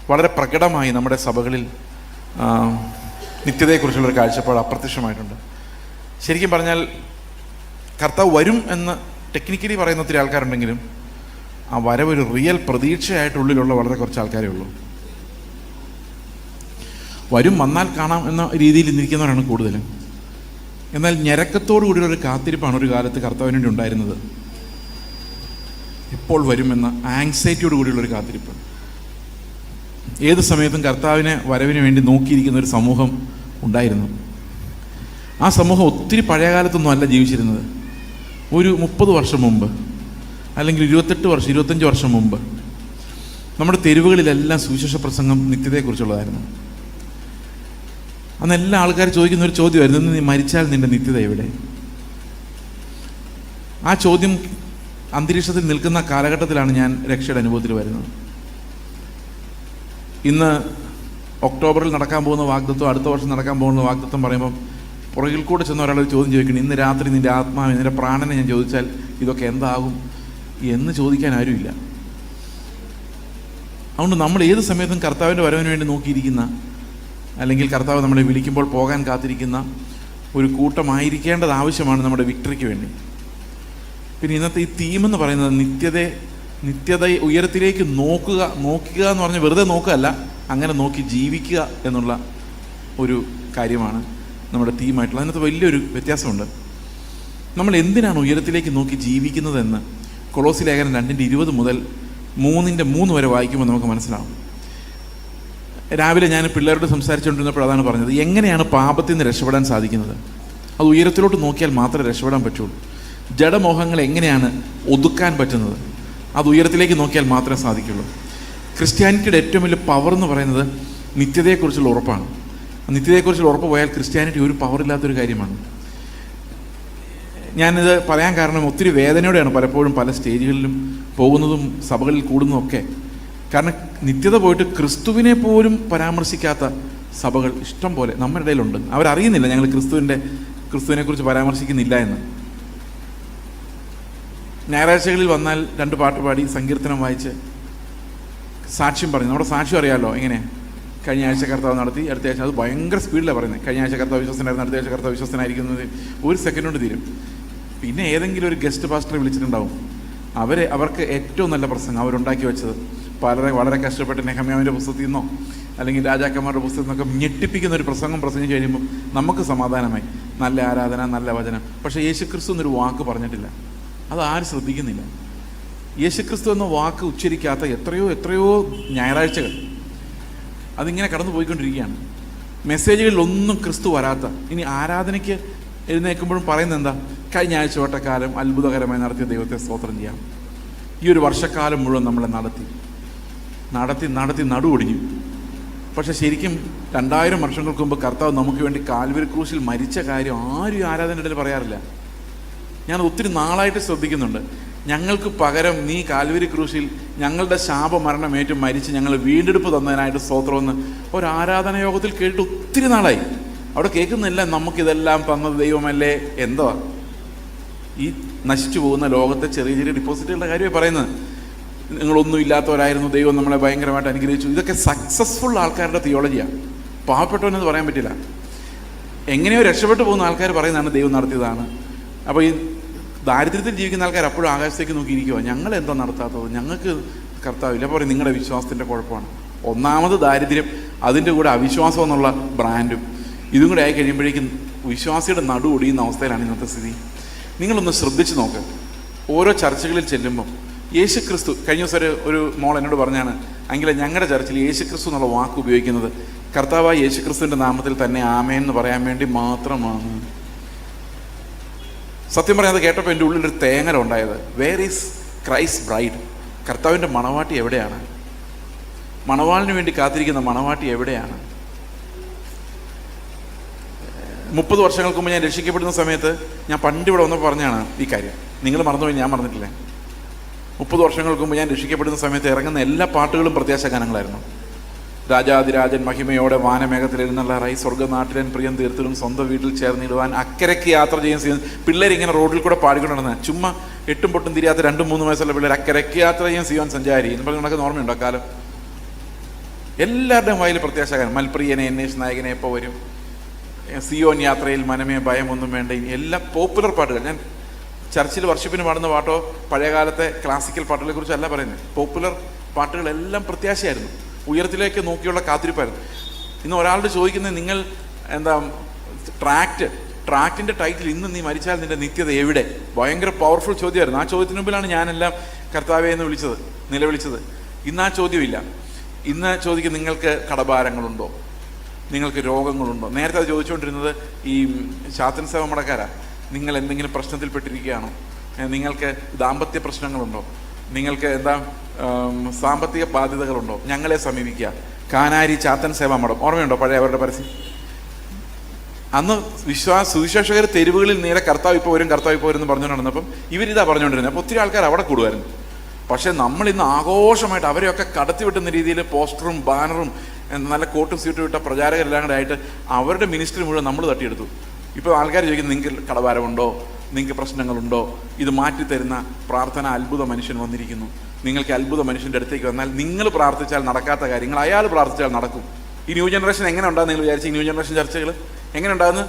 വളരെ പ്രകടമായി നമ്മുടെ സഭകളിൽ നിത്യതയെക്കുറിച്ചുള്ളൊരു കാഴ്ചപ്പാട് അപ്രത്യക്ഷമായിട്ടുണ്ട്. ശരിക്കും പറഞ്ഞാൽ കർത്താവ് വരും എന്ന് ടെക്നിക്കലി പറയുന്ന ഒത്തിരി ആൾക്കാരുണ്ടെങ്കിലും ആ വരവൊരു റിയൽ പ്രതീക്ഷയായിട്ടുള്ളിലുള്ള വളരെ കുറച്ച് ആൾക്കാരേ ഉള്ളൂ. വരും, വന്നാൽ കാണാം എന്ന രീതിയിൽ ഇരിക്കുന്നവരാണ് കൂടുതലും. എന്നാൽ ഞരക്കത്തോടു കൂടിയൊരു കാത്തിരിപ്പാണ് ഒരു കാലത്ത് കർത്താവിന് വേണ്ടി ഉണ്ടായിരുന്നത്. എപ്പോൾ വരുമെന്ന ആങ്സൈറ്റിയോട് കൂടിയുള്ളൊരു കാത്തിരിപ്പ്. ഏത് സമയത്തും കർത്താവിനെ വരവിന് വേണ്ടി നോക്കിയിരിക്കുന്ന ഒരു സമൂഹം ഉണ്ടായിരുന്നു. ആ സമൂഹം ഒത്തിരി പഴയ കാലത്തൊന്നും അല്ല ജീവിച്ചിരുന്നത്. ഒരു 30 വർഷം മുമ്പ്, അല്ലെങ്കിൽ 25 വർഷം മുമ്പ് നമ്മുടെ തെരുവുകളിലെല്ലാം സുവിശേഷ പ്രസംഗം നിത്യതയെക്കുറിച്ചുള്ളതായിരുന്നു. അന്ന് എല്ലാ ആൾക്കാർ ചോദിക്കുന്ന ഒരു ചോദ്യമായിരുന്നു, നീ മരിച്ചാൽ നിന്റെ നിത്യത എവിടെ? ആ ചോദ്യം അന്തരീക്ഷത്തിൽ നിൽക്കുന്ന കാലഘട്ടത്തിലാണ് ഞാൻ രക്ഷയുടെ അനുഭവത്തിൽ വരുന്നത്. ഇന്ന് ഒക്ടോബറിൽ നടക്കാൻ പോകുന്ന വാഗ്ദത്വം, അടുത്ത വർഷം നടക്കാൻ പോകുന്ന വാഗ്ദത്വം പറയുമ്പം പുറകിൽ കൂടെ ചെന്ന ഒരാളൊരു ചോദ്യം ചോദിക്കണം, ഇന്ന് രാത്രി നിൻ്റെ ആത്മാവ്, നിൻ്റെ പ്രാണനെ ഞാൻ ചോദിച്ചാൽ ഇതൊക്കെ എന്താകും എന്ന് ചോദിക്കാൻ ആരുമില്ല. അതുകൊണ്ട് നമ്മൾ ഏത് സമയത്തും കർത്താവിൻ്റെ വരവിന് വേണ്ടി നോക്കിയിരിക്കുന്ന, അല്ലെങ്കിൽ കർത്താവ് നമ്മളെ വിളിക്കുമ്പോൾ പോകാൻ കാത്തിരിക്കുന്ന ഒരു കൂട്ടമായിരിക്കേണ്ടത് ആവശ്യമാണ് നമ്മുടെ വിക്ടറിക്ക് വേണ്ടി. പിന്നെ ഇന്നത്തെ ഈ തീമെന്ന് പറയുന്നത് നിത്യത ഉയരത്തിലേക്ക് നോക്കുക എന്ന് പറഞ്ഞാൽ വെറുതെ നോക്കുകയല്ല, അങ്ങനെ നോക്കി ജീവിക്കുക എന്നുള്ള ഒരു കാര്യമാണ് നമ്മുടെ തീമായിട്ടുള്ളത്. അതിനകത്ത് വലിയൊരു വ്യത്യാസമുണ്ട്. നമ്മൾ എന്തിനാണ് ഉയരത്തിലേക്ക് നോക്കി ജീവിക്കുന്നതെന്ന് കൊളോസി ലേഖനം 2:20 മുതൽ 3:3 വരെ വായിക്കുമ്പോൾ നമുക്ക് മനസ്സിലാവും. രാവിലെ ഞാൻ പിള്ളേരോട് സംസാരിച്ചുകൊണ്ടിരുന്നപ്പോൾ അതാണ് പറഞ്ഞത്, എങ്ങനെയാണ് പാപത്തിൽ നിന്ന് രക്ഷപ്പെടാൻ സാധിക്കുന്നത്? അത് ഉയരത്തിലോട്ട് നോക്കിയാൽ മാത്രമേ രക്ഷപ്പെടാൻ പറ്റുള്ളൂ. ജഡമോഹങ്ങൾ എങ്ങനെയാണ് ഒതുക്കാൻ പറ്റുന്നത്? അത് ഉയരത്തിലേക്ക് നോക്കിയാൽ മാത്രമേ സാധിക്കുള്ളൂ. ക്രിസ്ത്യാനിറ്റിയുടെ ഏറ്റവും വലിയ പവർ എന്ന് പറയുന്നത് നിത്യതയെക്കുറിച്ചുള്ള ഉറപ്പാണ്. നിത്യതയെക്കുറിച്ചുള്ള ഉറപ്പ് പോയാൽ ക്രിസ്ത്യാനിറ്റി ഒരു പവറില്ലാത്തൊരു കാര്യമാണ്. ഞാനിത് പറയാൻ കാരണം ഒത്തിരി വേദനയോടെയാണ് പലപ്പോഴും പല സ്റ്റേജുകളിലും പോകുന്നതും സഭകളിൽ കൂടുന്നതും. കാരണം നിത്യത പോയിട്ട് ക്രിസ്തുവിനെ പോലും പരാമർശിക്കാത്ത സഭകൾ ഇഷ്ടം പോലെ നമ്മുടെ ഇടയിലുണ്ട്. അവരറിയുന്നില്ല ഞങ്ങൾ ക്രിസ്തുവിനെക്കുറിച്ച് പരാമർശിക്കുന്നില്ല എന്ന്. ഞായറാഴ്ചകളിൽ വന്നാൽ 2 പാട്ട് പാടി സങ്കീർത്തനം വായിച്ച് സാക്ഷ്യം പറഞ്ഞു. നമ്മുടെ സാക്ഷ്യം അറിയാമല്ലോ എങ്ങനെയാണ്. കഴിഞ്ഞ ആഴ്ച കർത്താവ് നടത്തി, അടുത്ത ആഴ്ച അത് ഭയങ്കര സ്പീഡിലാണ് പറയുന്നത്. കഴിഞ്ഞ ആഴ്ച കർത്താവ് വിശ്വസനായിരുന്നു, അടുത്ത ആഴ്ച കർത്താവ് വിശ്വസനായിരിക്കുന്നത് 1 സെക്കൻഡ് കൊണ്ട് തീരും. പിന്നെ ഏതെങ്കിലും ഒരു ഗസ്റ്റ് പാസ്റ്ററെ വിളിച്ചിട്ടുണ്ടാവും. അവർക്ക് ഏറ്റവും നല്ല പ്രസംഗം അവരുണ്ടാക്കി വെച്ചത് വളരെ കഷ്ടപ്പെട്ട് നെഹമ്യാവിൻ്റെ പുസ്തകത്തിൽ നിന്നോ അല്ലെങ്കിൽ രാജാക്കന്മാരുടെ പുസ്തകത്തിൽ നിന്നൊക്കെ ഞെട്ടിപ്പിക്കുന്ന ഒരു പ്രസംഗം പ്രസംഗിച്ച് കഴിയുമ്പോൾ നമുക്ക് സമാധാനമായി, നല്ല ആരാധന, നല്ല വചനം. പക്ഷേ യേശുക്രിസ്തു എന്നൊരു വാക്ക് പറഞ്ഞിട്ടില്ല. അത് ആരും ശ്രദ്ധിക്കുന്നില്ല. യേശുക്രിസ്തു എന്ന വാക്ക് ഉച്ചരിക്കാത്ത എത്രയോ ഞായറാഴ്ചകൾ അതിങ്ങനെ കടന്നു പോയിക്കൊണ്ടിരിക്കുകയാണ്. മെസ്സേജുകളിലൊന്നും ക്രിസ്തു വരാത്ത. ഇനി ആരാധനയ്ക്ക് എഴുന്നേൽക്കുമ്പോഴും പറയുന്നത് എന്താ? കഴിഞ്ഞ ആഴ്ച വട്ടക്കാലം അത്ഭുതകരമായി നടത്തിയ ദൈവത്തെ സ്തോത്രം ചെയ്യാം. ഈ ഒരു വർഷക്കാലം മുഴുവൻ നമ്മളെ നടത്തി നടുവൊടിഞ്ഞു. പക്ഷെ ശരിക്കും 2000 വർഷങ്ങൾക്ക് മുമ്പ് കർത്താവ് നമുക്ക് വേണ്ടി കാൽവരി ക്രൂശിൽ മരിച്ച കാര്യം ആരും ആരാധനയുടെ ഇടയിൽ പറയാറില്ല. ഞാൻ ഒത്തിരി നാളായിട്ട് ശ്രദ്ധിക്കുന്നുണ്ട്. ഞങ്ങൾക്ക് പകരം നീ കാൽവരി ക്രൂശിൽ ഞങ്ങളുടെ ശാപമരണമേറ്റ് മരിച്ച് ഞങ്ങൾ വീണ്ടെടുപ്പ് തന്നതിനായിട്ട് സ്തോത്രമെന്ന് ഒരു ആരാധന യോഗത്തിൽ കേട്ടിട്ട് ഒത്തിരി നാളായി. അവിടെ കേൾക്കുന്നില്ല നമുക്കിതെല്ലാം തന്നത് ദൈവമല്ലേ. എന്തോ ഈ നശിച്ചു പോകുന്ന ലോകത്തെ ചെറിയ ഡിപ്പോസിറ്റുകളുടെ കാര്യമാണ് പറയുന്നത്. നിങ്ങളൊന്നും ഇല്ലാത്തവരായിരുന്നു, ദൈവം നമ്മളെ ഭയങ്കരമായിട്ട് അനുഗ്രഹിച്ചു. ഇതൊക്കെ സക്സസ്ഫുൾ ആൾക്കാരുടെ തിയോളജിയാണ്. പാവപ്പെട്ടവനെന്ന് പറയാൻ പറ്റില്ല. എങ്ങനെയോ രക്ഷപ്പെട്ടു പോകുന്ന ആൾക്കാർ പറയുന്നതാണ് ദൈവം നടത്തിയതാണ്. അപ്പോൾ ഈ ദാരിദ്ര്യത്തിൽ ജീവിക്കുന്ന ആൾക്കാർ അപ്പോഴും ആകാശത്തേക്ക് നോക്കിയിരിക്കുക, ഞങ്ങൾ എന്താ നടത്താത്തത്, ഞങ്ങൾക്ക് കർത്താവില്ല. അപ്പോൾ പറയും നിങ്ങളുടെ വിശ്വാസത്തിൻ്റെ കുഴപ്പമാണ്. ഒന്നാമത് ദാരിദ്ര്യം, അതിൻ്റെ കൂടെ അവിശ്വാസം എന്നുള്ള ബ്രാൻഡും ഇതും കൂടെ ആയി കഴിയുമ്പോഴേക്കും വിശ്വാസിയുടെ നടു ഒടിയുന്ന അവസ്ഥയിലാണ് ഇന്നത്തെ സ്ഥിതി. നിങ്ങളൊന്ന് ശ്രദ്ധിച്ച് നോക്ക്. ഓരോ ചർച്ചകളിൽ ചെല്ലുമ്പം യേശുക്രിസ്തു, കഴിഞ്ഞ ദിവസം ഒരു മോൾ എന്നോട് പറഞ്ഞാണ്, എങ്കിൽ ഞങ്ങളുടെ ചർച്ചിൽ യേശുക്രിസ്തു എന്നുള്ള വാക്ക് ഉപയോഗിക്കുന്നത് കർത്താവായ യേശുക്രിസ്തുവിൻ്റെ നാമത്തിൽ തന്നെ ആമേൻ എന്ന് പറയാൻ വേണ്ടി മാത്രമാണ്. സത്യം പറയാതെ കേട്ടപ്പോൾ എൻ്റെ ഉള്ളിലൊരു തേങ്ങല ഉണ്ടായത്. Where is Christ bride? കർത്താവിൻ്റെ മണവാട്ടി എവിടെയാണ്? മണവാളിന് വേണ്ടി കാത്തിരിക്കുന്ന മണവാട്ടി എവിടെയാണ്? 30 വർഷങ്ങൾക്ക് മുമ്പ് ഞാൻ രക്ഷിക്കപ്പെടുന്ന സമയത്ത് ഞാൻ പണ്ട് ഇവിടെ വന്നപ്പോൾ പറഞ്ഞാണ് ഈ കാര്യം. നിങ്ങൾ മറന്നുപോയി, ഞാൻ മറന്നിട്ടില്ല. 30 വർഷങ്ങൾക്ക് മുമ്പ് ഞാൻ രക്ഷിക്കപ്പെടുന്ന സമയത്ത് ഇറങ്ങുന്ന എല്ലാ പാട്ടുകളും പ്രത്യാശ ഗാനങ്ങളായിരുന്നു. രാജാതിരാജൻ മഹിമയോടെ വാനമേഘത്തിൽ എഴുന്നള്ളാറായി, സ്വർഗ്ഗനാട്ടിലൻ പ്രിയം തീർത്തിടും, സ്വന്തം വീട്ടിൽ ചേർന്നിടുവാൻ അക്കരയ്ക്ക് യാത്ര ചെയ്യുന്ന പിള്ളേർ ഇങ്ങനെ റോഡിൽ കൂടെ പാടിക്കൊണ്ടിരുന്നത്. ചുമ്മാ 8 പൊട്ടും തിരിയാത്ത 2-3 വയസ്സുള്ള പിള്ളേർ അക്കരയ്ക്ക് യാത്ര ചെയ്യാൻ സിയോൻ സഞ്ചാരി എന്ന് പറഞ്ഞ് നടക്കുന്ന ഓർമ്മയുണ്ടോ കാലം? എല്ലാവരുടെയും വായിൽ പ്രത്യാശാകാരം. മൽപ്രിയനെ, എന്നേഷ് നായകനെ എപ്പോൾ വരും, സിയോൻ യാത്രയിൽ മനമേ ഭയമൊന്നും വേണ്ട, എല്ലാം പോപ്പുലർ പാട്ടുകൾ. ഞാൻ ചർച്ചിൽ വർഷിപ്പിന് പാടുന്ന പാട്ടോ പഴയകാലത്തെ ക്ലാസിക്കൽ പാട്ടുകളെ കുറിച്ചല്ല പറയുന്നത്. പോപ്പുലർ പാട്ടുകളെല്ലാം പ്രത്യാശയായിരുന്നു, ഉയരത്തിലേക്ക് നോക്കിയുള്ള കാത്തിരിപ്പായിരുന്നു. ഇന്ന് ഒരാളോട് ചോദിക്കുന്നത്, നിങ്ങൾ എന്താ ട്രാക്റ്റിൻ്റെ ടൈറ്റിൽ ഇന്ന് നീ മരിച്ചാൽ നിന്റെ നിത്യത എവിടെ? ഭയങ്കര പവർഫുൾ ചോദ്യമായിരുന്നു. ആ ചോദ്യത്തിന് മുമ്പിലാണ് ഞാനെല്ലാം കർത്താവേ എന്ന് നിലവിളിച്ചത്. ഇന്ന് ആ ചോദ്യമില്ല. ഇന്ന് ചോദിക്കും, നിങ്ങൾക്ക് കടഭാരങ്ങളുണ്ടോ, നിങ്ങൾക്ക് രോഗങ്ങളുണ്ടോ? നേരത്തെ അത് ചോദിച്ചുകൊണ്ടിരുന്നത് ഈ ചാത്തൻ സേവ മടക്കാരാ. നിങ്ങൾ എന്തെങ്കിലും പ്രശ്നത്തിൽപ്പെട്ടിരിക്കുകയാണോ? നിങ്ങൾക്ക് ദാമ്പത്യ പ്രശ്നങ്ങളുണ്ടോ? നിങ്ങൾക്ക് സാമ്പത്തിക ബാധ്യതകളുണ്ടോ? ഞങ്ങളെ സമീപിക്കുക. കാനാരി ചാത്തൻ സേവാ മഠം, ഓർമ്മയുണ്ടോ പഴയ അവരുടെ പരസ്യം? അന്ന് സുവിശേഷകർ തെരുവുകളിൽ നേരെ കർത്താവ് ഇപ്പോൾ വരും എന്ന് പറഞ്ഞുകൊണ്ട് നടന്നപ്പം ഇവരിതാ പറഞ്ഞുകൊണ്ടിരുന്നത്. അപ്പോൾ ഒത്തിരി ആൾക്കാർ അവിടെ കൂടുമായിരുന്നു. പക്ഷേ നമ്മളിന്ന് ആഘോഷമായിട്ട് അവരെയൊക്കെ കടത്തി വിട്ടുന്ന രീതിയിൽ പോസ്റ്ററും ബാനറും നല്ല കോട്ടും സീറ്റും ഇട്ട പ്രചാരകരെല്ലാം കൂടെ ആയിട്ട് അവരുടെ മിനിസ്റ്ററി മുഴുവൻ നമ്മൾ തട്ടിയെടുത്തു. ഇപ്പോൾ ആൾക്കാർ ചോദിക്കുന്നത്, നിങ്ങൾക്ക് കടഭാരമുണ്ടോ, നിങ്ങൾക്ക് പ്രശ്നങ്ങളുണ്ടോ? ഇത് മാറ്റിത്തരുന്ന പ്രാർത്ഥന അത്ഭുത മനുഷ്യൻ വന്നിരിക്കുന്നു. നിങ്ങൾക്ക് അത്ഭുത മനുഷ്യൻ്റെ അടുത്തേക്ക് വന്നാൽ നിങ്ങൾ പ്രാർത്ഥിച്ചാൽ നടക്കാത്ത കാര്യങ്ങൾ അയാൾ പ്രാർത്ഥിച്ചാൽ നടക്കും. ഈ ന്യൂ ജനറേഷൻ എങ്ങനെ ഉണ്ടാകും നിങ്ങൾ വിചാരിച്ചു? ഈ ന്യൂ ജനറേഷൻ ചർച്ചകൾ എങ്ങനെ ഉണ്ടാകുന്നു?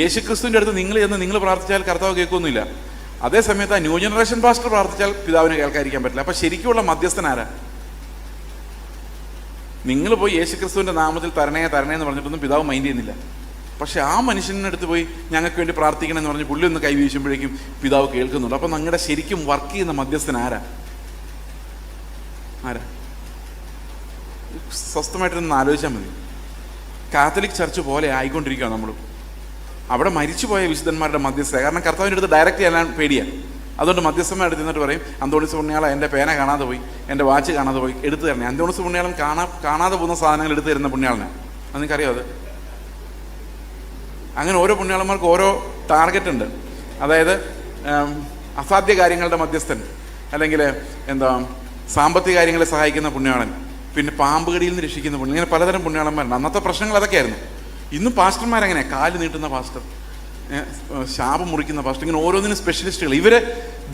യേശു ക്രിസ്തുവിൻ്റെ അടുത്ത് നിങ്ങൾ പ്രാർത്ഥിച്ചാൽ കർത്താവ് കേൾക്കൊന്നുമില്ല. അതേ സമയത്ത് ആ ന്യൂ ജനറേഷൻ പാസ്റ്റർ പ്രാർത്ഥിച്ചാൽ പിതാവിനെ കേൾക്കാതിരിക്കാൻ പറ്റില്ല. അപ്പം ശരിക്കുമുള്ള മധ്യസ്ഥൻ ആരാ? നിങ്ങൾ പോയി യേശു ക്രിസ്തുവിൻ്റെ നാമത്തിൽ തരണേ എന്ന് പറഞ്ഞിട്ടൊന്നും പിതാവ് മൈൻഡ് ചെയ്യുന്നില്ല. പക്ഷെ ആ മനുഷ്യൻ്റെ അടുത്ത് പോയി ഞങ്ങൾക്ക് വേണ്ടി പ്രാർത്ഥിക്കണം എന്ന് പറഞ്ഞ് പുള്ളി ഒന്ന് കൈ വീശുമ്പോഴേക്കും പിതാവ് കേൾക്കുന്നുണ്ട്. അപ്പം നിങ്ങളുടെ ശരിക്കും വർക്ക് ചെയ്യുന്ന മധ്യസ്ഥൻ ആരാ? സ്വസ്ഥമായിട്ടൊന്ന് ആലോചിച്ചാൽ മതി. കാത്തലിക് ചർച്ച് പോലെ ആയിക്കൊണ്ടിരിക്കുകയാണ് നമ്മൾ. അവിടെ മരിച്ചുപോയ വിശുദ്ധന്മാരുടെ മധ്യസ്ഥ. കാരണം കർത്താവിൻ്റെ അടുത്ത് ഡയറക്റ്റ് ചെയ്യാൻ പേടിയാണ്. അതുകൊണ്ട് മധ്യസ്ഥന്മാർ എടുത്ത് നിന്നിട്ട് പറയും, അന്തോണിസ് പുണ്യാള എൻ്റെ പേന കാണാതെ പോയി, എൻ്റെ വാച്ച് കാണാതെ പോയി, എടുത്തു തരണേ. അന്തോണിസ് പുണ്യാളൻ കാണാതെ പോകുന്ന സാധനങ്ങൾ എടുത്തു തരുന്ന പുണ്യാളനെ. അത് നിങ്ങൾക്കറിയാം. അത് അങ്ങനെ ഓരോ പുണ്യാളന്മാർക്ക് ഓരോ ടാർഗറ്റ് ഉണ്ട്. അതായത് അസാധ്യ കാര്യങ്ങളുടെ മധ്യസ്ഥൻ, അല്ലെങ്കിൽ സാമ്പത്തിക കാര്യങ്ങളെ സഹായിക്കുന്ന പുണ്യാളൻ, പിന്നെ പാമ്പ് കടിയിൽ നിന്ന് രക്ഷിക്കുന്ന പുണ്യം. ഇങ്ങനെ പലതരം പുണ്യാളന്മാരുണ്ട്. അന്നത്തെ പ്രശ്നങ്ങൾ അതൊക്കെയായിരുന്നു. ഇന്നും പാസ്റ്റർമാരെങ്ങനെ? കാല് നീട്ടുന്ന പാസ്റ്റർ, ശാപം മുറിക്കുന്ന പാസ്റ്റർ, ഇങ്ങനെ ഓരോന്നിനും സ്പെഷ്യലിസ്റ്റുകൾ. ഇവർ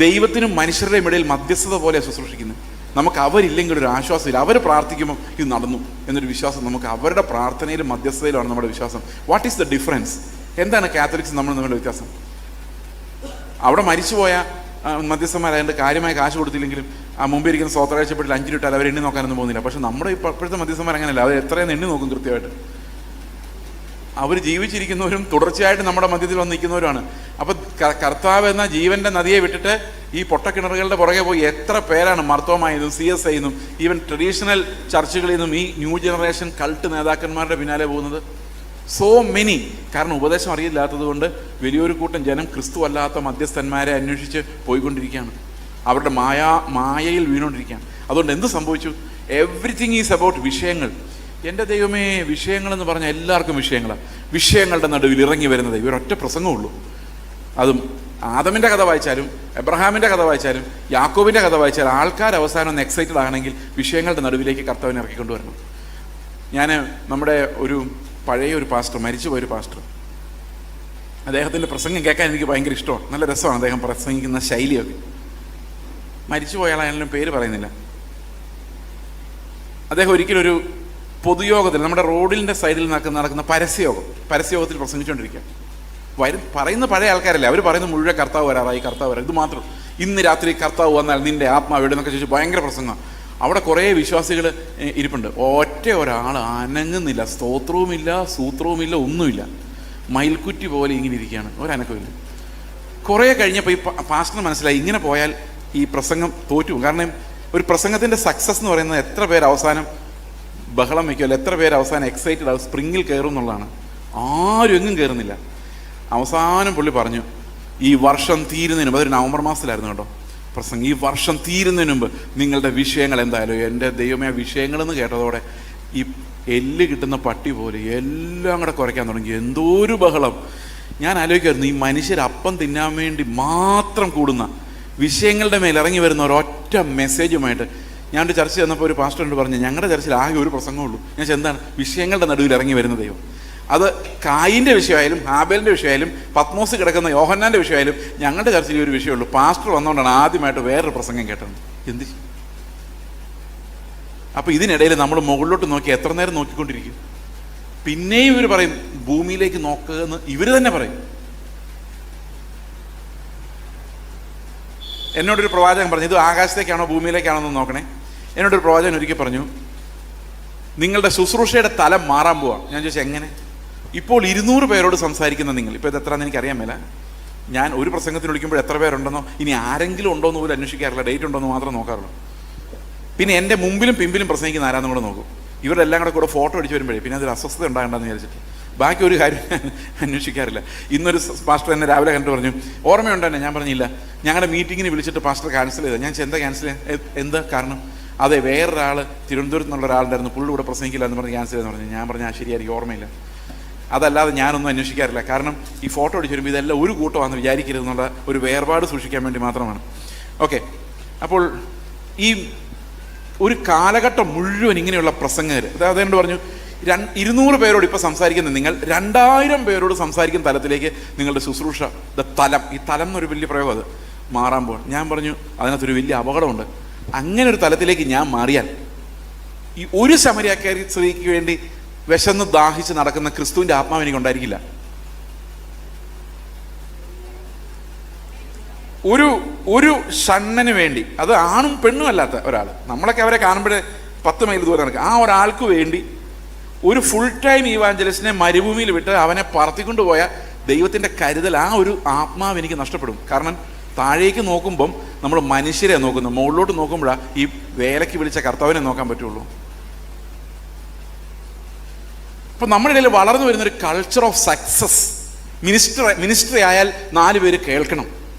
ദൈവത്തിനും മനുഷ്യരുടെയും ഇടയിൽ മധ്യസ്ഥത പോലെ ശുശ്രൂഷിക്കുന്നത്. നമുക്ക് അവരില്ലെങ്കിൽ ഒരു ആശ്വാസമില്ല. അവർ പ്രാർത്ഥിക്കുമ്പോൾ ഇത് നടന്നു എന്നൊരു വിശ്വാസം നമുക്ക്. അവരുടെ പ്രാർത്ഥനയിലും മധ്യസ്ഥതയിലാണ് നമ്മുടെ വിശ്വാസം. What is the difference? എന്താണ് കാത്തലിക്സ് നമ്മൾ തമ്മിലുള്ള വ്യത്യാസം? അവിടെ മരിച്ചുപോയ മധ്യസ്ഥന്മാരായതുകൊണ്ട് കാര്യമായ കാശ് കൊടുത്തില്ലെങ്കിലും ആ മുമ്പ് ഇരിക്കുന്ന സ്വോത്രാഴ്ചപ്പെട്ടിൽ 5 ഇട്ടാൽ അവർ എണ്ണി നോക്കാനൊന്നും പോകുന്നില്ല. പക്ഷെ നമ്മുടെ ഇപ്പോഴത്തെ മധ്യസ്ഥന്മാർ അങ്ങനെയല്ല. അവർ എത്രയെന്ന് എണ്ണി നോക്കും കൃത്യമായിട്ട്. അവർ ജീവിച്ചിരിക്കുന്നവരും തുടർച്ചയായിട്ട് നമ്മുടെ മധ്യത്തിൽ വന്ന് നിൽക്കുന്നവരാണ്. അപ്പം കർത്താവ് എന്ന ജീവന്റെ നദിയെ വിട്ടിട്ട് ഈ പൊട്ടക്കിണറുകളുടെ പുറകെ പോയി എത്ര പേരാണ് മർത്തോമായതും CSI ന്നും ഈവൻ ട്രഡീഷണൽ ചർച്ചുകളിൽ നിന്നും ഈ ന്യൂ ജനറേഷൻ കൾട്ട് നേതാക്കന്മാരുടെ പിന്നാലെ പോകുന്നത്? So many. കാരണം ഉപദേശം അറിയില്ലാത്തത് കൊണ്ട് വലിയൊരു കൂട്ടം ജനം ക്രിസ്തു അല്ലാത്ത മധ്യസ്ഥന്മാരെ അന്വേഷിച്ച് പോയിക്കൊണ്ടിരിക്കുകയാണ്. അവരുടെ മായയിൽ വീണുകൊണ്ടിരിക്കുകയാണ്. അതുകൊണ്ട് എന്ത് സംഭവിച്ചു? എവ്രിതിങ് ഈസ് അബൌട്ട് വിഷയങ്ങൾ. എൻ്റെ ദൈവമേ, വിഷയങ്ങളെന്ന് പറഞ്ഞാൽ എല്ലാവർക്കും വിഷയങ്ങളാണ്. വിഷയങ്ങളുടെ നടുവിൽ ഇറങ്ങി വരുന്നത് ഇവരൊറ്റ പ്രസംഗമുള്ളൂ. അതും ആദമിൻ്റെ കഥ വായിച്ചാലും എബ്രഹാമിൻ്റെ കഥ വായിച്ചാലും യാക്കോബിൻ്റെ കഥ വായിച്ചാലും ആൾക്കാർ അവസാനം ഒന്ന് എക്സൈറ്റഡ് ആണെങ്കിൽ വിഷയങ്ങളുടെ നടുവിലേക്ക് കർത്താവിനെ ഇറക്കിക്കൊണ്ടുവരണം. ഞാൻ നമ്മുടെ പഴയ ഒരു പാസ്റ്റർ, മരിച്ചുപോയൊരു പാസ്റ്റർ, അദ്ദേഹത്തിൻ്റെ പ്രസംഗം കേൾക്കാൻ എനിക്ക് ഭയങ്കര ഇഷ്ടമാണ്. നല്ല രസമാണ് അദ്ദേഹം പ്രസംഗിക്കുന്ന ശൈലിയൊക്കെ. മരിച്ചുപോയ ആളായാലും പേര് പറയുന്നില്ല. അദ്ദേഹം ഒരിക്കലൊരു പൊതുയോഗത്തിൽ, നമ്മുടെ റോഡിൻ്റെ സൈഡിൽ നടക്കുന്ന പരസ്യയോഗത്തിൽ പ്രസംഗിച്ചുകൊണ്ടിരിക്കുക. പറയുന്ന പഴയ ആൾക്കാരല്ലേ, അവർ പറയുന്ന മുഴുവൻ കർത്താവ് വരാറായി, കർത്താവ് വരാം. ഇത് മാത്രം, ഇന്ന് രാത്രി കർത്താവ് വന്നാൽ നിൻ്റെ ആത്മാവ് എവിടെയെന്നൊക്കെ ചോദിച്ചു ഭയങ്കര പ്രസംഗം. അവിടെ കുറേ വിശ്വാസികൾ ഇരിപ്പുണ്ട്. ഒറ്റ ഒരാൾ അനങ്ങുന്നില്ല. സ്തോത്രവുമില്ല, സൂത്രവുമില്ല, ഒന്നുമില്ല. മയിൽക്കുറ്റി പോലെ ഇങ്ങനെ ഇരിക്കുകയാണ്, ഒരനക്കമില്ല. കുറേ കഴിഞ്ഞപ്പോൾ ഈ പാസ്റ്ററിന് മനസ്സിലായി, ഇങ്ങനെ പോയാൽ ഈ പ്രസംഗം തോറ്റുപോകും. കാരണം ഒരു പ്രസംഗത്തിൻ്റെ സക്സസ് എന്ന് പറയുന്നത് എത്ര പേര് അവസാനം ബഹളം വയ്ക്കുമല്ലോ, എത്ര പേര് അവസാനം എക്സൈറ്റഡ് ആവും, സ്പ്രിങ്ങിൽ കയറും എന്നുള്ളതാണ്. ആരും എങ്ങും കയറുന്നില്ല. അവസാനം പുള്ളി പറഞ്ഞു, ഈ വർഷം തീരുന്നതിന് മുമ്പ്, അതൊരു നവംബർ മാസത്തിലായിരുന്നു കേട്ടോ പ്രസംഗം, ഈ വർഷം തീരുന്നതിന് മുമ്പ് നിങ്ങളുടെ വിഷയങ്ങൾ എന്തായാലും, എൻ്റെ ദൈവമേ ആ വിഷയങ്ങളെന്ന് കേട്ടതോടെ ഈ എല്ല് കിട്ടുന്ന പട്ടി പോലെ എല്ലാം കൂടെ കുറയ്ക്കാൻ തുടങ്ങി. എന്തോ ഒരു ബഹളം. ഞാൻ ആലോചിക്കുമായിരുന്നു, ഈ മനുഷ്യർ അപ്പം തിന്നാൻ വേണ്ടി മാത്രം കൂടുന്ന വിഷയങ്ങളുടെ മേൽ ഇറങ്ങി വരുന്ന ഒരൊറ്റ മെസ്സേജുമായിട്ട്. ഞാനൊരു ചർച്ച ചെന്നപ്പോൾ ഒരു പാസ്റ്ററിനോട് പറഞ്ഞു, ഞങ്ങളുടെ ചർച്ചിൽ ആകെ ഒരു പ്രസംഗമുള്ളൂ. ഞാൻ എന്താണ്? വിഷയങ്ങളുടെ നടുവിൽ ഇറങ്ങി വരുന്ന ദൈവം. അത് കായിൻ്റെ വിഷയമായാലും ഹാബേലിൻ്റെ വിഷയമായാലും പത്മോസ് കിടക്കുന്ന യോഹന്നാൻ്റെ വിഷയമായാലും ഞങ്ങളുടെ ചർച്ചയിൽ ഒരു വിഷയമുള്ളൂ. പാസ്റ്റർ വന്നുകൊണ്ടാണ് ആദ്യമായിട്ട് വേറൊരു പ്രസംഗം കേട്ടത്. എന്ത് അപ്പോൾ ഇതിനിടയിൽ നമ്മൾ മുകളിലോട്ട് നോക്കി എത്ര നേരം നോക്കിക്കൊണ്ടിരിക്കും? പിന്നെയും ഇവർ പറയും ഭൂമിയിലേക്ക് നോക്കുക എന്ന് ഇവർ തന്നെ പറയും. എന്നോടൊരു പ്രവാചകൻ പറഞ്ഞു, ഇത് ആകാശത്തേക്കാണോ ഭൂമിയിലേക്കാണോ എന്ന് നോക്കണേ. എന്നോടൊരു പ്രവാചകൻ ഒരിക്കൽ പറഞ്ഞു, നിങ്ങളുടെ ശുശ്രൂഷയുടെ തലം മാറാൻ പോവാം. ഞാൻ ചോദിച്ചാൽ എങ്ങനെ? ഇപ്പോൾ 200 പേരോട് സംസാരിക്കുന്ന നിങ്ങൾ, ഇപ്പോൾ ഇത് എത്രയാണെന്ന് എനിക്കറിയാൻ മേല. ഞാൻ ഒരു പ്രസംഗത്തിന് വിളിക്കുമ്പോൾ എത്ര പേരുണ്ടെന്നോ ഇനി ആരെങ്കിലും ഉണ്ടോ എന്ന് പോലും അന്വേഷിക്കാറില്ല, ഡേറ്റ് ഉണ്ടോ എന്ന് മാത്രം നോക്കാറുള്ളൂ. പിന്നെ എൻ്റെ മുമ്പിലും പിമ്പിലും പ്രസംഗിക്കുന്ന ആരാന്നും കൂടെ നോക്കും. ഇവരെല്ലാം കൂടെ ഫോട്ടോ അടിച്ച് വരുമ്പോഴേ പിന്നെ അതൊരു അസ്വസ്ഥത ഉണ്ടാകണ്ടെന്ന് വിചാരിച്ചിട്ട് ബാക്കി ഒരു കാര്യം അന്വേഷിക്കാറില്ല. ഇന്നൊരു പാസ്റ്റർ എന്നെ രാവിലെ കണ്ടു പറഞ്ഞു, ഓർമ്മയുണ്ടോ എന്നെ? ഞാൻ പറഞ്ഞില്ല. ഞങ്ങളുടെ മീറ്റിങ്ങിന് വിളിച്ചിട്ട് പാസ്റ്റർ ക്യാൻസൽ ചെയ്തത്. ഞാൻ എന്താ ക്യാൻസൽ ചെയ്ത്? എന്താ കാരണം? അതെ, വേറൊരാൾ തിരുവനന്തപുരത്ത് നിന്നുള്ള ഒരാളുണ്ടായിരുന്നു, പുള്ളി കൂടെ പ്രസംഗിക്കില്ല എന്ന് പറഞ്ഞ് ക്യാൻസൽ ചെയ്തെന്ന് പറഞ്ഞു. ഞാൻ പറഞ്ഞു ആ ശരിയായിരിക്കും, ഓർമ്മയില്ല. അതല്ലാതെ ഞാനൊന്നും അന്വേഷിക്കാറില്ല. കാരണം ഈ ഫോട്ടോ അടിച്ച് വരുമ്പോൾ ഇതെല്ലാം ഒരു കൂട്ടമാണെന്ന് വിചാരിക്കരുതെന്നുള്ള ഒരു വേർപാട് സൂക്ഷിക്കാൻ വേണ്ടി മാത്രമാണ്. ഓക്കെ, അപ്പോൾ ഈ ഒരു കാലഘട്ടം മുഴുവൻ ഇങ്ങനെയുള്ള പ്രസംഗകർ, അതുകൊണ്ട് പറഞ്ഞു 200 പേരോട് ഇപ്പോൾ സംസാരിക്കുന്ന നിങ്ങൾ 2000 പേരോട് സംസാരിക്കുന്ന തലത്തിലേക്ക് നിങ്ങളുടെ ശുശ്രൂഷ തലം, ഈ തലം എന്നൊരു വലിയ പ്രയോഗം, അത് മാറാൻ പോകണം. ഞാൻ പറഞ്ഞു അതിനകത്തൊരു വലിയ അപകടമുണ്ട്. അങ്ങനെ ഒരു തലത്തിലേക്ക് ഞാൻ മാറിയാൽ ഈ ഒരു ശമരിയാക്കാരി സ്ത്രീക്ക് വേണ്ടി വിശന്ന് ദാഹിച്ച് നടക്കുന്ന ക്രിസ്തുവിൻ്റെ ആത്മാവ് എനിക്ക് ഉണ്ടായിരിക്കില്ല. ഒരു ഷണ്ണന് വേണ്ടി, അത് ആണും പെണ്ണും അല്ലാത്ത ഒരാൾ, നമ്മളൊക്കെ അവരെ കാണുമ്പോഴേ 10 മൈൽ ദൂരം നടക്കുക, ആ ഒരാൾക്ക് വേണ്ടി ഒരു ഫുൾ ടൈം ഈവാഞ്ചലിസ്റ്റിനെ മരുഭൂമിയിൽ വിട്ട് അവനെ പറത്തിക്കൊണ്ട് പോയ ദൈവത്തിൻ്റെ കരുതൽ, ആ ഒരു ആത്മാവ് എനിക്ക് നഷ്ടപ്പെടും. കാരണം താഴേക്ക് നോക്കുമ്പം നമ്മൾ മനുഷ്യരെ നോക്കുന്നു, മുകളിലോട്ട് നോക്കുമ്പോഴാണ് ഈ വേലയ്ക്ക് വിളിച്ച കർത്താവിനെ നോക്കാൻ പറ്റുള്ളൂ. അപ്പം നമ്മുടെ ഇടയിൽ വളർന്നു വരുന്നൊരു കൾച്ചർ ഓഫ് സക്സസ്. മിനിസ്റ്ററി ആയാൽ 4 പേര് കേൾക്കണം,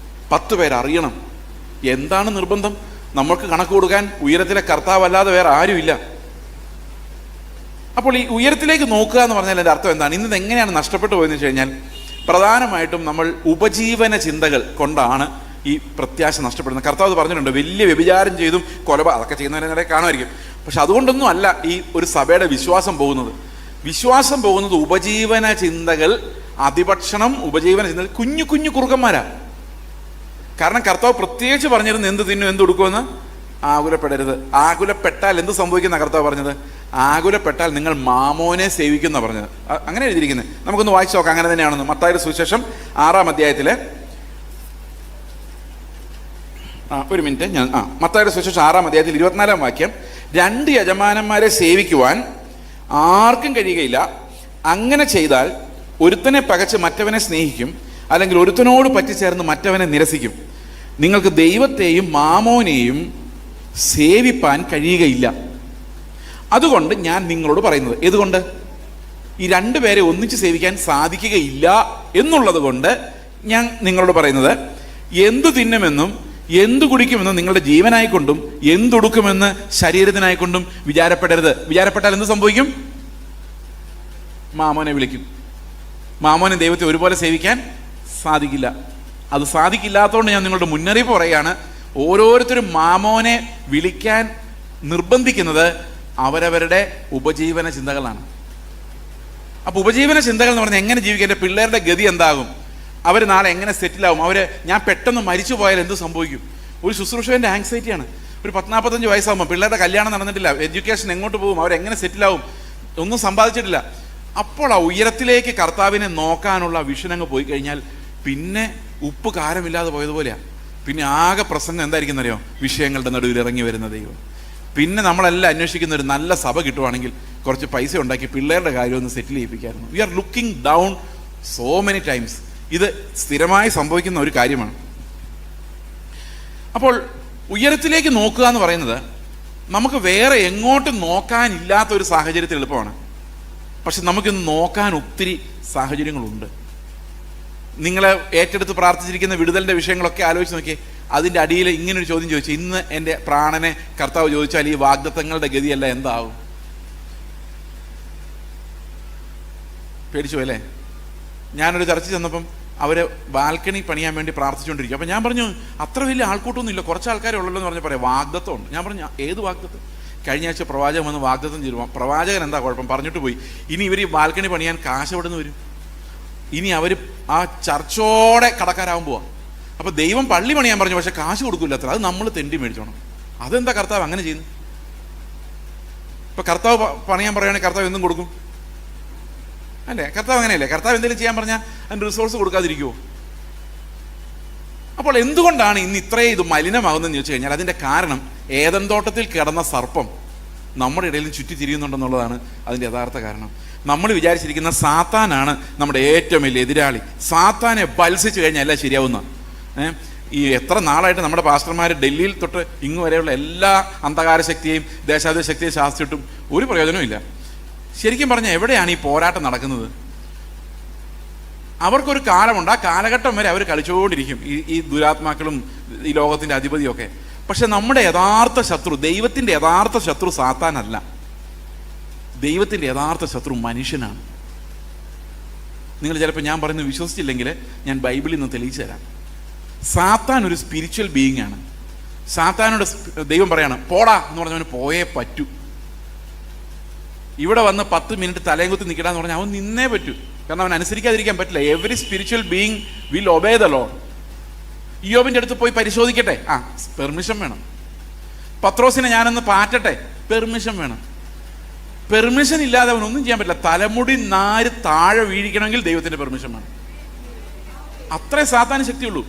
10 പേര് അറിയണം. എന്താണ് നിർബന്ധം? നമ്മൾക്ക് കണക്ക് കൊടുക്കാൻ ഉയരത്തിലെ കർത്താവല്ലാതെ വേറെ ആരുമില്ല. അപ്പോൾ ഈ ഉയരത്തിലേക്ക് നോക്കുക എന്ന് പറഞ്ഞാൽ എൻ്റെ അർത്ഥം എന്താണ്? ഇന്നത് എങ്ങനെയാണ് നഷ്ടപ്പെട്ടു പോയെന്ന് വെച്ച് കഴിഞ്ഞാൽ, പ്രധാനമായിട്ടും നമ്മൾ ഉപജീവന ചിന്തകൾ കൊണ്ടാണ് ഈ പ്രത്യാശ നഷ്ടപ്പെടുന്നത്. കർത്താവ് പറഞ്ഞിട്ടുണ്ട്, വലിയ വ്യഭിചാരം ചെയ്തും അതൊക്കെ ചെയ്യുന്നവരെ കാണുമായിരിക്കും. പക്ഷെ അതുകൊണ്ടൊന്നും അല്ല ഈ ഒരു സഭയുടെ വിശ്വാസം പോകുന്നത്. വിശ്വാസം പോകുന്നത് ഉപജീവന ചിന്തകൾ, അതിഭക്ഷണം, ഉപജീവന ചിന്തകൾ, കുഞ്ഞു കുഞ്ഞു കുറുക്കന്മാരാ. കാരണം കർത്താവ് പ്രത്യേകിച്ച് പറഞ്ഞിരുന്നു എന്ത് തിന്നും എന്ത് കൊടുക്കുമെന്ന്. ആകുലപ്പെടരുത്. ആകുലപ്പെട്ടാൽ എന്ത് സംഭവിക്കുന്ന കർത്താവ് പറഞ്ഞത്? ആകുലപ്പെട്ടാൽ നിങ്ങൾ മാമോനെ സേവിക്കുന്ന പറഞ്ഞത്. അങ്ങനെ എഴുതിയിരിക്കുന്നത്. നമുക്കൊന്ന് വായിച്ചു നോക്കാം. അങ്ങനെ തന്നെയാണെന്ന്. മത്തായിയുടെ സുവിശേഷം 6-ാം അധ്യായത്തിലെ ഒരു മിനിറ്റ്, മത്തായിയുടെ സുവിശേഷം 6-ാം അധ്യായത്തിൽ 24-ാം വാക്യം, 2 യജമാനന്മാരെ സേവിക്കുവാൻ ആർക്കും കഴിയുകയില്ല. അങ്ങനെ ചെയ്താൽ ഒരുത്തനെ പകച്ച് മറ്റവനെ സ്നേഹിക്കും, അല്ലെങ്കിൽ ഒരുത്തനോട് പറ്റിച്ചേർന്ന് മറ്റവനെ നിരസിക്കും. നിങ്ങൾക്ക് ദൈവത്തെയും മാമോനെയും സേവിപ്പാൻ കഴിയുകയില്ല. അതുകൊണ്ട് ഞാൻ നിങ്ങളോട് പറയുന്നത്, ഏതുകൊണ്ട്? ഈ 2 പേരെ ഒന്നിച്ച് സേവിക്കാൻ സാധിക്കുകയില്ല എന്നുള്ളത് കൊണ്ട് ഞാൻ നിങ്ങളോട് പറയുന്നത്, എന്തു തിന്നുമെന്നും എന്തു കുടിക്കുമെന്നും നിങ്ങളുടെ ജീവനായിക്കൊണ്ടും എന്തൊടുക്കുമെന്ന് ശരീരത്തിനായിക്കൊണ്ടും വിചാരപ്പെടരുത്. വിചാരപ്പെട്ടാൽ എന്ത് സംഭവിക്കും? മാമോനെ വിളിക്കും. മാമോനെ ദൈവത്തെ ഒരുപോലെ സേവിക്കാൻ സാധിക്കില്ല. അത് സാധിക്കില്ലാത്തതുകൊണ്ട് ഞാൻ നിങ്ങളുടെ മുന്നറിയിപ്പ് പറയുകയാണ്. ഓരോരുത്തരും മാമോനെ വിളിക്കാൻ നിർബന്ധിക്കുന്നത് അവരവരുടെ ഉപജീവന ചിന്തകളാണ്. അപ്പോൾ ഉപജീവന ചിന്തകൾ എന്ന് പറഞ്ഞാൽ എങ്ങനെ ജീവിക്കുക, എൻ്റെ പിള്ളേരുടെ ഗതി എന്താകും, അവർ നാളെ എങ്ങനെ സെറ്റിലാവും, ഞാൻ പെട്ടെന്ന് മരിച്ചു പോയാൽ എന്ത് സംഭവിക്കും. ഒരു ശുശ്രൂഷകൻ്റെ ആങ്സൈറ്റിയാണ്. ഒരു 40-45 വയസ്സാകുമ്പോൾ പിള്ളേരുടെ കല്യാണം നടന്നിട്ടില്ല, എഡ്യൂക്കേഷൻ എങ്ങോട്ട് പോകും, അവരെങ്ങനെ സെറ്റിലാവും, ഒന്നും സമ്പാദിച്ചിട്ടില്ല. അപ്പോൾ ആ ഉയരത്തിലേക്ക് കർത്താവിനെ നോക്കാനുള്ള വിഷൻ അങ്ങ് പോയി കഴിഞ്ഞാൽ പിന്നെ ഉപ്പ് കാരമില്ലാതെ പോയതുപോലെയാണ്. പിന്നെ ആകെ പ്രസംഗം എന്തായിരിക്കും എന്നറിയോ? വിഷയങ്ങളുടെ നടുവിൽ ഇറങ്ങി വരുന്ന ദൈവം. പിന്നെ നമ്മളെല്ലാം അന്വേഷിക്കുന്ന ഒരു നല്ല സഭ കിട്ടുവാണെങ്കിൽ കുറച്ച് പൈസ ഉണ്ടാക്കി പിള്ളേരുടെ കാര്യം ഒന്ന് സെറ്റിൽ ചെയ്യിപ്പിക്കായിരുന്നു. We are looking down so many times. ഇത് സ്ഥിരമായി സംഭവിക്കുന്ന ഒരു കാര്യമാണ്. അപ്പോൾ ഉയരത്തിലേക്ക് നോക്കുക എന്ന് പറയുന്നത് നമുക്ക് വേറെ എങ്ങോട്ടും നോക്കാനില്ലാത്ത ഒരു സാഹചര്യത്തിൽ എളുപ്പമാണ്. പക്ഷെ നമുക്കിന്ന് നോക്കാൻ ഒത്തിരി സാഹചര്യങ്ങളുണ്ട്. നിങ്ങളെ ഏറ്റെടുത്ത് പ്രാർത്ഥിച്ചിരിക്കുന്ന വിടുതലിൻ്റെ വിഷയങ്ങളൊക്കെ ആലോചിച്ച് നോക്കിയേ. അതിൻ്റെ അടിയിൽ ഇങ്ങനൊരു ചോദ്യം ചോദിച്ചു, ഇന്ന് എൻ്റെ പ്രാണനെ കർത്താവ് ചോദിച്ചാൽ ഈ വാഗ്ദത്തങ്ങളുടെ ഗതിയല്ല എന്താവും? പേടിച്ചു അല്ലേ? ഞാനൊരു ചർച്ച ചെന്നപ്പം അവർ ബാൽക്കണി പണിയാൻ വേണ്ടി പ്രാർത്ഥിച്ചുകൊണ്ടിരിക്കും. അപ്പം ഞാൻ പറഞ്ഞു, അത്ര വലിയ ആൾക്കൂട്ടൊന്നും ഇല്ല, കുറച്ച് ആൾക്കാരെ ഉള്ളല്ലോ എന്ന് പറഞ്ഞാൽ പറയാം വാഗ്ദത്തം ഉണ്ട്. ഞാൻ പറഞ്ഞു, ഏത് വാഗ്ദത്തം? കഴിഞ്ഞ ആഴ്ച പ്രവാചകൻ വന്ന് വാഗ്ദത്തം ചെയ്തു. പ്രവാചകൻ എന്താ കുഴപ്പം? പറഞ്ഞിട്ട് പോയി. ഇനി ഇവർ ഈ ബാൽക്കണി പണിയാൻ കാശ് എവിടെ നിന്ന് വരും? ഇനി അവർ ആ ചർച്ചോടെ കടക്കാരാകും പോവാം. അപ്പോൾ ദൈവം പള്ളി പണിയാൻ പറഞ്ഞു, പക്ഷെ കാശ് കൊടുക്കില്ല അത്ര, അത് നമ്മൾ തെണ്ടി മേടിച്ചോണം. അതെന്താ കർത്താവ് അങ്ങനെ ചെയ്യുന്നു? ഇപ്പൊ കർത്താവ് പണിയാൻ പറയുകയാണെങ്കിൽ കർത്താവ് എന്തും കൊടുക്കും അല്ലേ? കർത്താവ് അങ്ങനെയല്ലേ? കർത്താവ് എന്തെങ്കിലും ചെയ്യാൻ പറഞ്ഞാൽ അതിന് റിസോഴ്സ് കൊടുക്കാതിരിക്കുമോ? അപ്പോൾ എന്തുകൊണ്ടാണ് ഇന്ന് ഇത്രയും ഇത് മലിനമാകുന്നതെന്ന് ചോദിച്ചു കഴിഞ്ഞാൽ അതിൻ്റെ കാരണം ഏദൻ തോട്ടത്തിൽ കിടന്ന സർപ്പം നമ്മുടെ ഇടയിൽ ചുറ്റി തിരിയുന്നുണ്ടെന്നുള്ളതാണ് അതിൻ്റെ യഥാർത്ഥ കാരണം. നമ്മൾ വിചാരിച്ചിരിക്കുന്ന സാത്താനാണ് നമ്മുടെ ഏറ്റവും വലിയ എതിരാളി. സാത്താനെ ബത്സിച്ച് കഴിഞ്ഞാൽ എല്ലാം ശരിയാവുന്ന. ഈ എത്ര നാളായിട്ട് നമ്മുടെ പാസ്റ്റർമാർ ഡൽഹിയിൽ തൊട്ട് ഇങ്ങ് വരെയുള്ള എല്ലാ അന്ധകാര ശക്തിയെയും ദേശാധിപ ശക്തിയെയും ശാസിച്ചിട്ടും ഒരു പ്രയോജനവും ഇല്ല. ശരിക്കും പറഞ്ഞാൽ എവിടെയാണ് ഈ പോരാട്ടം നടക്കുന്നത്? അവർക്കൊരു കാലമുണ്ട്, ആ കാലഘട്ടം വരെ അവർ കളിച്ചുകൊണ്ടിരിക്കും, ഈ ദുരാത്മാക്കളും ഈ ലോകത്തിൻ്റെ അധിപതിയൊക്കെ. പക്ഷെ നമ്മുടെ യഥാർത്ഥ ശത്രു, ദൈവത്തിൻ്റെ യഥാർത്ഥ ശത്രു സാത്താനല്ല. ദൈവത്തിൻ്റെ യഥാർത്ഥ ശത്രു മനുഷ്യനാണ്. നിങ്ങൾ ചിലപ്പോൾ ഞാൻ പറയുന്നത് വിശ്വസിച്ചില്ലെങ്കിൽ ഞാൻ ബൈബിളിൽ നിന്ന് തെളിയിച്ചു തരാം. സാത്താൻ ഒരു സ്പിരിച്വൽ ബീയിങ് ആണ്. സാത്താനോട് ദൈവം പറയാണ് പോടാ എന്ന് പറഞ്ഞവന് പോയേ പറ്റൂ. ഇവിടെ വന്ന് 10 മിനിറ്റ് തലയും കുത്തി നിൽക്കടാന്ന് പറഞ്ഞാൽ അവൻ നിന്നേ പറ്റൂ. കാരണം അവൻ അനുസരിക്കാതിരിക്കാൻ പറ്റില്ല. Every spiritual being will obey the lord. ഇയ്യോബിൻ്റെ അടുത്ത് പോയി പരിശോധിക്കട്ടെ, പെർമിഷൻ വേണം. പത്രോസിനെ ഞാനൊന്ന് പാറ്റട്ടെ, പെർമിഷൻ വേണം. പെർമിഷൻ ഇല്ലാതെ അവൻ ഒന്നും ചെയ്യാൻ പറ്റില്ല. തലമുടി നാര് താഴെ വീഴിക്കണമെങ്കിൽ ദൈവത്തിൻ്റെ പെർമിഷൻ വേണം. അത്രേ സാത്താന് ശക്തിയുള്ളൂ.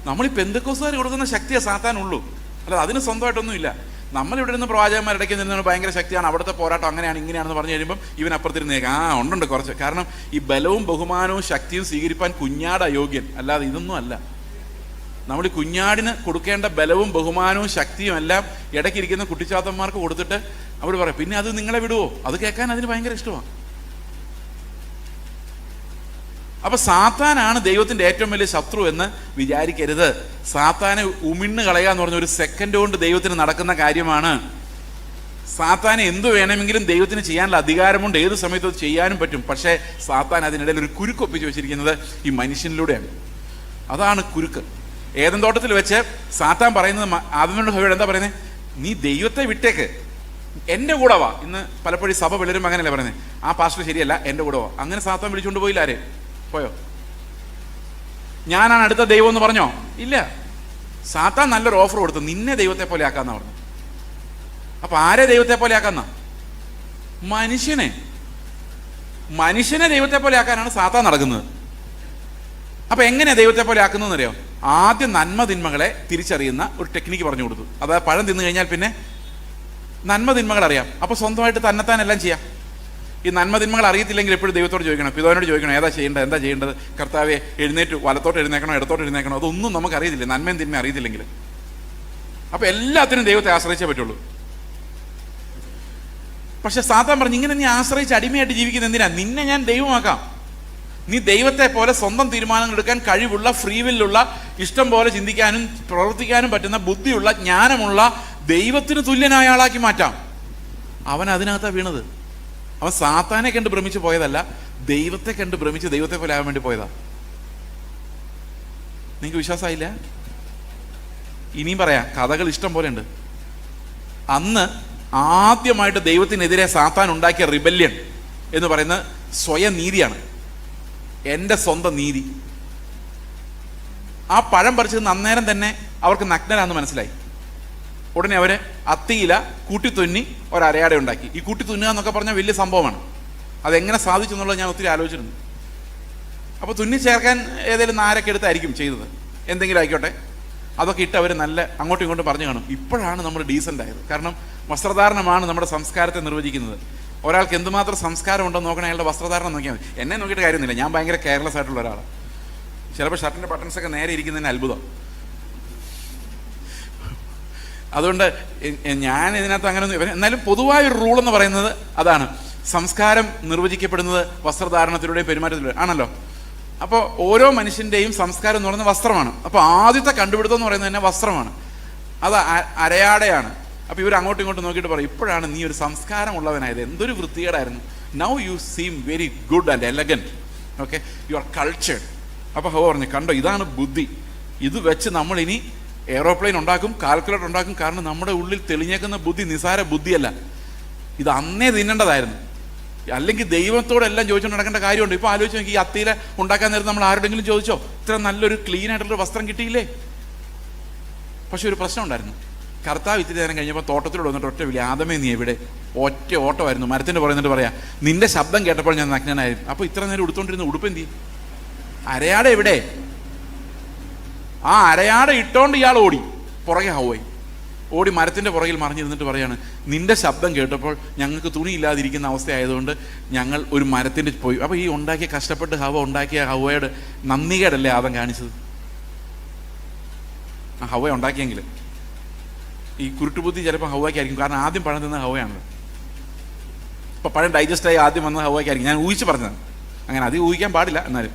നമ്മൾ ഈ പെന്തക്കോസ്തുകാർ കൊടുക്കുന്ന ശക്തിയെ സാത്താനുള്ളൂ, അല്ലാതെ അതിന് സ്വന്തമായിട്ടൊന്നും ഇല്ല. നമ്മളിവിടെ നിന്ന് പ്രവാചകന്മാരിടയ്ക്ക് നിന്ന് ഭയങ്കര ശക്തിയാണ്, അവിടുത്തെ പോരാട്ടം അങ്ങനെയാണ് ഇങ്ങനെയാണെന്ന് പറഞ്ഞു കഴിയുമ്പം ഇവൻ അപ്പുറത്തിരുന്നേക്കാം, ഉണ്ട് കുറച്ച്. കാരണം ഈ ബലവും ബഹുമാനവും ശക്തിയും സ്വീകരിപ്പാൻ കുഞ്ഞാട് അയോഗ്യൻ, അല്ലാതെ ഇതൊന്നും അല്ല. നമ്മൾ ഈ കുഞ്ഞാടിന് കൊടുക്കേണ്ട ബലവും ബഹുമാനവും ശക്തിയും എല്ലാം ഇടയ്ക്കിരിക്കുന്ന കുട്ടിച്ചാത്തന്മാർക്ക് കൊടുത്തിട്ട് അവർ പറയും പിന്നെ അത് നിങ്ങളെ വിടുവോ? അത് കേൾക്കാൻ അതിന് ഭയങ്കര ഇഷ്ടമാണ്. അപ്പൊ സാത്താനാണ് ദൈവത്തിന്റെ ഏറ്റവും വലിയ ശത്രു എന്ന് വിചാരിക്കരുത്. സാത്താനെ ഉമിണ്ണ് കളയുക എന്ന് പറഞ്ഞ ഒരു സെക്കൻഡ് കൊണ്ട് ദൈവത്തിന് നടക്കുന്ന കാര്യമാണ്. സാത്താനെ എന്തു വേണമെങ്കിലും ദൈവത്തിന് ചെയ്യാനുള്ള അധികാരമുണ്ട്, ഏത് സമയത്തും ചെയ്യാനും പറ്റും. പക്ഷേ സാത്താൻ അതിനിടയിൽ ഒരു കുരുക്കൊപ്പിച്ച് വെച്ചിരിക്കുന്നത് ഈ മനുഷ്യനിലൂടെയാണ്. അതാണ് കുരുക്ക്. ഏദൻ തോട്ടത്തിൽ വെച്ച് സാത്താൻ പറയുന്നത് ആദമിനോട് ഹവ്വയോട് എന്താ പറയുന്നത്? നീ ദൈവത്തെ വിട്ടേക്ക്, എൻ്റെ കൂടെ വാ. ഇന്ന് പലപ്പോഴും സഭ പിള്ളേരും അങ്ങനെയല്ലേ പറയുന്നത്, ആ പാസ്റ്റർ ശരിയല്ല, എൻ്റെ കൂടെ വാ. അങ്ങനെ സാത്താൻ വിളിച്ചുകൊണ്ട് പോയില്ല. ആരെ പോയോ? ഞാനാണ് അടുത്ത ദൈവം എന്ന് പറഞ്ഞോ? ഇല്ല. സാത്താൻ നല്ലൊരു ഓഫർ കൊടുത്തു, നിന്നെ ദൈവത്തെ പോലെ ആക്കാന്നാ പറഞ്ഞു. അപ്പൊ ആരെ ദൈവത്തെ പോലെ ആക്കാന്ന? മനുഷ്യനെ ദൈവത്തെ പോലെ ആക്കാനാണ് സാത്താൻ നടക്കുന്നത്. അപ്പൊ എങ്ങനെയാ ദൈവത്തെ പോലെ ആക്കുന്നതെന്ന് അറിയോ? ആദ്യം നന്മ തിന്മകളെ തിരിച്ചറിയുന്ന ഒരു ടെക്നിക്ക് പറഞ്ഞു കൊടുത്തു. അതായത് പഴം തിന്നു കഴിഞ്ഞാൽ പിന്നെ നന്മ തിന്മകൾ അറിയാം. അപ്പൊ സ്വന്തമായിട്ട് തന്നെത്താൻ എല്ലാം ചെയ്യാം. ഈ നന്മ തിന്മകൾ അറിയത്തില്ലെങ്കിൽ എപ്പോഴും ദൈവത്തോട് ചോദിക്കണം, പിതാവിനോട് ചോദിക്കണം, എന്താ ചെയ്യേണ്ടത്? കർത്താവെ എഴുന്നേറ്റ് വലത്തോട്ട് എഴുന്നേക്കണോ ഇടത്തോട്ട് എഴുന്നേക്കണോ? അതൊന്നും നമുക്ക് അറിയത്തില്ല, നന്മയും തിന്മ അറിയത്തില്ലെങ്കിൽ. അപ്പൊ എല്ലാത്തിനും ദൈവത്തെ ആശ്രയിച്ചേ പറ്റുള്ളൂ. പക്ഷെ സാത്താൻ പറഞ്ഞു, ഇങ്ങനെ നീ ആശ്രയിച്ച് അടിമയായിട്ട് ജീവിക്കുന്ന എന്തിനാ? നിന്നെ ഞാൻ ദൈവമാക്കാം. നീ ദൈവത്തെ പോലെ സ്വന്തം തീരുമാനങ്ങൾ എടുക്കാൻ കഴിവുള്ള, ഫ്രീവില്ലുള്ള, ഇഷ്ടം പോലെ ചിന്തിക്കാനും പ്രവർത്തിക്കാനും പറ്റുന്ന ബുദ്ധിയുള്ള, ജ്ഞാനമുള്ള, ദൈവത്തിന് തുല്യനായ ആളാക്കി മാറ്റാം. അവൻ അതിനകത്താണ് വീണത്. അവൻ സാത്താനെ കണ്ട് ഭ്രമിച്ച് പോയതല്ല, ദൈവത്തെ കണ്ട് ഭ്രമിച്ച് ദൈവത്തെ പോലെ ആവാൻ വേണ്ടി പോയതാ. നിങ്ങൾക്ക് വിശ്വാസമായില്ല? ഇനിയും പറയാം, കഥകൾ ഇഷ്ടം പോലെ ഉണ്ട്. അന്ന് ആദ്യമായിട്ട് ദൈവത്തിനെതിരെ സാത്താൻ ഉണ്ടാക്കിയ റിബല്യൻ എന്ന് പറയുന്നത് സ്വയം നീതിയാണ്. എൻ്റെ സ്വന്തം നീതി. ആ പഴം പറിച്ചത് അന്നേരം തന്നെ അവർക്ക് നഗ്നരാന്ന് മനസ്സിലായി. ഉടനെ അവരെ അത്തിയില കൂട്ടിത്തുന്നി ഒരരയാട ഉണ്ടാക്കി. ഈ കൂട്ടിത്തുന്നുക എന്നൊക്കെ പറഞ്ഞാൽ വലിയ സംഭവമാണ്. അതെങ്ങനെ സാധിച്ചു എന്നുള്ളത് ഞാൻ ഒത്തിരി ആലോചിച്ചിരുന്നു. അപ്പോൾ തുന്നി ചേർക്കാൻ ഏതെങ്കിലും നാരൊക്കെ എടുത്തായിരിക്കും ചെയ്തത്, എന്തെങ്കിലും ആയിക്കോട്ടെ. അതൊക്കെ ഇട്ട് അവർ നല്ല അങ്ങോട്ടും ഇങ്ങോട്ടും പറഞ്ഞു കാണും. ഇപ്പോഴാണ് നമ്മൾ ഡീസൻ്റ് ആയത്. കാരണം വസ്ത്രധാരണമാണ് നമ്മുടെ സംസ്കാരത്തെ നിർവചിക്കുന്നത്. ഒരാൾക്ക് എന്തുമാത്രം സംസ്കാരം ഉണ്ടെന്ന് നോക്കണേ അയാളുടെ വസ്ത്രധാരണം നോക്കിയാൽ മതി. എന്നെ നോക്കിയിട്ട് കാര്യമൊന്നുമില്ല, ഞാൻ ഭയങ്കര കെയർലെസ് ആയിട്ടുള്ള ഒരാളാണ്. ചിലപ്പോൾ ഷർട്ടിൻ്റെ ബട്ടൺസൊക്കെ നേരെ ഇരിക്കുന്നതിന് അത്ഭുതം. അതുകൊണ്ട് ഞാൻ ഇതിനകത്ത് അങ്ങനെ ഒന്നും. എന്നാലും പൊതുവായൊരു റൂൾ എന്ന് പറയുന്നത് അതാണ്. സംസ്കാരം നിർവചിക്കപ്പെടുന്നത് വസ്ത്രധാരണത്തിലൂടെയും പെരുമാറ്റത്തിലൂടെ ആണല്ലോ. അപ്പോൾ ഓരോ മനുഷ്യൻ്റെയും സംസ്കാരം എന്ന് പറയുന്നത് വസ്ത്രമാണ്. അപ്പോൾ ആദ്യത്തെ കണ്ടുപിടുത്തം എന്ന് പറയുന്നത് തന്നെ വസ്ത്രമാണ്. അത് അരയാടയാണ്. അപ്പോൾ ഇവർ അങ്ങോട്ടും ഇങ്ങോട്ടും നോക്കിയിട്ട് പറയും, ഇപ്പോഴാണ് നീ ഒരു സംസ്കാരമുള്ളവനായത്, എന്തൊരു വൃത്തികേടായിരുന്നു. Now you seem very good and elegant, okay, you are cultured. അപ്പോൾ ഹോ പറഞ്ഞു, കണ്ടോ, ഇതാണ് ബുദ്ധി. ഇത് വെച്ച് നമ്മളിനി എയ്റോപ്ലെയിൻ ഉണ്ടാക്കും, കാൽക്കുലേറ്റർ ഉണ്ടാക്കും. കാരണം നമ്മുടെ ഉള്ളിൽ തെളിഞ്ഞേക്കുന്ന ബുദ്ധി നിസാര ബുദ്ധിയല്ല. ഇത് അന്നേ തിന്നേണ്ടതായിരുന്നു. അല്ലെങ്കിൽ ദൈവത്തോടെല്ലാം ചോദിച്ചുകൊണ്ട് നടക്കേണ്ട കാര്യമുണ്ട്. ഇപ്പോൾ ആലോചിച്ച് നോക്കി, ഈ അത്തിയില ഉണ്ടാക്കാൻ നേരത്തെ നമ്മൾ ആരോടെങ്കിലും ചോദിച്ചോ, ഇത്ര നല്ലൊരു ക്ലീൻ ആയിട്ടുള്ളൊരു വസ്ത്രം കിട്ടിയില്ലേ? പക്ഷെ ഒരു പ്രശ്നം ഉണ്ടായിരുന്നു. കർത്താവ് ഇത്തിരി നേരം കഴിഞ്ഞപ്പോൾ തോട്ടത്തിലൂടെ വന്നിട്ട് ഒറ്റ വിളി, ആദമേ നീ എവിടെ? ഒറ്റ ഓട്ടമായിരുന്നു. മരത്തിൻ്റെ പറയുന്നിട്ട് പറയാം, നിന്റെ ശബ്ദം കേട്ടപ്പോൾ ഞാൻ നഗ്നനായിരുന്നു. അപ്പോൾ ഇത്ര നേരം ഉടുത്തോണ്ടിരുന്ന ഉടുപ്പ് എന്തി? അരയാട എവിടെ? ആ അരയാട ഇട്ടോണ്ട് ഇയാൾ ഓടി പുറകെ ഹൗവായി ഓടി മരത്തിൻ്റെ പുറകിൽ മറിഞ്ഞിരുന്നിട്ട് പറയാണ്, നിന്റെ ശബ്ദം കേട്ടപ്പോൾ ഞങ്ങൾക്ക് തുണിയില്ലാതിരിക്കുന്ന അവസ്ഥയായതുകൊണ്ട് ഞങ്ങൾ ഒരു മരത്തിൻ്റെ പോയി. അപ്പോൾ ഈ ഉണ്ടാക്കിയ കഷ്ടപ്പെട്ട് ഉണ്ടാക്കിയ ഹൗവയുടെ നന്ദികേടല്ലേ ആദം കാണിച്ചത്? ആ ഹൗവ ഉണ്ടാക്കിയെങ്കിൽ ഈ കുരുട്ടുബുദ്ധി ചിലപ്പോൾ ഹൗവയ്ക്കായിരിക്കും. കാരണം ആദ്യം പഴം തിന്ന ഹൗവയാണല്ലോ. ഇപ്പം പഴം ഡൈജസ്റ്റായി ആദ്യം വന്ന ഹൗവയ്ക്കായിരിക്കും. ഞാൻ ഊഹിച്ച് പറഞ്ഞത്, അങ്ങനെ അത് ഊഹിക്കാൻ പാടില്ല എന്നാലും.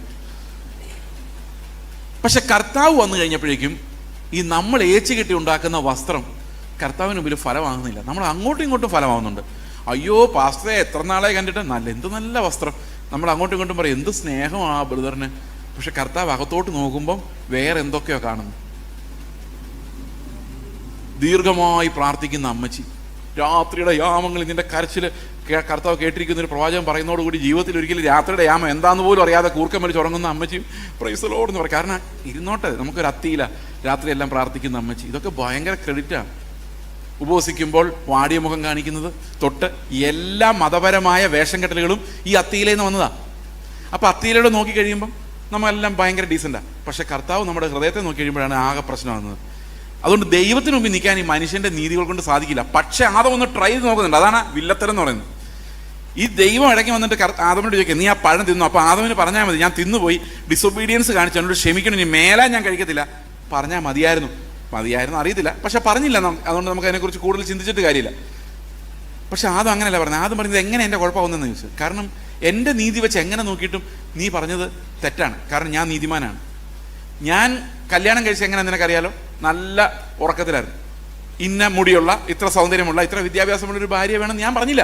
പക്ഷെ കർത്താവ് വന്നു കഴിഞ്ഞപ്പോഴേക്കും ഈ നമ്മൾ ഏച്ചു കെട്ടി ഉണ്ടാക്കുന്ന വസ്ത്രം കർത്താവിന് മുമ്പിൽ ഫലമാകുന്നില്ല. നമ്മൾ അങ്ങോട്ടും ഇങ്ങോട്ടും ഫലമാകുന്നുണ്ട്. അയ്യോ പാസ്റ്ററെ എത്ര നാളെ കണ്ടിട്ട് എന്ത് നല്ല വസ്ത്രം. നമ്മൾ അങ്ങോട്ടും ഇങ്ങോട്ടും പറയും എന്ത് സ്നേഹമാണ് ആ ബ്രദറിന്. പക്ഷെ കർത്താവ് അകത്തോട്ട് നോക്കുമ്പം വേറെ എന്തൊക്കെയോ കാണുന്നു. ദീർഘമായി പ്രാർത്ഥിക്കുന്ന അമ്മച്ചി, രാത്രിയുടെ യാമങ്ങളിൽ നിന്റെ കരച്ചിൽ കർത്താവ് കേട്ടിരിക്കുന്ന ഒരു പ്രവാചകൻ പറയുന്നതോടുകൂടി ജീവിതത്തിൽ ഒരിക്കലും രാത്രിയുടെ യാമം എന്താന്ന് പോലും അറിയാതെ കൂർക്കം വലിച്ച് ഉറങ്ങുന്ന അമ്മച്ചിയും പ്രൈസ് ദി ലോർഡ് എന്ന് പറയും. കാരണം ഇരുന്നോട്ടെ, നമുക്കൊരു അത്തിയില്ല രാത്രിയെല്ലാം പ്രാർത്ഥിക്കുന്ന അമ്മച്ചി. ഇതൊക്കെ ഭയങ്കര ക്രെഡിറ്റാണ്. ഉപവസിക്കുമ്പോൾ വാടിയ മുഖം കാണിക്കുന്നത് തൊട്ട് എല്ലാ മതപരമായ വേഷം കെട്ടലുകളും ഈ അത്തിയിലേന്ന് വന്നതാണ്. അപ്പം അത്തിയിലൂടെ നോക്കിക്കഴിയുമ്പം നമ്മളെല്ലാം ഭയങ്കര ഡീസൻ്റാണ്. പക്ഷെ കർത്താവ് നമ്മുടെ ഹൃദയത്തെ നോക്കി കഴിയുമ്പോഴാണ് ആകെ പ്രശ്നമാകുന്നത്. അതുകൊണ്ട് ദൈവത്തിന് മുമ്പിൽ നിൽക്കാൻ ഈ മനുഷ്യൻ്റെ നീതികൾ കൊണ്ട് സാധിക്കില്ല. പക്ഷെ ആദം ഒന്ന് ട്രൈ ചെയ്ത് നോക്കുന്നുണ്ട്. അതാണ് വില്ലത്തരം എന്ന് പറയുന്നത്. ഈ ദൈവം ഇടയ്ക്ക് വന്നിട്ട് ആദമിനോട് ചോദിക്കുക, നീ ആ പഴം തിന്നു. അപ്പോൾ ആദമിന് പറഞ്ഞാൽ മതി, ഞാൻ തിന്നുപോയി, ഡിസൊബീഡിയൻസ് കാണിച്ചു, എന്നോട് ക്ഷമിക്കണം, ഇനി മേലാൻ ഞാൻ കഴിക്കത്തില്ല. പറഞ്ഞാൽ മതിയായിരുന്നു അറിയത്തില്ല, പക്ഷെ പറഞ്ഞില്ല. അതുകൊണ്ട് നമുക്ക് അതിനെക്കുറിച്ച് കൂടുതൽ ചിന്തിച്ചിട്ട് കാര്യമില്ല. പക്ഷെ ആദം അങ്ങനെയല്ല പറഞ്ഞത്. ആദം പറഞ്ഞത് എങ്ങനെ എൻ്റെ കുഴപ്പമാവുന്നതെന്ന് ചോദിച്ചു. കാരണം എൻ്റെ നീതി വെച്ച് എങ്ങനെ നോക്കിയിട്ടും നീ പറഞ്ഞത് തെറ്റാണ്. കാരണം ഞാൻ നീതിമാനാണ്. ഞാൻ കല്യാണം കഴിച്ച് എങ്ങനെ നിനക്കറിയാലോ, നല്ല ഉറക്കത്തിലായിരുന്നു. ഇന്ന മുടിയുള്ള, ഇത്ര സൗന്ദര്യമുള്ള, ഇത്ര വിദ്യാഭ്യാസമുള്ളൊരു ഭാര്യ വേണം ഞാൻ പറഞ്ഞില്ല.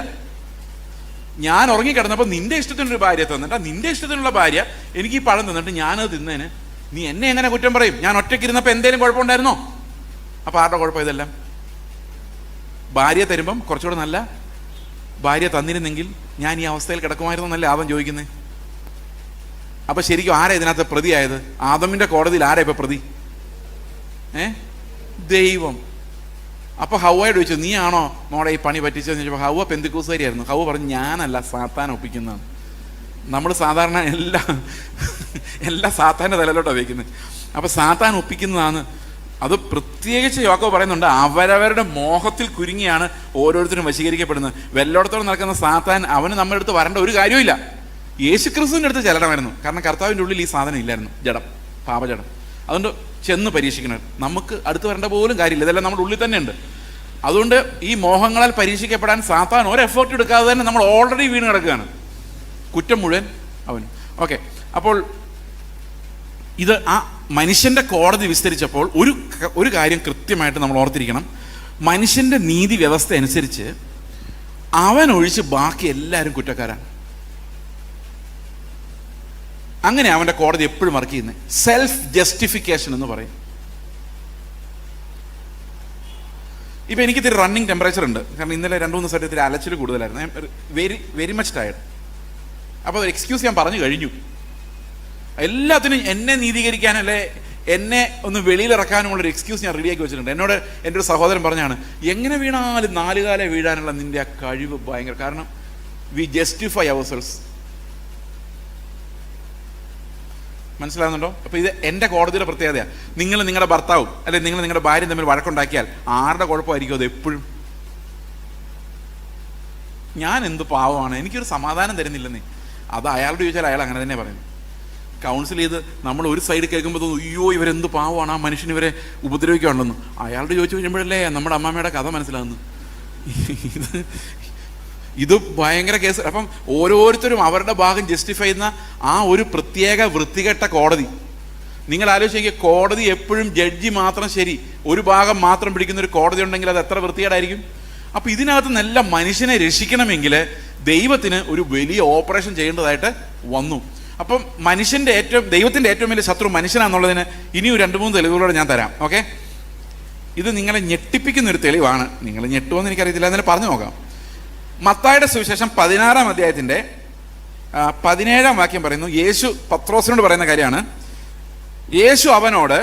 ഞാൻ ഉറങ്ങിക്കിടന്നപ്പോൾ നിന്റെ ഇഷ്ടത്തിനൊരു ഭാര്യ തന്നിട്ട് നിന്റെ ഇഷ്ടത്തിനുള്ള ഭാര്യ എനിക്ക് ഈ പഴം തന്നിട്ട് ഞാനത് തിന്നതിന് നീ എന്നെ എങ്ങനെ കുറ്റം പറയും? ഞാൻ ഒറ്റയ്ക്കിരുന്നപ്പോൾ എന്തേലും കുഴപ്പമുണ്ടായിരുന്നോ? അപ്പോൾ ആരുടെ കുഴപ്പം ഇതെല്ലാം? ഭാര്യ തരുമ്പം കുറച്ചുകൂടെ നല്ല ഭാര്യ തന്നിരുന്നെങ്കിൽ ഞാൻ ഈ അവസ്ഥയിൽ കിടക്കുമായിരുന്നു എന്നല്ലേ ആദം ചോദിക്കുന്നത്. അപ്പം ശരിക്കും ആരാ ഇതിനകത്ത് പ്രതിയായത്? ആദമിൻ്റെ കോടതിയിൽ ആരാ ഇപ്പം പ്രതി? ദൈവം. അപ്പോൾ ഹൗവയോട് ചോദിച്ചു, നീ ആണോ മോളെ ഈ പണി പറ്റിച്ചതെന്ന് ചോദിച്ചപ്പോൾ ഹൗവ പെന്തിക്കോസുകാരിയായിരുന്നു. ഹൗവ പറഞ്ഞു, ഞാനല്ല, സാത്താൻ ഒപ്പിക്കുന്നതാണ്. നമ്മൾ സാധാരണ എല്ലാം സാത്താൻ്റെ തലയിലോട്ടാണ് വയ്ക്കുന്നത്. അപ്പോൾ സാത്താൻ ഒപ്പിക്കുന്നതാണ്. അത് പ്രത്യേകിച്ച് യാക്കോബ് പറയുന്നുണ്ട്, അവരവരുടെ മോഹത്തിൽ കുരുങ്ങിയാണ് ഓരോരുത്തരും വശീകരിക്കപ്പെടുന്നത്. വെല്ലോടത്തോളം നടക്കുന്ന സാത്താൻ അവന് നമ്മുടെ അടുത്ത് വരേണ്ട ഒരു കാര്യമില്ല. യേശുക്രിസ്തുവിൻ്റെ അടുത്ത് ചെല്ലണമായിരുന്നു. കാരണം കർത്താവിൻ്റെ ഉള്ളിൽ ഈ സാധനം ഇല്ലായിരുന്നു, ജഡം, പാപജഡം. അതുകൊണ്ട് ചെന്ന് പരീക്ഷിക്കണം. നമുക്ക് അടുത്ത് വരേണ്ട പോലും കാര്യമില്ല, ഇതെല്ലാം നമ്മുടെ ഉള്ളിൽ തന്നെ ഉണ്ട്. അതുകൊണ്ട് ഈ മോഹങ്ങളാൽ പരീക്ഷിക്കപ്പെടാൻ സാത്താൻ ഒരു എഫേർട്ട് എടുക്കാതെ തന്നെ നമ്മൾ ഓൾറെഡി വീണ് കിടക്കുകയാണ്. കുറ്റം മുഴുവൻ അവൻ. ഓക്കെ, അപ്പോൾ ഇത് ആ മനുഷ്യൻ്റെ കോടതി വിസ്തരിച്ചപ്പോൾ ഒരു കാര്യം കൃത്യമായിട്ട് നമ്മൾ ഓർത്തിരിക്കണം. മനുഷ്യൻ്റെ നീതി വ്യവസ്ഥ അനുസരിച്ച് അവൻ ഒഴിച്ച് ബാക്കി എല്ലാവരും കുറ്റക്കാരാണ്. അങ്ങനെ അവൻ്റെ കോടതി എപ്പോഴും വർക്ക് ചെയ്യുന്നത്. സെൽഫ് ജസ്റ്റിഫിക്കേഷൻ എന്ന് പറയും. ഇപ്പം എനിക്കിത്തിരി റണ്ണിങ് ടെമ്പറേച്ചർ ഉണ്ട്. കാരണം ഇന്നലെ 2-3 ദിവസമായിട്ട് ഇത്തിരി അലച്ചിൽ കൂടുതലായിരുന്നു. Very much tired. അപ്പോൾ ഒരു എക്സ്ക്യൂസ് ഞാൻ പറഞ്ഞു കഴിഞ്ഞു. എല്ലാത്തിനും എന്നെ നീതീകരിക്കാനല്ലേ എന്നെ ഒന്ന് വെളിയിലിറക്കാനുമുള്ളൊരു എക്സ്ക്യൂസ് ഞാൻ റെഡിയാക്കി വെച്ചിട്ടുണ്ട്. എന്നോട് എൻ്റെ ഒരു സഹോദരൻ പറഞ്ഞാണ്, എങ്ങനെ വീണാലും 4 കാലം വീഴാനുള്ള നിൻ്റെ ആ കഴിവ് ഭയങ്കര. കാരണം വി ജസ്റ്റിഫൈ അവർ സെൽസ്. മനസ്സിലാകുന്നുണ്ടോ? അപ്പോൾ ഇത് എൻ്റെ കോടതിയുടെ പ്രത്യേകതയാണ്. നിങ്ങൾ നിങ്ങളുടെ ഭർത്താവും അല്ലെങ്കിൽ നിങ്ങൾ നിങ്ങളുടെ ഭാര്യയും തമ്മിൽ വഴക്കുണ്ടാക്കിയാൽ ആരുടെ കുഴപ്പമായിരിക്കും അത് എപ്പോഴും? ഞാൻ എന്ത് പാവമാണ്, എനിക്കൊരു സമാധാനം തരുന്നില്ലെന്നേ. അത് അയാളോട് ചോദിച്ചാൽ അയാൾ അങ്ങനെ തന്നെ പറയുന്നു. കൗൺസിൽ ചെയ്ത് നമ്മൾ ഒരു സൈഡ് കേൾക്കുമ്പോൾ തോന്നും, അയ്യോ ഇവരെന്ത് പാവമാണ്, ആ മനുഷ്യൻ ഇവരെ ഉപദ്രവിക്കാനുണ്ടെന്ന്. അയാളോട് ചോദിച്ചു കഴിയുമ്പോഴല്ലേ നമ്മുടെ അമ്മമ്മയുടെ കഥ മനസ്സിലാകുന്നു. ഇത് ഭയങ്കര കേസ്. അപ്പം ഓരോരുത്തരും അവരുടെ ഭാഗം ജസ്റ്റിഫൈ ചെയ്യുന്ന ആ ഒരു പ്രത്യേക വൃത്തികെട്ട കോടതി. നിങ്ങൾ ആലോചിക്കുക, കോടതി എപ്പോഴും ജഡ്ജി മാത്രം ശരി, ഒരു ഭാഗം മാത്രം പിടിക്കുന്ന ഒരു കോടതി ഉണ്ടെങ്കിൽ അത് എത്ര വൃത്തികേടായിരിക്കും. അപ്പം ഇതിനകത്ത് നല്ല മനുഷ്യനെ രക്ഷിക്കണമെങ്കിൽ ദൈവത്തിന് ഒരു വലിയ ഓപ്പറേഷൻ ചെയ്യേണ്ടതായിട്ട് വന്നു. അപ്പം ദൈവത്തിൻ്റെ ഏറ്റവും വലിയ ശത്രു മനുഷ്യനാണെന്നുള്ളതിന് ഇനിയും 2-3 തെളിവുകളോടെ ഞാൻ തരാം. ഓക്കെ, ഇത് നിങ്ങളെ ഞെട്ടിപ്പിക്കുന്നൊരു തെളിവാണ്. നിങ്ങൾ ഞെട്ടുമെന്ന് എനിക്കറിയത്തില്ല, എന്നാലും പറഞ്ഞു നോക്കാം. മത്തായിയുടെ സുവിശേഷം 16-ാം അധ്യായത്തിൻ്റെ 17-ാം വാക്യം പറയുന്നു. യേശു പത്രോസിനോട് പറയുന്ന കാര്യമാണ്. യേശു അവനോട്,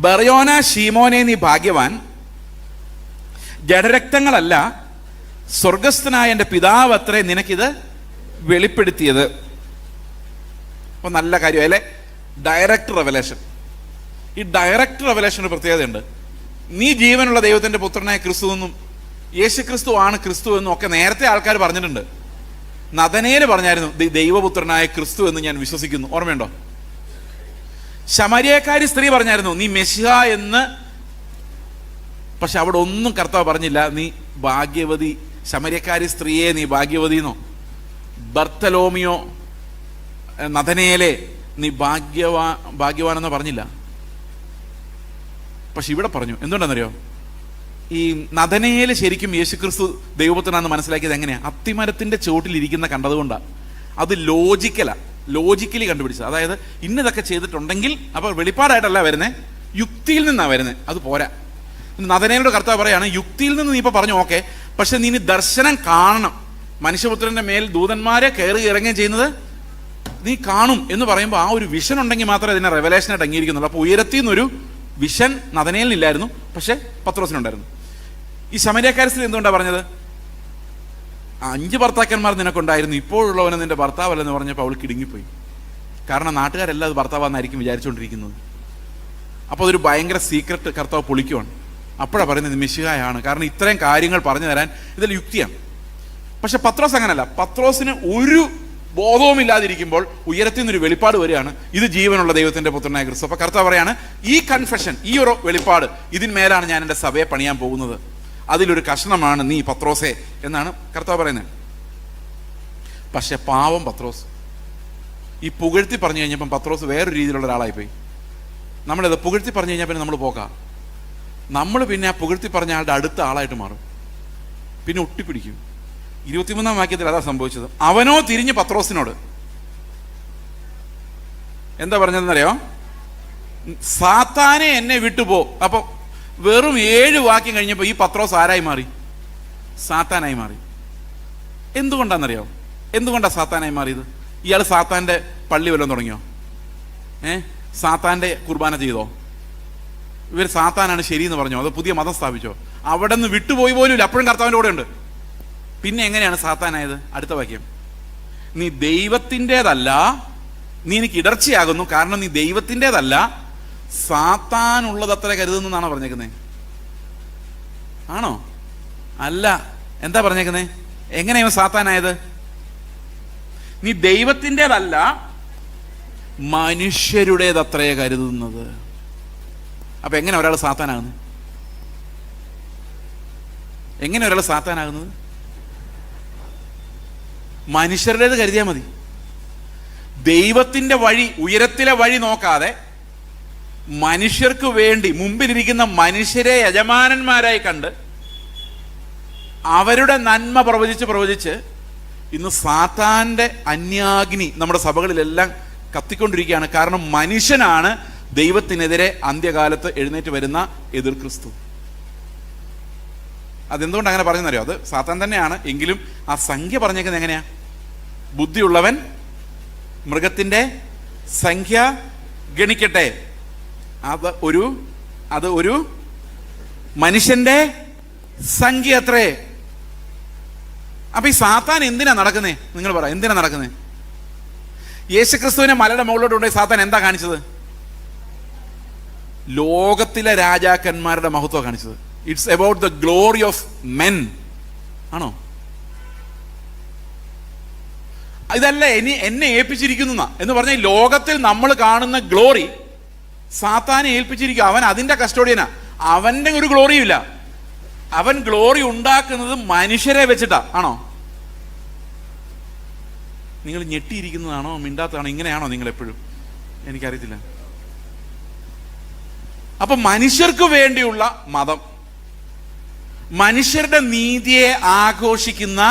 ബർയോന ശീമോനെ നീ ഭാഗ്യവാൻ, ജഡരക്തങ്ങളല്ല, സ്വർഗസ്ഥനായ എൻ്റെ പിതാവ് അത്രേ നിനക്കിത് വെളിപ്പെടുത്തിയത്. അപ്പോൾ നല്ല കാര്യം അല്ലേ, ഡയറക്റ്റ് റെവലേഷൻ. ഈ ഡയറക്റ്റ് റെവലേഷന് പ്രത്യേകതയുണ്ട്. നീ ജീവനുള്ള ദൈവത്തിൻ്റെ പുത്രനായ ക്രിസ്തു എന്നും യേശു ക്രിസ്തു ആണ് ക്രിസ്തു എന്നും ഒക്കെ നേരത്തെ ആൾക്കാർ പറഞ്ഞിട്ടുണ്ട്. നഥനയേൽ പറഞ്ഞായിരുന്നു ദൈവപുത്രനായ ക്രിസ്തു എന്ന് ഞാൻ വിശ്വസിക്കുന്നു. ഓർമ്മയുണ്ടോ? ശമരിയക്കാരി സ്ത്രീ പറഞ്ഞായിരുന്നു നീ മെശിഹ എന്ന്. പക്ഷെ അവിടെ ഒന്നും കർത്താവ് പറഞ്ഞില്ല നീ ഭാഗ്യവതി, ശമരിയക്കാരി സ്ത്രീയെ നീ ഭാഗ്യവതിന്നോ, ബർത്തലോമിയോ നഥനയേലെ നീ ഭാഗ്യവാനെന്നോ പറഞ്ഞില്ല. പക്ഷെ ഇവിടെ പറഞ്ഞു. എന്തുകൊണ്ടാണെന്നറിയോ? ഈ നഥനയേൽ ശരിക്കും യേശുക്രിസ്തു ദൈവപുത്രനാണെന്ന് മനസ്സിലാക്കിയത് എങ്ങനെയാണ്? അത്തിമരത്തിൻ്റെ ചുവട്ടിലിരിക്കുന്ന കണ്ടതുകൊണ്ടാണ്. അത് ലോജിക്കലി കണ്ടുപിടിച്ചത്. അതായത് ഇന്നതൊക്കെ ചെയ്തിട്ടുണ്ടെങ്കിൽ, അപ്പോൾ വെളിപ്പാടായിട്ടല്ല വരുന്നത്, യുക്തിയിൽ നിന്നാണ് വരുന്നത്. അത് പോരാ. നഥനയേലോട് കർത്താവ് പറയാണ് യുക്തിയിൽ നിന്ന് നീ ഇപ്പോൾ പറഞ്ഞു ഓക്കെ, പക്ഷെ നീ ദർശനം കാണണം. മനുഷ്യപുത്രൻ്റെ മേൽ ദൂതന്മാരെ കയറി ഇറങ്ങുകയും ചെയ്യുന്നത് നീ കാണും എന്ന് പറയുമ്പോൾ ആ ഒരു വിഷൻ ഉണ്ടെങ്കിൽ മാത്രമേ അതിനെ റെവലേഷനായിട്ട് അംഗീകരിക്കുന്നുള്ളൂ. അപ്പോൾ ഉയരത്തിൽ നിന്നൊരു വിഷൻ നഥനയേലിനില്ലായിരുന്നു, പക്ഷെ പത്രോസിനുണ്ടായിരുന്നു. ഈ ശമരിയക്കാരി സ്ത്രീ എന്തുകൊണ്ടാണ് പറഞ്ഞത്? 5 ഭർത്താക്കന്മാർ നിനക്കുണ്ടായിരുന്നു, ഇപ്പോഴുള്ളവന് നിന്റെ ഭർത്താവല്ലെന്ന് പറഞ്ഞപ്പോൾ അവൾ കിടുങ്ങിപ്പോയി. കാരണം നാട്ടുകാരെല്ലാം അത് ഭർത്താവാന്നായിരിക്കും വിചാരിച്ചുകൊണ്ടിരിക്കുന്നത്. അപ്പോൾ അതൊരു ഭയങ്കര സീക്രട്ട് കർത്താവ് പൊളിക്കുവാണ്. അപ്പോഴാണ് പറയുന്നത് മെശിഹായാണ്. കാരണം ഇത്രയും കാര്യങ്ങൾ പറഞ്ഞു തരാൻ ഇതിൽ യുക്തിയാണ്. പക്ഷെ പത്രോസ് അങ്ങനല്ല. പത്രോസിന് ഒരു ബോധവുമില്ലാതിരിക്കുമ്പോൾ ഉയരത്തിൽ നിന്നൊരു വെളിപ്പാട് വരികയാണ്, ഇത് ജീവനുള്ള ദൈവത്തിൻ്റെ പുത്രനായ ക്രിസ്തു. അപ്പോൾ കർത്താവ് പറയാണ് ഈ കൺഫെഷൻ, ഈ ഒരു വെളിപ്പാട്, ഇതിന്മേലാണ് ഞാൻ എൻ്റെ സഭയെ പണിയാൻ പോകുന്നത്, അതിലൊരു കഷണമാണ് നീ പത്രോസേ എന്നാണ് കർത്താവ് പറയുന്നത്. പക്ഷെ പാവം പത്രോസ് ഈ പുകഴ്ത്തി പറഞ്ഞു കഴിഞ്ഞപ്പം പത്രോസ് വേറൊരു രീതിയിലുള്ള ഒരാളായിപ്പോയി. നമ്മളിത് പുകഴ്ത്തി പറഞ്ഞു കഴിഞ്ഞാൽ പിന്നെ നമ്മൾ പോകാം. നമ്മൾ പിന്നെ ആ പുകഴ്ത്തി പറഞ്ഞ ആളുടെ അടുത്ത ആളായിട്ട് മാറും, പിന്നെ ഒട്ടിപ്പിടിക്കും. 23-ാം വാക്യത്തിൽ അതാ സംഭവിച്ചത്. അവനോ തിരിഞ്ഞ് പത്രോസിനോട് എന്താ പറഞ്ഞതെന്നറിയോ? സാത്താനെ എന്നെ വിട്ടുപോ. അപ്പോൾ വെറും 7 വാക്യം കഴിഞ്ഞപ്പോൾ ഈ പത്രോസ് ആരായി മാറി? സാത്താനായി മാറി. എന്തുകൊണ്ടാണെന്നറിയോ? എന്തുകൊണ്ടാണ് സാത്താനായി മാറിയത്? ഇയാൾ സാത്താൻ്റെ പള്ളി വല്ലതും തുടങ്ങിയോ? സാത്താൻ്റെ കുർബാന ചെയ്തോ? ഇവർ സാത്താനാണ് ശരിയെന്ന് പറഞ്ഞോ? അതോ പുതിയ മതം സ്ഥാപിച്ചോ? അവിടെ നിന്ന് വിട്ടുപോയി പോലും അപ്പോഴും കർത്താവിൻ്റെ കൂടെ ഉണ്ട്. പിന്നെ എങ്ങനെയാണ് സാത്താനായത്? അടുത്ത വാക്യം, നീ ദൈവത്തിൻ്റെതല്ല, നീ എനിക്ക് ഇടർച്ചയാകുന്നു, കാരണം നീ ദൈവത്തിൻ്റെതല്ല, സാത്താനുള്ളത് അത്ര കരുതുന്നെന്നാണോ പറഞ്ഞേക്കുന്നത്? ആണോ? അല്ല. എന്താ പറഞ്ഞേക്കുന്നത്? എങ്ങനെയാണ് സാത്താനായത്? നീ ദൈവത്തിൻ്റെതല്ല, മനുഷ്യരുടേതത്രേ കരുതുന്നത്. അപ്പൊ എങ്ങനെ ഒരാൾ സാത്താനാകുന്നത്? എങ്ങനെ ഒരാൾ സാത്താനാകുന്നത്? മനുഷ്യരുടേത് കരുതിയാൽ മതി. ദൈവത്തിൻ്റെ വഴി, ഉയരത്തിലെ വഴി നോക്കാതെ മനുഷ്യർക്ക് വേണ്ടി മുമ്പിലിരിക്കുന്ന മനുഷ്യരെ യജമാനന്മാരായി കണ്ട് അവരുടെ നന്മ പ്രവചിച്ച് ഇന്ന് സാത്താൻ്റെ അന്യാഗ്നി നമ്മുടെ സഭകളിലെല്ലാം കത്തിക്കൊണ്ടിരിക്കുകയാണ്. കാരണം മനുഷ്യനാണ് ദൈവത്തിനെതിരെ അന്ത്യകാലത്ത് എഴുന്നേറ്റ് വരുന്ന എതിർ ക്രിസ്തു. അതെന്തുകൊണ്ട് അങ്ങനെ പറയുന്നറിയോ? അത് സാത്താൻ തന്നെയാണ്. എങ്കിലും ആ സംഖ്യ പറഞ്ഞേക്കുന്നത് എങ്ങനെയാ? ബുദ്ധിയുള്ളവൻ മൃഗത്തിൻ്റെ സംഖ്യ ഗണിക്കട്ടെ, അത് ഒരു മനുഷ്യന്റെ സംഖ്യ അത്രേ. അപ്പൊ ഈ സാത്താൻ എന്തിനാ നടക്കുന്നേ? നിങ്ങൾ പറ, എന്തിനാ നടക്കുന്നേ? യേശുക്രിസ്തുവിനെ മലയുടെ മുകളിലോട്ട് കൊണ്ടുപോയി സാത്താൻ എന്താ കാണിച്ചത്? ലോകത്തിലെ രാജാക്കന്മാരുടെ മഹത്വം കാണിച്ചത്. It's about the glory of men. ആണോ? ഇതല്ല എന്നെ ഏൽപ്പിച്ചിരിക്കുന്ന എന്ന് പറഞ്ഞാൽ ലോകത്തിൽ നമ്മൾ കാണുന്ന ഗ്ലോറി സാത്താനെ ഏൽപ്പിച്ചിരിക്കുക. അവൻ അതിന്റെ കസ്റ്റോഡിയനാ. അവന്റെ ഒരു ഗ്ലോറിയും ഇല്ല. അവൻ ഗ്ലോറി ഉണ്ടാക്കുന്നത് മനുഷ്യരെ വെച്ചിട്ടാ. ആണോ? നിങ്ങൾ ഞെട്ടിയിരിക്കുന്നതാണോ മിണ്ടാത്തതാണോ? ഇങ്ങനെയാണോ നിങ്ങൾ എപ്പോഴും? എനിക്കറിയത്തില്ല. അപ്പൊ മനുഷ്യർക്ക് വേണ്ടിയുള്ള മതം, മനുഷ്യരുടെ നീതിയെ ആഘോഷിക്കുന്ന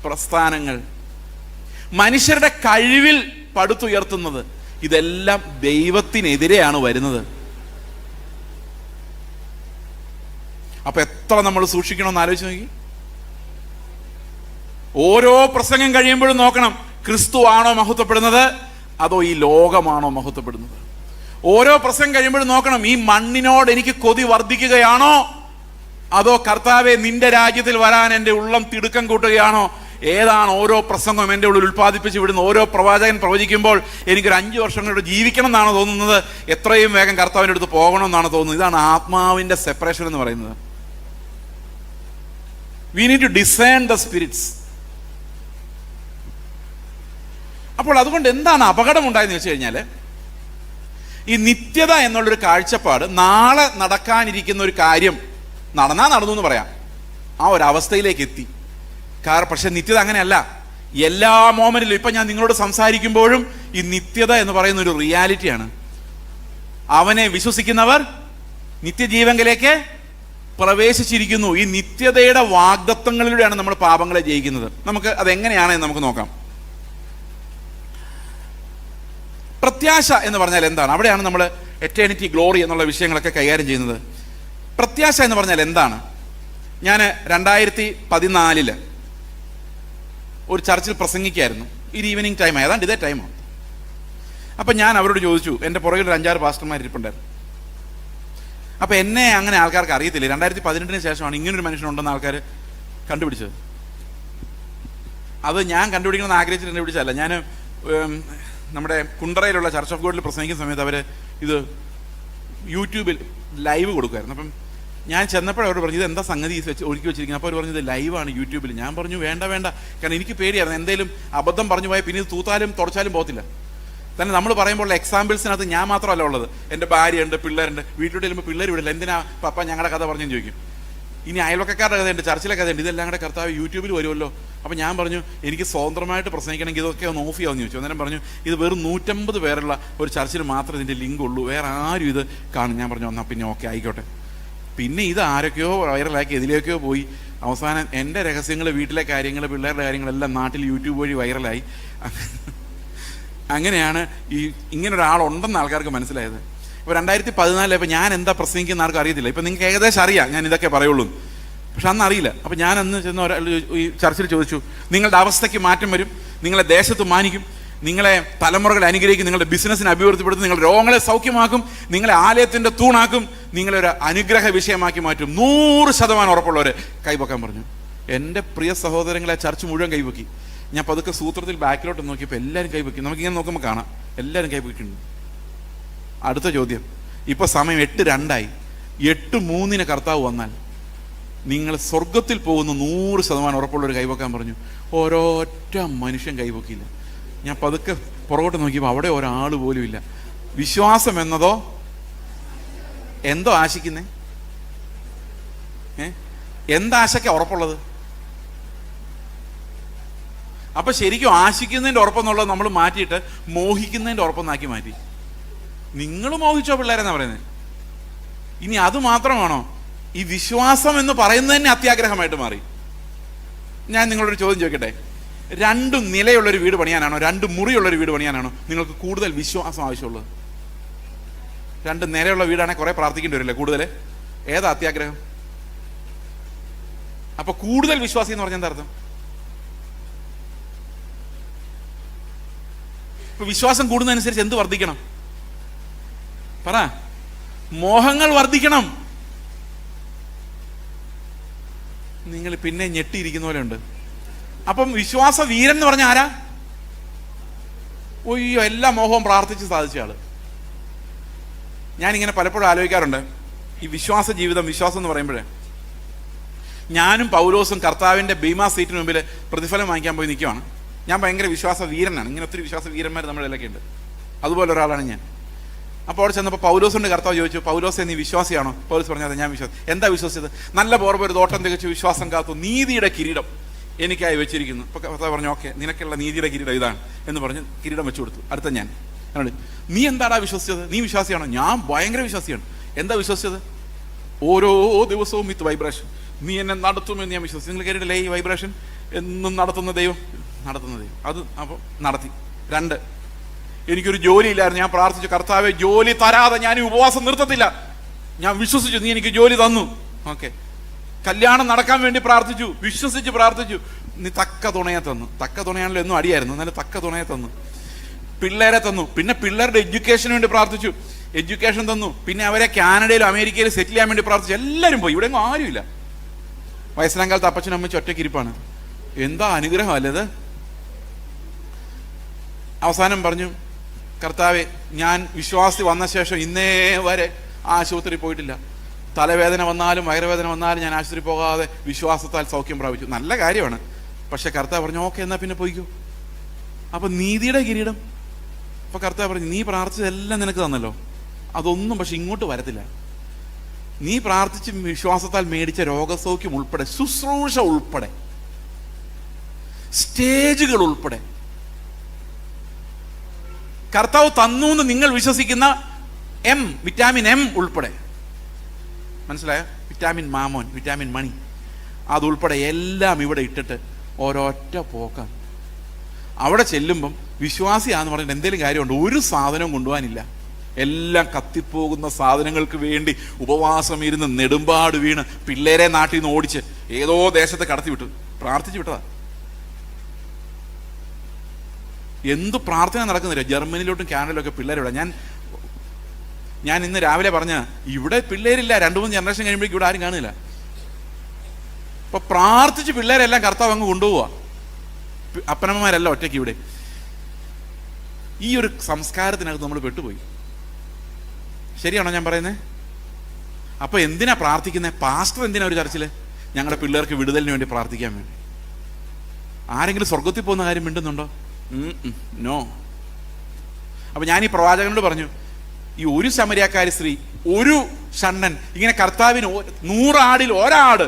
പ്രസ്ഥാനങ്ങൾ, മനുഷ്യരുടെ കഴിവിൽ പടുത്തുയർത്തുന്നത്, ഇതെല്ലാം ദൈവത്തിനെതിരെയാണ് വരുന്നത്. അപ്പൊ എത്ര നമ്മൾ സൂക്ഷിക്കണമെന്ന് ആലോചിച്ച് നോക്കി. ഓരോ പ്രസംഗം കഴിയുമ്പോഴും നോക്കണം, ക്രിസ്തു ആണോ മഹത്വപ്പെടുന്നത് അതോ ഈ ലോകമാണോ മഹത്വപ്പെടുന്നത്? ഓരോ പ്രസംഗം കഴിയുമ്പോഴും നോക്കണം, ഈ മണ്ണിനോട് എനിക്ക് കൊതി വർദ്ധിക്കുകയാണോ അതോ കർത്താവെ നിന്റെ രാജ്യത്തിൽ വരാൻ എൻ്റെ ഉള്ളം തിടുക്കം കൂട്ടുകയാണോ? ഏതാണ് ഓരോ പ്രസംഗവും എൻ്റെ ഉള്ളിൽ ഉൽപ്പാദിപ്പിച്ച് വിടുന്ന ഓരോ പ്രവാചകൻ പ്രവചിക്കുമ്പോൾ എനിക്കൊരു 5 വർഷം കൊണ്ട് ജീവിക്കണം എന്നാണ് തോന്നുന്നത്, എത്രയും വേഗം കർത്താവിൻ്റെ അടുത്ത് പോകണം എന്നാണ് തോന്നുന്നത്? ഇതാണ് ആത്മാവിൻ്റെ സെപ്പറേഷൻ എന്ന് പറയുന്നത്. We need to discern the spirits. അപ്പോൾ അതുകൊണ്ട് എന്താണ് അപകടം ഉണ്ടായെന്ന് വെച്ച് കഴിഞ്ഞാൽ, ഈ നിത്യത എന്നുള്ളൊരു കാഴ്ചപ്പാട്, നാളെ നടക്കാനിരിക്കുന്ന ഒരു കാര്യം നടന്നു എന്ന് പറയാം, ആ ഒരവസ്ഥയിലേക്ക് എത്തി. പക്ഷെ നിത്യത അങ്ങനെയല്ല. എല്ലാ മോമെന്റിലും ഇപ്പം ഞാൻ നിങ്ങളോട് സംസാരിക്കുമ്പോഴും ഈ നിത്യത എന്ന് പറയുന്ന ഒരു റിയാലിറ്റിയാണ്. അവനെ വിശ്വസിക്കുന്നവർ നിത്യജീവങ്കിലേക്ക് പ്രവേശിച്ചിരിക്കുന്നു. ഈ നിത്യതയുടെ വാഗ്ദത്തങ്ങളിലൂടെയാണ് നമ്മൾ പാപങ്ങളെ ജയിക്കുന്നത്. നമുക്ക് അതെങ്ങനെയാണെന്ന് നമുക്ക് നോക്കാം. പ്രത്യാശ എന്ന് പറഞ്ഞാൽ എന്താണ്? അവിടെയാണ് നമ്മൾ എറ്റേണിറ്റി, ഗ്ലോറി എന്നുള്ള വിഷയങ്ങളൊക്കെ കൈകാര്യം ചെയ്യുന്നത്. പ്രത്യാശ എന്ന് പറഞ്ഞാൽ എന്താണ്? ഞാൻ 2014 ഒരു ചർച്ചിൽ പ്രസംഗിക്കായിരുന്നു. ഒരു ഈവനിങ് ടൈം, ഏതാണ്ട് ഇതേ ടൈമാണ്. അപ്പം ഞാൻ അവരോട് ചോദിച്ചു, എൻ്റെ പുറകിൽ ഒരു 5-6 പാസ്റ്റർമാർ ഇരിപ്പുണ്ടായിരുന്നു. അപ്പം എന്നെ അങ്ങനെ ആൾക്കാർക്ക് അറിയത്തില്ല. 2018 ശേഷമാണ് ഇങ്ങനൊരു മനുഷ്യനുണ്ടെന്ന് ആൾക്കാർ കണ്ടുപിടിച്ചത്. അത് ഞാൻ കണ്ടുപിടിക്കണമെന്ന് ആഗ്രഹിച്ചിട്ട് കണ്ടുപിടിച്ചതല്ല. ഞാൻ നമ്മുടെ കുണ്ടറയിലുള്ള ചർച്ച് ഓഫ് ഗോഡിൽ പ്രസംഗിക്കുന്ന സമയത്ത് അവർ ഇത് യൂട്യൂബിൽ ലൈവ് കൊടുക്കുമായിരുന്നു. അപ്പം ഞാൻ ചെന്നപ്പോഴും അവർ പറഞ്ഞു, ഇത് എന്താ സംഗതി ഒരുക്കി വെച്ചിരിക്കുന്നത്? അപ്പോൾ അവർ പറഞ്ഞു, ഇത് ലൈവാണ് യൂട്യൂബിൽ. ഞാൻ പറഞ്ഞു വേണ്ട, കാരണം എനിക്ക് പേടിയായിരുന്നു, എന്തെങ്കിലും അബദ്ധം പറഞ്ഞു പോയാൽ പിന്നെ ഇത് തൂത്താലും തുടച്ചാലും പോകത്തില്ല. തന്നെ നമ്മൾ പറയുമ്പോൾ എക്സാമ്പിൾസിനകത്ത് ഞാൻ മാത്രമല്ല ഉള്ളത്, എൻ്റെ ഭാര്യയുണ്ട്, പിള്ളേരുണ്ട്. വീട്ടിലോട്ട് ചെല്ലുമ്പോൾ പിള്ളേർ വിടില്ല, എന്തിനാ പപ്പ ഞങ്ങളുടെ കഥ പറഞ്ഞെന്ന് ചോദിക്കും. ഇനി അയൽവക്കക്കാരുടെ കഥയുണ്ട്, ചർച്ചിലെ കഥയുണ്ട്, ഇതെല്ലാം കൂടെ കർത്താവ് യൂട്യൂബിൽ വരുമല്ലോ. അപ്പോൾ ഞാൻ പറഞ്ഞു, എനിക്ക് സ്വതന്ത്രമായിട്ട് പ്രസംഗിക്കണമെങ്കിൽ ഇതൊക്കെ ഒന്ന് ഓഫ് ചെയ്യാമെന്ന് ചോദിച്ചു. അന്നേരം പറഞ്ഞു, ഇത് വെറും 150 പേരുള്ള ഒരു ചർച്ചിൽ മാത്രമേ ഇതിൻ്റെ ലിങ്ക് ഉള്ളൂ, വേറെ ആരും ഇത് കാണും. ഞാൻ പറഞ്ഞു, എന്നാൽ പിന്നെ ഓക്കെ ആയിക്കോട്ടെ. പിന്നെ ഇത് ആരൊക്കെയോ വൈറലാക്കി എതിലേക്കോ പോയി. അവസാനം എൻ്റെ രഹസ്യങ്ങൾ, വീട്ടിലെ കാര്യങ്ങൾ, പിള്ളേരുടെ കാര്യങ്ങളെല്ലാം നാട്ടിൽ യൂട്യൂബ് വഴി വൈറലായി. അങ്ങനെയാണ് ഇങ്ങനൊരാളുണ്ടെന്ന് ആൾക്കാർക്ക് മനസ്സിലായത്. ഇപ്പോൾ 2014 ഇപ്പോൾ ഞാൻ എന്താ പ്രസംഗിക്കുന്ന ആർക്കും അറിയത്തില്ല. ഇപ്പം നിങ്ങൾക്ക് ഏകദേശം അറിയാം ഞാൻ ഇതൊക്കെ പറയുള്ളൂ, പക്ഷെ അന്ന് അറിയില്ല. അപ്പം ഞാൻ അന്ന് ചെന്ന് ഒരാൾ ഈ ചർച്ചിൽ ചോദിച്ചു, നിങ്ങളുടെ അവസ്ഥയ്ക്ക് മാറ്റം വരും, നിങ്ങളെ ദേശത്ത് മാനിക്കും, നിങ്ങളെ തലമുറകളെ അനുഗ്രഹിക്കും, നിങ്ങളുടെ ബിസിനസ്സിനെ അഭിവൃദ്ധിപ്പെടുത്തും, നിങ്ങളുടെ രോഗങ്ങളെ സൗഖ്യമാക്കും, നിങ്ങളെ ആലയത്തിൻ്റെ തൂണാക്കും, നിങ്ങളൊരു അനുഗ്രഹ വിഷയമാക്കി മാറ്റും. 100% ഉറപ്പുള്ളവർ കൈവക്കാൻ പറഞ്ഞു. എൻ്റെ പ്രിയ സഹോദരങ്ങളെ ചർച്ച് മുഴുവൻ കൈവക്കി. ഞാൻ പതുക്കെ സൂത്രത്തിൽ ബാക്കിലോട്ട് നോക്കിയപ്പോൾ എല്ലാവരും കൈവക്കി. നമുക്കിങ്ങനെ നോക്കുമ്പോൾ കാണാം എല്ലാവരും കൈവക്കിയിട്ടുണ്ട്. അടുത്ത ചോദ്യം, ഇപ്പോൾ സമയം 8:02 8:03 കർത്താവ് വന്നാൽ നിങ്ങൾ സ്വർഗത്തിൽ പോകുന്ന 100% ഉറപ്പുള്ളവർ കൈവക്കാൻ പറഞ്ഞു. ഓരോറ്റ മനുഷ്യൻ കൈവക്കിയില്ല. ഞാൻ പതുക്കെ പുറകോട്ട് നോക്കിയപ്പോൾ അവിടെ ഒരാൾ പോലും ഇല്ല. വിശ്വാസം എന്നതോ എന്തോ ആശിക്കുന്നേ? എന്താശയ്ക്കാ ഉറപ്പുള്ളത്? അപ്പൊ ശരിക്കും ആശിക്കുന്നതിൻ്റെ ഉറപ്പെന്നുള്ളത് നമ്മൾ മാറ്റിയിട്ട് മോഹിക്കുന്നതിൻ്റെ ഉറപ്പെന്നാക്കി മാറ്റി. നിങ്ങൾ മോഹിച്ചോ പിള്ളേരെന്നാ പറയുന്നത്. ഇനി അത് മാത്രമാണോ? ഈ വിശ്വാസം എന്ന് പറയുന്നത് തന്നെ അത്യാഗ്രഹമായിട്ട് മാറി. ഞാൻ നിങ്ങളൊരു ചോദ്യം ചോദിക്കട്ടെ, 2 നിലയുള്ളൊരു വീട് പണിയാനാണോ 2 മുറിയുള്ളൊരു വീട് പണിയാനാണോ നിങ്ങൾക്ക് കൂടുതൽ വിശ്വാസം ആവശ്യമുള്ളത്? 2 നിലയുള്ള വീടാണെങ്കിൽ കുറെ പ്രാർത്ഥിക്കേണ്ടി വരില്ലേ കൂടുതൽ? ഏതാ അത്യാഗ്രഹം? അപ്പൊ കൂടുതൽ വിശ്വാസി എന്ന് പറഞ്ഞാൽ എന്താ അർത്ഥം? ഇപ്പൊ വിശ്വാസം കൂടുന്നതനുസരിച്ച് എന്ത് വർദ്ധിക്കണം? പറ. മോഹങ്ങൾ വർദ്ധിക്കണം. നിങ്ങൾ പിന്നെ ഞെട്ടിയിരിക്കുന്ന പോലെ ഉണ്ട്. അപ്പം വിശ്വാസ വീരൻ എന്ന് പറഞ്ഞ ആരാ? ഒയ്യോ, എല്ലാ മോഹവും പ്രാർത്ഥിച്ച് സാധിച്ച ആള്. ഞാനിങ്ങനെ പലപ്പോഴും ആലോചിക്കാറുണ്ട്, ഈ വിശ്വാസ ജീവിതം, വിശ്വാസം എന്ന് പറയുമ്പോഴേ, ഞാനും പൗലോസും കർത്താവിൻ്റെ ബീമാ സീറ്റിന് മുമ്പിൽ പ്രതിഫലം വാങ്ങിക്കാൻ പോയി നിൽക്കുവാണ്. ഞാൻ ഭയങ്കര വിശ്വാസ വീരനാണ്. ഇങ്ങനെ ഒത്തിരി വിശ്വാസ വീരന്മാർ നമ്മുടെ ഇടയിലൊക്കെ ഉണ്ട്. അതുപോലെ ഒരാളാണ് ഞാൻ. അപ്പോൾ അവിടെ ചെന്നപ്പോൾ പൗലോസിൻ്റെ കർത്താവ് ചോദിച്ചു, പൗലോസെ നീ വിശ്വാസിയാണോ? പൗലോസ് പറഞ്ഞാൽ ഞാൻ വിശ്വാസം. എന്താ വിശ്വസിച്ചത്? നല്ല പോർവ് ഒരു തോട്ടം തികച്ചു വിശ്വാസം കാത്തു നീതിയുടെ കിരീടം എനിക്കായി വെച്ചിരിക്കുന്നു. അപ്പോൾ കർത്താവ് പറഞ്ഞു, ഓക്കെ, നിനക്കുള്ള നീതിയുടെ കിരീടം ഇതാണ് എന്ന് പറഞ്ഞ് കിരീടം വെച്ചു കൊടുത്തു. അടുത്ത ഞാൻ, നീ എന്താടാ വിശ്വസിച്ചത്? നീ വിശ്വാസിയാണോ? ഞാൻ ഭയങ്കര വിശ്വാസിയാണ്. എന്താ വിശ്വസിച്ചത്? ഓരോ ദിവസവും വിത്ത് വൈബ്രേഷൻ നീ എന്നെ നടത്തുമെന്ന് ഞാൻ വിശ്വസിച്ചു. നിങ്ങൾ കേട്ടിട്ടില്ലേ ഈ വൈബ്രേഷൻ? എന്നും നടത്തുന്ന ദൈവം. അത് അപ്പോൾ നടത്തി. 2, എനിക്കൊരു ജോലി ഇല്ലായിരുന്നു. ഞാൻ പ്രാർത്ഥിച്ചു, കർത്താവെ ജോലി തരാതെ ഞാൻ ഈ ഉപവാസം നിർത്തത്തില്ല. ഞാൻ വിശ്വസിച്ചു, നീ എനിക്ക് ജോലി തന്നു. ഓക്കെ. കല്യാണം നടക്കാൻ വേണ്ടി പ്രാർത്ഥിച്ചു, വിശ്വസിച്ച് പ്രാർത്ഥിച്ചു, നീ തക്ക തുണയെ തന്നു. തക്ക തുണയാണല്ലോ എന്നും അടിയായിരുന്നു, എന്നാലും തക്ക തുണയെ തന്നു. പിള്ളേരെ തന്നു. പിന്നെ പിള്ളേരുടെ എഡ്യൂക്കേഷന് വേണ്ടി പ്രാർത്ഥിച്ചു, എഡ്യൂക്കേഷൻ തന്നു. പിന്നെ അവരെ കാനഡയിലും അമേരിക്കയിലും സെറ്റിൽ ചെയ്യാൻ വേണ്ടി പ്രാർത്ഥിച്ചു. എല്ലാവരും പോയി, ഇവിടെ ആരുമില്ല. വയസ്സനാം കാലത്ത് അപ്പച്ചനും അമ്മച്ചും ഒറ്റയ്ക്ക് ഇരിപ്പാണ്. എന്താ അനുഗ്രഹമല്ലേ അത്. അവസാനം പറഞ്ഞു, കർത്താവേ, ഞാൻ വിശ്വാസി വന്ന ശേഷം ഇന്നേ വരെ ആശുപത്രി പോയിട്ടില്ല. തലവേദന വന്നാലും വയറുവേദന വന്നാലും ഞാൻ ആശുപത്രി പോകാതെ വിശ്വാസത്താൽ സൗഖ്യം പ്രാപിച്ചു. നല്ല കാര്യമാണ്. പക്ഷെ കർത്താവ് പറഞ്ഞു, ഓക്കെ, എന്നാൽ പിന്നെ പോയിക്കോ. അപ്പൊ നീതിയുടെ കിരീടം. അപ്പൊ കർത്താവ് പറഞ്ഞു, നീ പ്രാർത്ഥിച്ചതെല്ലാം നിനക്ക് തന്നല്ലോ, അതൊന്നും പക്ഷെ ഇങ്ങോട്ട് വരത്തില്ല. നീ പ്രാർത്ഥിച്ച് വിശ്വാസത്താൽ മേടിച്ച രോഗസൗഖ്യം ഉൾപ്പെടെ, ശുശ്രൂഷ ഉൾപ്പെടെ, സ്റ്റേജുകൾ ഉൾപ്പെടെ കർത്താവ് തന്നു എന്ന് നിങ്ങൾ വിശ്വസിക്കുന്ന വിറ്റാമിൻ എം ഉൾപ്പെടെ, മനസ്സിലായോ? വിറ്റാമിൻ മാമോൻ, വിറ്റാമിൻ മണി, അതുൾപ്പെടെ എല്ലാം ഇവിടെ ഇട്ടിട്ട് ഒരൊറ്റ പോക്കാം. അവിടെ ചെല്ലുമ്പം വിശ്വാസിയാന്ന് പറഞ്ഞിട്ട് എന്തെങ്കിലും കാര്യമുണ്ട്? ഒരു സാധനവും കൊണ്ടുപോകാനില്ല. എല്ലാം കത്തിപ്പോകുന്ന സാധനങ്ങൾക്ക് വേണ്ടി ഉപവാസം ഇരുന്ന് നെടുമ്പാട് വീണ് പിള്ളേരെ നാട്ടിൽ നിന്ന് ഓടിച്ച് ഏതോ ദേശത്ത് കടത്തി വിട്ടു, പ്രാർത്ഥിച്ചു വിട്ടതാ. എന്ത് പ്രാർത്ഥന നടക്കുന്നില്ല. ജർമ്മനിയിലോട്ടും കാനഡയിലൊക്കെ പിള്ളേരോടെ ഞാൻ ഇന്ന് രാവിലെ പറഞ്ഞ, ഇവിടെ പിള്ളേരില്ല, 2-3 ജനറേഷൻ കഴിയുമ്പോഴേക്കും ഇവിടെ ആരും കാണില്ല. അപ്പൊ പ്രാർത്ഥിച്ച് പിള്ളേരെല്ലാം കർത്താവ് അങ്ങ് കൊണ്ടുപോവാ. അപ്പനമ്മമാരെല്ലാം ഒറ്റയ്ക്ക് ഇവിടെ. ഈ ഒരു സംസ്കാരത്തിനകത്ത് നമ്മൾ പെട്ടുപോയി. ശരിയാണോ ഞാൻ പറയുന്നത്? അപ്പൊ എന്തിനാ പ്രാർത്ഥിക്കുന്നത്? പാസ്റ്റർ എന്തിനാ ഒരു ചർച്ചില്? ഞങ്ങളുടെ പിള്ളേർക്ക് വിടുതലിന് വേണ്ടി പ്രാർത്ഥിക്കാൻ വേണ്ടി. ആരെങ്കിലും സ്വർഗത്തിൽ പോകുന്ന കാര്യം മിണ്ടുന്നുണ്ടോ? നോ. അപ്പൊ ഞാൻ ഈ പ്രവാചകനോട് പറഞ്ഞു, ഈ ഒരു ശമരിയാക്കാരി സ്ത്രീ, ഒരു ഷണ്ണൻ, ഇങ്ങനെ കർത്താവിന് 100 ആടിൽ ഒരാട്,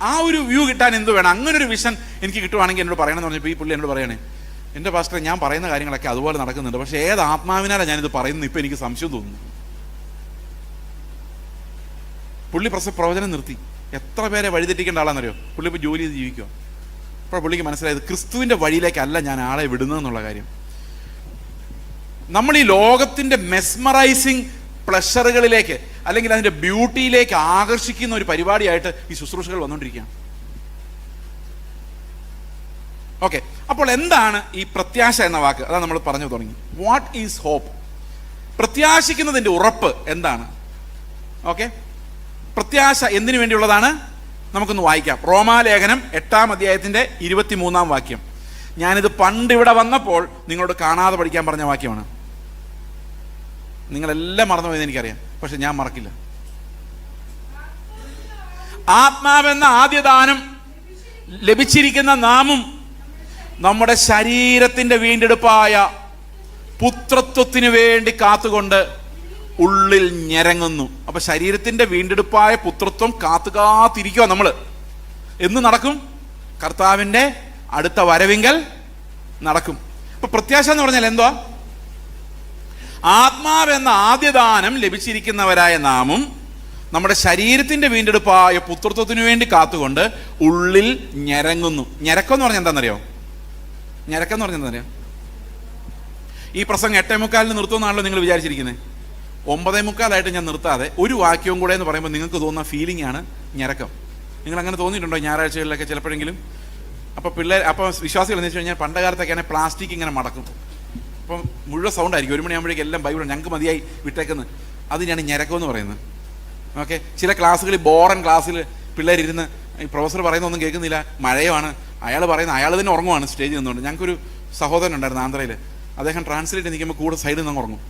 ആ ഒരു വ്യൂ കിട്ടാൻ എന്ത് വേണം? അങ്ങനെ ഒരു വിഷൻ എനിക്ക് കിട്ടുവാണെങ്കിൽ എന്നോട് പറയണമെന്ന് പറഞ്ഞപ്പോൾ ഈ പുള്ളി എന്നോട് പറയണേ, എൻ്റെ പാസ്റ്ററെ, ഞാൻ പറയുന്ന കാര്യങ്ങളൊക്കെ അതുപോലെ നടക്കുന്നുണ്ട്, പക്ഷെ ഏത് ആത്മാവിനാലാണ് ഞാനിത് പറയുന്നത് ഇപ്പം എനിക്ക് സംശയം തോന്നുന്നു. പുള്ളി പ്രവചനം നിർത്തി. എത്ര പേരെ വഴിതെറ്റിക്കേണ്ട ആളാണെന്നറിയോ? പുള്ളി ഇപ്പോൾ ജോലി ചെയ്ത് ജീവിക്കുക. അപ്പോൾ പുള്ളിക്ക് മനസ്സിലായത് ക്രിസ്തുവിൻ്റെ വഴിയിലേക്കല്ല ഞാൻ ആളെ വിടുന്നതെന്നുള്ള കാര്യം. നമ്മൾ ഈ ലോകത്തിൻ്റെ മെസ്മറൈസിങ് പ്ലഷറുകളിലേക്ക് അല്ലെങ്കിൽ അതിൻ്റെ ബ്യൂട്ടിയിലേക്ക് ആകർഷിക്കുന്ന ഒരു പരിപാടിയായിട്ട് ഈ ശുശ്രൂഷകൾ വന്നുകൊണ്ടിരിക്കുകയാണ്. ഓക്കെ, അപ്പോൾ എന്താണ് ഈ പ്രത്യാശ എന്ന വാക്ക്? അതാണ് നമ്മൾ പറഞ്ഞു തുടങ്ങി. What is hope? പ്രത്യാശിക്കുന്നതിൻ്റെ ഉറപ്പ് എന്താണ്? ഓക്കെ, പ്രത്യാശ എന്തിനു വേണ്ടിയുള്ളതാണ്? നമുക്കൊന്ന് വായിക്കാം. റോമാലേഖനം 8-ാം അധ്യായത്തിൻ്റെ 23-ാം വാക്യം. ഞാനിത് പണ്ട് ഇവിടെ വന്നപ്പോൾ നിങ്ങളോട് കാണാതെ പഠിക്കാൻ പറഞ്ഞ വാക്യമാണ്. നിങ്ങളെല്ലാം മറന്നുപോയെന്ന് എനിക്കറിയാം, പക്ഷെ ഞാൻ മറക്കില്ല. ആത്മാവെന്ന ആദ്യദാനം ലഭിച്ചിരിക്കുന്ന നാമും നമ്മുടെ ശരീരത്തിന്റെ വീണ്ടെടുപ്പായ പുത്രത്വത്തിന് വേണ്ടി കാത്തുകൊണ്ട് ഉള്ളിൽ ഞെരങ്ങുന്നു. അപ്പൊ ശരീരത്തിന്റെ വീണ്ടെടുപ്പായ പുത്രത്വം കാത്തിരിക്കുക. നമ്മള് എന്ന് നടക്കും? കർത്താവിന്റെ അടുത്ത വരവിങ്കൽ നടക്കും. ഇപ്പൊ പ്രത്യാശ എന്ന് പറഞ്ഞാൽ എന്തുവാ? ആത്മാവെന്ന ആദ്യദാനം ലഭിച്ചിരിക്കുന്നവരായ നാമും നമ്മുടെ ശരീരത്തിന്റെ വീണ്ടെടുപ്പായ പുത്രത്വത്തിനു വേണ്ടി കാത്തുകൊണ്ട് ഉള്ളിൽ ഞെരങ്ങുന്നു. ഞെരക്കെന്ന് പറഞ്ഞാൽ എന്താണെന്നറിയോ? ഞെരക്കെന്ന് പറഞ്ഞാൽ എന്താ? ഈ പ്രസംഗം 8:45 നിർത്തുമെന്നാണല്ലോ നിങ്ങൾ വിചാരിച്ചിരിക്കുന്നത്. 9:45 ഞാൻ നിർത്താതെ ഒരു വാക്യവും കൂടെ എന്ന് പറയുമ്പോൾ നിങ്ങൾക്ക് തോന്നുന്ന ഫീലിംഗ് ആണ് ഞെരക്കം. നിങ്ങൾ അങ്ങനെ തോന്നിയിട്ടുണ്ടോ ഞായറാഴ്ചകളിലൊക്കെ ചിലപ്പോഴെങ്കിലും? അപ്പോൾ വിശ്വാസികൾ എന്ന് വെച്ച് കഴിഞ്ഞാൽ പണ്ട് കാലത്തൊക്കെയാണ് പ്ലാസ്റ്റിക് ഇങ്ങനെ മടക്കും. അപ്പം മുഴുവൻ സൗണ്ട് ആയിരിക്കും. 1 മണിയാകുമ്പോഴേക്കും എല്ലാം ബൈബിൾ ഞങ്ങൾക്ക് മതിയായി വിട്ടേക്കുന്നത്. അതിനാണ് ഞെരക്കം എന്ന് പറയുന്നത്. ഓക്കെ, ചില ക്ലാസ്സുകളിൽ ബോറൻ ക്ലാസ്സിൽ പിള്ളേരിരുന്ന് ഈ പ്രൊഫസർ പറയുന്നൊന്നും കേൾക്കുന്നില്ല, മഴയുമാണ്, അയാൾ തന്നെ ഉറങ്ങുവാണ് സ്റ്റേജിൽ നിന്നുകൊണ്ട്. ഞങ്ങൾക്കൊരു സഹോദരൻ ഉണ്ടായിരുന്നു ആന്ധ്രയിൽ. അദ്ദേഹം ട്രാൻസ്ലേറ്റ് നിൽക്കുമ്പോൾ കൂടെ സൈഡിൽ നിന്ന് ഉറങ്ങും.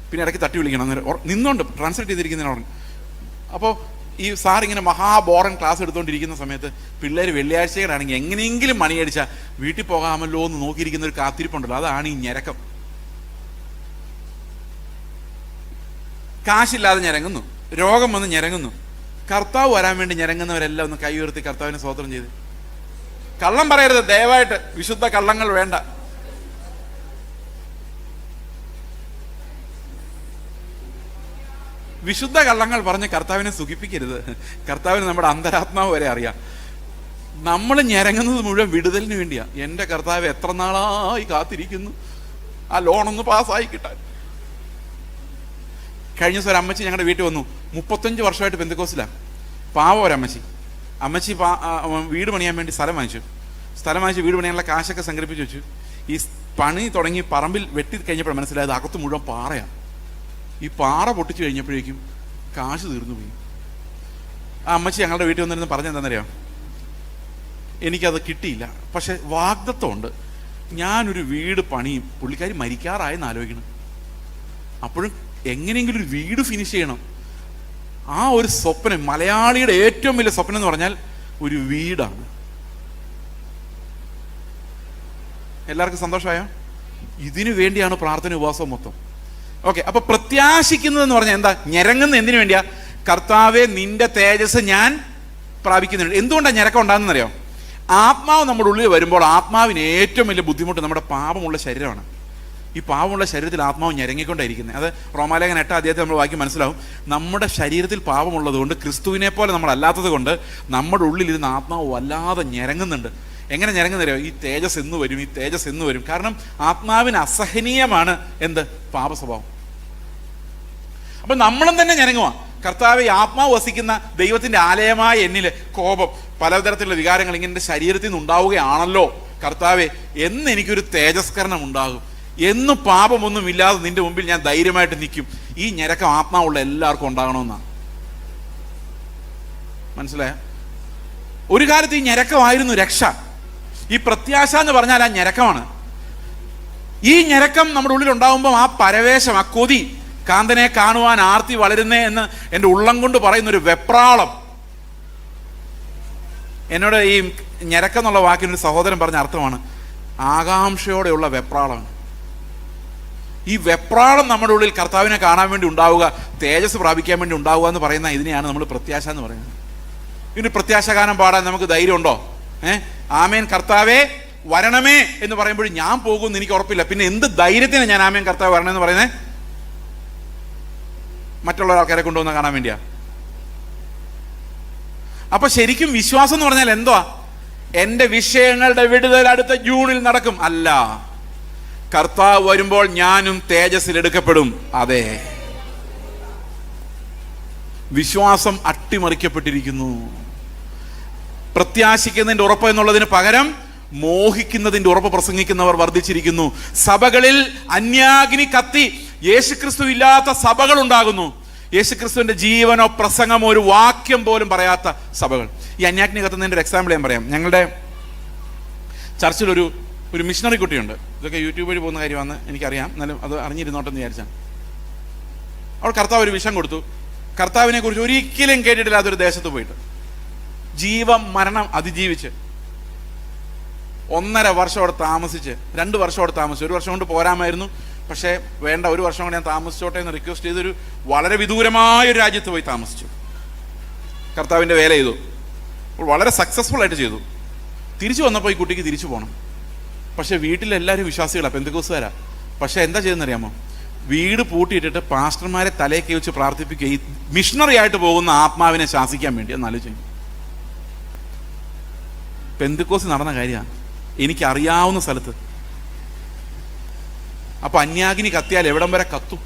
പിന്നെ ഇടയ്ക്ക് തട്ടി വിളിക്കണം, നിന്നുകൊണ്ട് ട്രാൻസ്ലേറ്റ് ചെയ്തിരിക്കുന്നതിന് ഉറങ്ങും. അപ്പോൾ ഈ സാർ ഇങ്ങനെ മഹാബോറൻ ക്ലാസ് എടുത്തുകൊണ്ടിരിക്കുന്ന സമയത്ത് പിള്ളേർ വെള്ളിയാഴ്ചകളാണെങ്കിൽ എങ്ങനെയെങ്കിലും മണിയടിച്ചാൽ വീട്ടിൽ പോകാമല്ലോ എന്ന് നോക്കിയിരിക്കുന്ന ഒരു കാത്തിരിപ്പുണ്ടല്ലോ, അതാണ് ഈ ഞെരക്കം. കാശില്ലാതെ ഞെരങ്ങുന്നു, രോഗം വന്ന് ഞെരങ്ങുന്നു. കർത്താവ് വരാൻ വേണ്ടി ഞെരങ്ങുന്നവരെല്ലാം ഒന്ന് കൈ ഉയർത്തി കർത്താവിനെ സ്തോത്രം ചെയ്ത്. കള്ളം പറയരുത് ദയവായിട്ട്, വിശുദ്ധ കള്ളങ്ങൾ വേണ്ട. വിശുദ്ധ കള്ളങ്ങൾ പറഞ്ഞ് കർത്താവിനെ സുഖിപ്പിക്കരുത്. കർത്താവിന് നമ്മുടെ അന്തരാത്മാവ് വരെ അറിയാം. നമ്മൾ ഞെരങ്ങുന്നത് മുഴുവൻ വിടുതലിന് വേണ്ടിയാ. എൻ്റെ കർത്താവ് എത്ര നാളായി കാത്തിരിക്കുന്നു ആ ലോണൊന്ന് പാസ്സായി കിട്ടാൻ. കഴിഞ്ഞ ദിവസം ഒരു അമ്മച്ചി ഞങ്ങളുടെ വീട്ടിൽ വന്നു. 35 വർഷമായിട്ട് പെന്തക്കോസ്തിലാണ്. പാവം ഒരമ്മച്ചി. അമ്മച്ചി വീട് പണിയാൻ വേണ്ടി സ്ഥലം വാങ്ങിച്ചു വീട് പണിയാനുള്ള കാശൊക്കെ സംഘടിപ്പിച്ച് വെച്ചു. ഈ പണി തുടങ്ങി പറമ്പിൽ വെട്ടി കഴിഞ്ഞപ്പോൾ മനസ്സിലായത് അകത്ത് മുഴുവൻ പാറയാണ്. ഈ പാറ പൊട്ടിച്ചു കഴിഞ്ഞപ്പോഴേക്കും കാശ് തീർന്നു പോയി. ആ അമ്മച്ചി ഞങ്ങളുടെ വീട്ടിൽ വന്നിരുന്ന് പറഞ്ഞെന്താണെന്നറിയാം? എനിക്കത് കിട്ടിയില്ല. പക്ഷെ വാഗ്ദത്തമുണ്ട്, ഞാനൊരു വീട് പണിയും. പുള്ളിക്കാരി മരിക്കാറായെന്ന് ആലോചിക്കണം. അപ്പോഴും എങ്ങനെയെങ്കിലും ഒരു വീട് ഫിനിഷ് ചെയ്യണം. ആ ഒരു സ്വപ്നം, മലയാളിയുടെ ഏറ്റവും വലിയ സ്വപ്നം എന്ന് പറഞ്ഞാൽ ഒരു വീടാണ്. എല്ലാവർക്കും സന്തോഷമായോ? ഇതിനു വേണ്ടിയാണ് പ്രാർത്ഥന ഉപവാസം മൊത്തം. ഓക്കെ, അപ്പൊ പ്രത്യാശിക്കുന്നതെന്ന് പറഞ്ഞാൽ എന്താ? ഞരങ്ങുന്ന എന്തിനു വേണ്ടിയാ? കർത്താവെ, നിന്റെ തേജസ് ഞാൻ പ്രാപിക്കുന്നുണ്ട്. എന്തുകൊണ്ടാണ് ഞരക്കം ഉണ്ടാകുന്നറിയോ? ആത്മാവ് നമ്മുടെ ഉള്ളിൽ വരുമ്പോൾ ആത്മാവിന് ഏറ്റവും വലിയ ബുദ്ധിമുട്ട് നമ്മുടെ പാപമുള്ള ശരീരമാണ്. ഈ പാപമുള്ള ശരീരത്തിൽ ആത്മാവ് ഞരങ്ങിക്കൊണ്ടായിരിക്കുന്നത്. അത് റോമാലേഖനം 8 അധ്യായത്തിൽ നമ്മൾ വായിക്കും മനസ്സിലാവും. നമ്മുടെ ശരീരത്തിൽ പാപമുള്ളത് കൊണ്ട്, ക്രിസ്തുവിനെ പോലെ നമ്മളല്ലാത്തത് കൊണ്ട് നമ്മുടെ ഉള്ളിലിരുന്ന് ആത്മാവ് വല്ലാതെ ഞരങ്ങുന്നുണ്ട്. എങ്ങനെ ഞരങ്ങുന്നറിയോ? ഈ തേജസ് എന്ന് വരും, ഈ തേജസ് എന്ന് വരും. കാരണം ആത്മാവിന് അസഹനീയമാണ് എന്ത്? പാപസ്വഭാവം. അപ്പൊ നമ്മളും തന്നെ ഞരങ്ങുക. കർത്താവെ, ആത്മാവ് വസിക്കുന്ന ദൈവത്തിന്റെ ആലയമായ എന്നില് കോപം, പലതരത്തിലുള്ള വികാരങ്ങൾ ഇങ്ങനെ ശരീരത്തിൽ നിന്ന് ഉണ്ടാവുകയാണല്ലോ കർത്താവെ, എന്ന് എനിക്കൊരു തേജസ്കരണം ഉണ്ടാകും, എന്ന് പാപമൊന്നും ഇല്ലാതെ നിന്റെ മുമ്പിൽ ഞാൻ ധൈര്യമായിട്ട് നിൽക്കും. ഈ ഞരക്കം ആത്മാവുള്ള എല്ലാവർക്കും ഉണ്ടാകണമെന്നാണ്. മനസ്സിലായ? ഒരു കാലത്ത് ഈ ഞരക്കമായിരുന്നു രക്ഷ. ഈ പ്രത്യാശ എന്ന് പറഞ്ഞാൽ ആ ഞരക്കമാണ്. ഈ ഞരക്കം നമ്മുടെ ഉള്ളിൽ ഉണ്ടാകുമ്പോൾ ആ പരവേശം, ആ കൊതി, കാന്തനെ കാണുവാൻ ആർത്തി വളരുന്നേ എന്ന് എൻ്റെ ഉള്ളം കൊണ്ട് പറയുന്നൊരു വെപ്രാളം. എന്നോട് ഈ ഞരക്കം എന്നുള്ള വാക്കിനൊരു സഹോദരൻ പറഞ്ഞ അർത്ഥമാണ് ആകാംക്ഷയോടെയുള്ള വെപ്രാളമാണ്. ഈ വെപ്രാളം നമ്മുടെ ഉള്ളിൽ കർത്താവിനെ കാണാൻ വേണ്ടി ഉണ്ടാവുക, തേജസ് പ്രാപിക്കാൻ വേണ്ടി ഉണ്ടാവുക എന്ന് പറയുന്ന ഇതിനെയാണ് നമ്മൾ പ്രത്യാശ എന്ന് പറയുന്നത്. ഇതിന് പ്രത്യാശഗാനം പാടാൻ നമുക്ക് ധൈര്യമുണ്ടോ? ആമേൻ കർത്താവേ വരണമേ എന്ന് പറയുമ്പോഴും ഞാൻ പോകുമെന്ന് എനിക്ക് ഉറപ്പില്ല. പിന്നെ എന്ത് ധൈര്യത്തിന് ഞാൻ ആമേൻ കർത്താവ് വരണമെന്ന് പറയുന്നത്? മറ്റുള്ള ആൾക്കാരെ കൊണ്ടുവന്ന് കാണാൻ വേണ്ടിയാ? അപ്പൊ ശരിക്കും വിശ്വാസം എന്ന് പറഞ്ഞാൽ എന്തുവാ? എന്റെ വിഷയങ്ങളുടെ വിടുതൽ അടുത്ത ജൂണിൽ നടക്കും അല്ല, കർത്താവ് വരുമ്പോൾ ഞാനും തേജസ്സിൽ എടുക്കപ്പെടും. അതെ, വിശ്വാസം അട്ടിമറിക്കപ്പെട്ടിരിക്കുന്നു. പ്രത്യാശിക്കുന്നതിന്റെ ഉറപ്പ് എന്നുള്ളതിന് പകരം മോഹിക്കുന്നതിന്റെ ഉറപ്പ് പ്രസംഗിക്കുന്നവർ വർദ്ധിച്ചിരിക്കുന്നു. സഭകളിൽ അന്യാഗ്നി കത്തി യേശുക്രിസ്തു ഇല്ലാത്ത സഭകൾ ഉണ്ടാകുന്നു. യേശുക്രിസ്തുവിന്റെ ജീവനോ പ്രസംഗമോ ഒരു വാക്യം പോലും പറയാത്ത സഭകൾ. ഈ അന്യാഗ്നി കത്തുന്നതിന്റെ ഒരു എക്സാമ്പിൾ ഞാൻ പറയാം. ഞങ്ങളുടെ ചർച്ചിൽ ഒരു മിഷണറി കുട്ടിയുണ്ട്. ഇതൊക്കെ യൂട്യൂബ് വഴി പോകുന്ന കാര്യമാണെന്ന് എനിക്കറിയാം, എന്നാലും അത് അറിഞ്ഞിരുന്നോട്ടെന്ന് വിചാരിച്ചാണ്. അവൾ കർത്താവ് ഒരു വിഷം കൊടുത്തു. കർത്താവിനെ കുറിച്ച് ഒരിക്കലും കേട്ടിട്ടില്ലാത്ത ഒരു ദേശത്ത് പോയിട്ട് ജീവം മരണം അതിജീവിച്ച് 1.5 വർഷം അവിടെ താമസിച്ച്, 2 വർഷം അവിടെ താമസിച്ചു. 1 വർഷം കൊണ്ട് പോരാമായിരുന്നു, പക്ഷേ വേണ്ട, 1 വർഷം കൊണ്ട് ഞാൻ താമസിച്ചോട്ടെ എന്ന് റിക്വസ്റ്റ് ചെയ്തൊരു വളരെ വിദൂരമായ ഒരു രാജ്യത്ത് പോയി താമസിച്ചു. കർത്താവിൻ്റെ വേല ചെയ്തു, വളരെ സക്സസ്ഫുൾ ആയിട്ട് ചെയ്തു. തിരിച്ചു വന്നപ്പോൾ ഈ കുട്ടിക്ക് തിരിച്ചു പോകണം. പക്ഷേ വീട്ടിലെല്ലാവരും വിശ്വാസികളാണ്, പെന്തക്കോസ്തുകാരാ. പക്ഷെ എന്താ ചെയ്യുന്നറിയാമോ? വീട് പൂട്ടിയിട്ടിട്ട് പാസ്റ്റർമാരെ തലയൊക്കെ വെച്ച് പ്രാർത്ഥിപ്പിക്കുക, ഈ മിഷണറി ആയിട്ട് പോകുന്ന ആത്മാവിനെ ശാസിക്കാൻ വേണ്ടി. എന്ന് ആലോചിച്ചു. പെന്തക്കോസ്ത് നടന്ന കാര്യമാണ്, എനിക്കറിയാവുന്ന സ്ഥലത്ത്. അപ്പൊ അന്യാഗ്നി കത്തിയാൽ എവിടം വരെ കത്തും?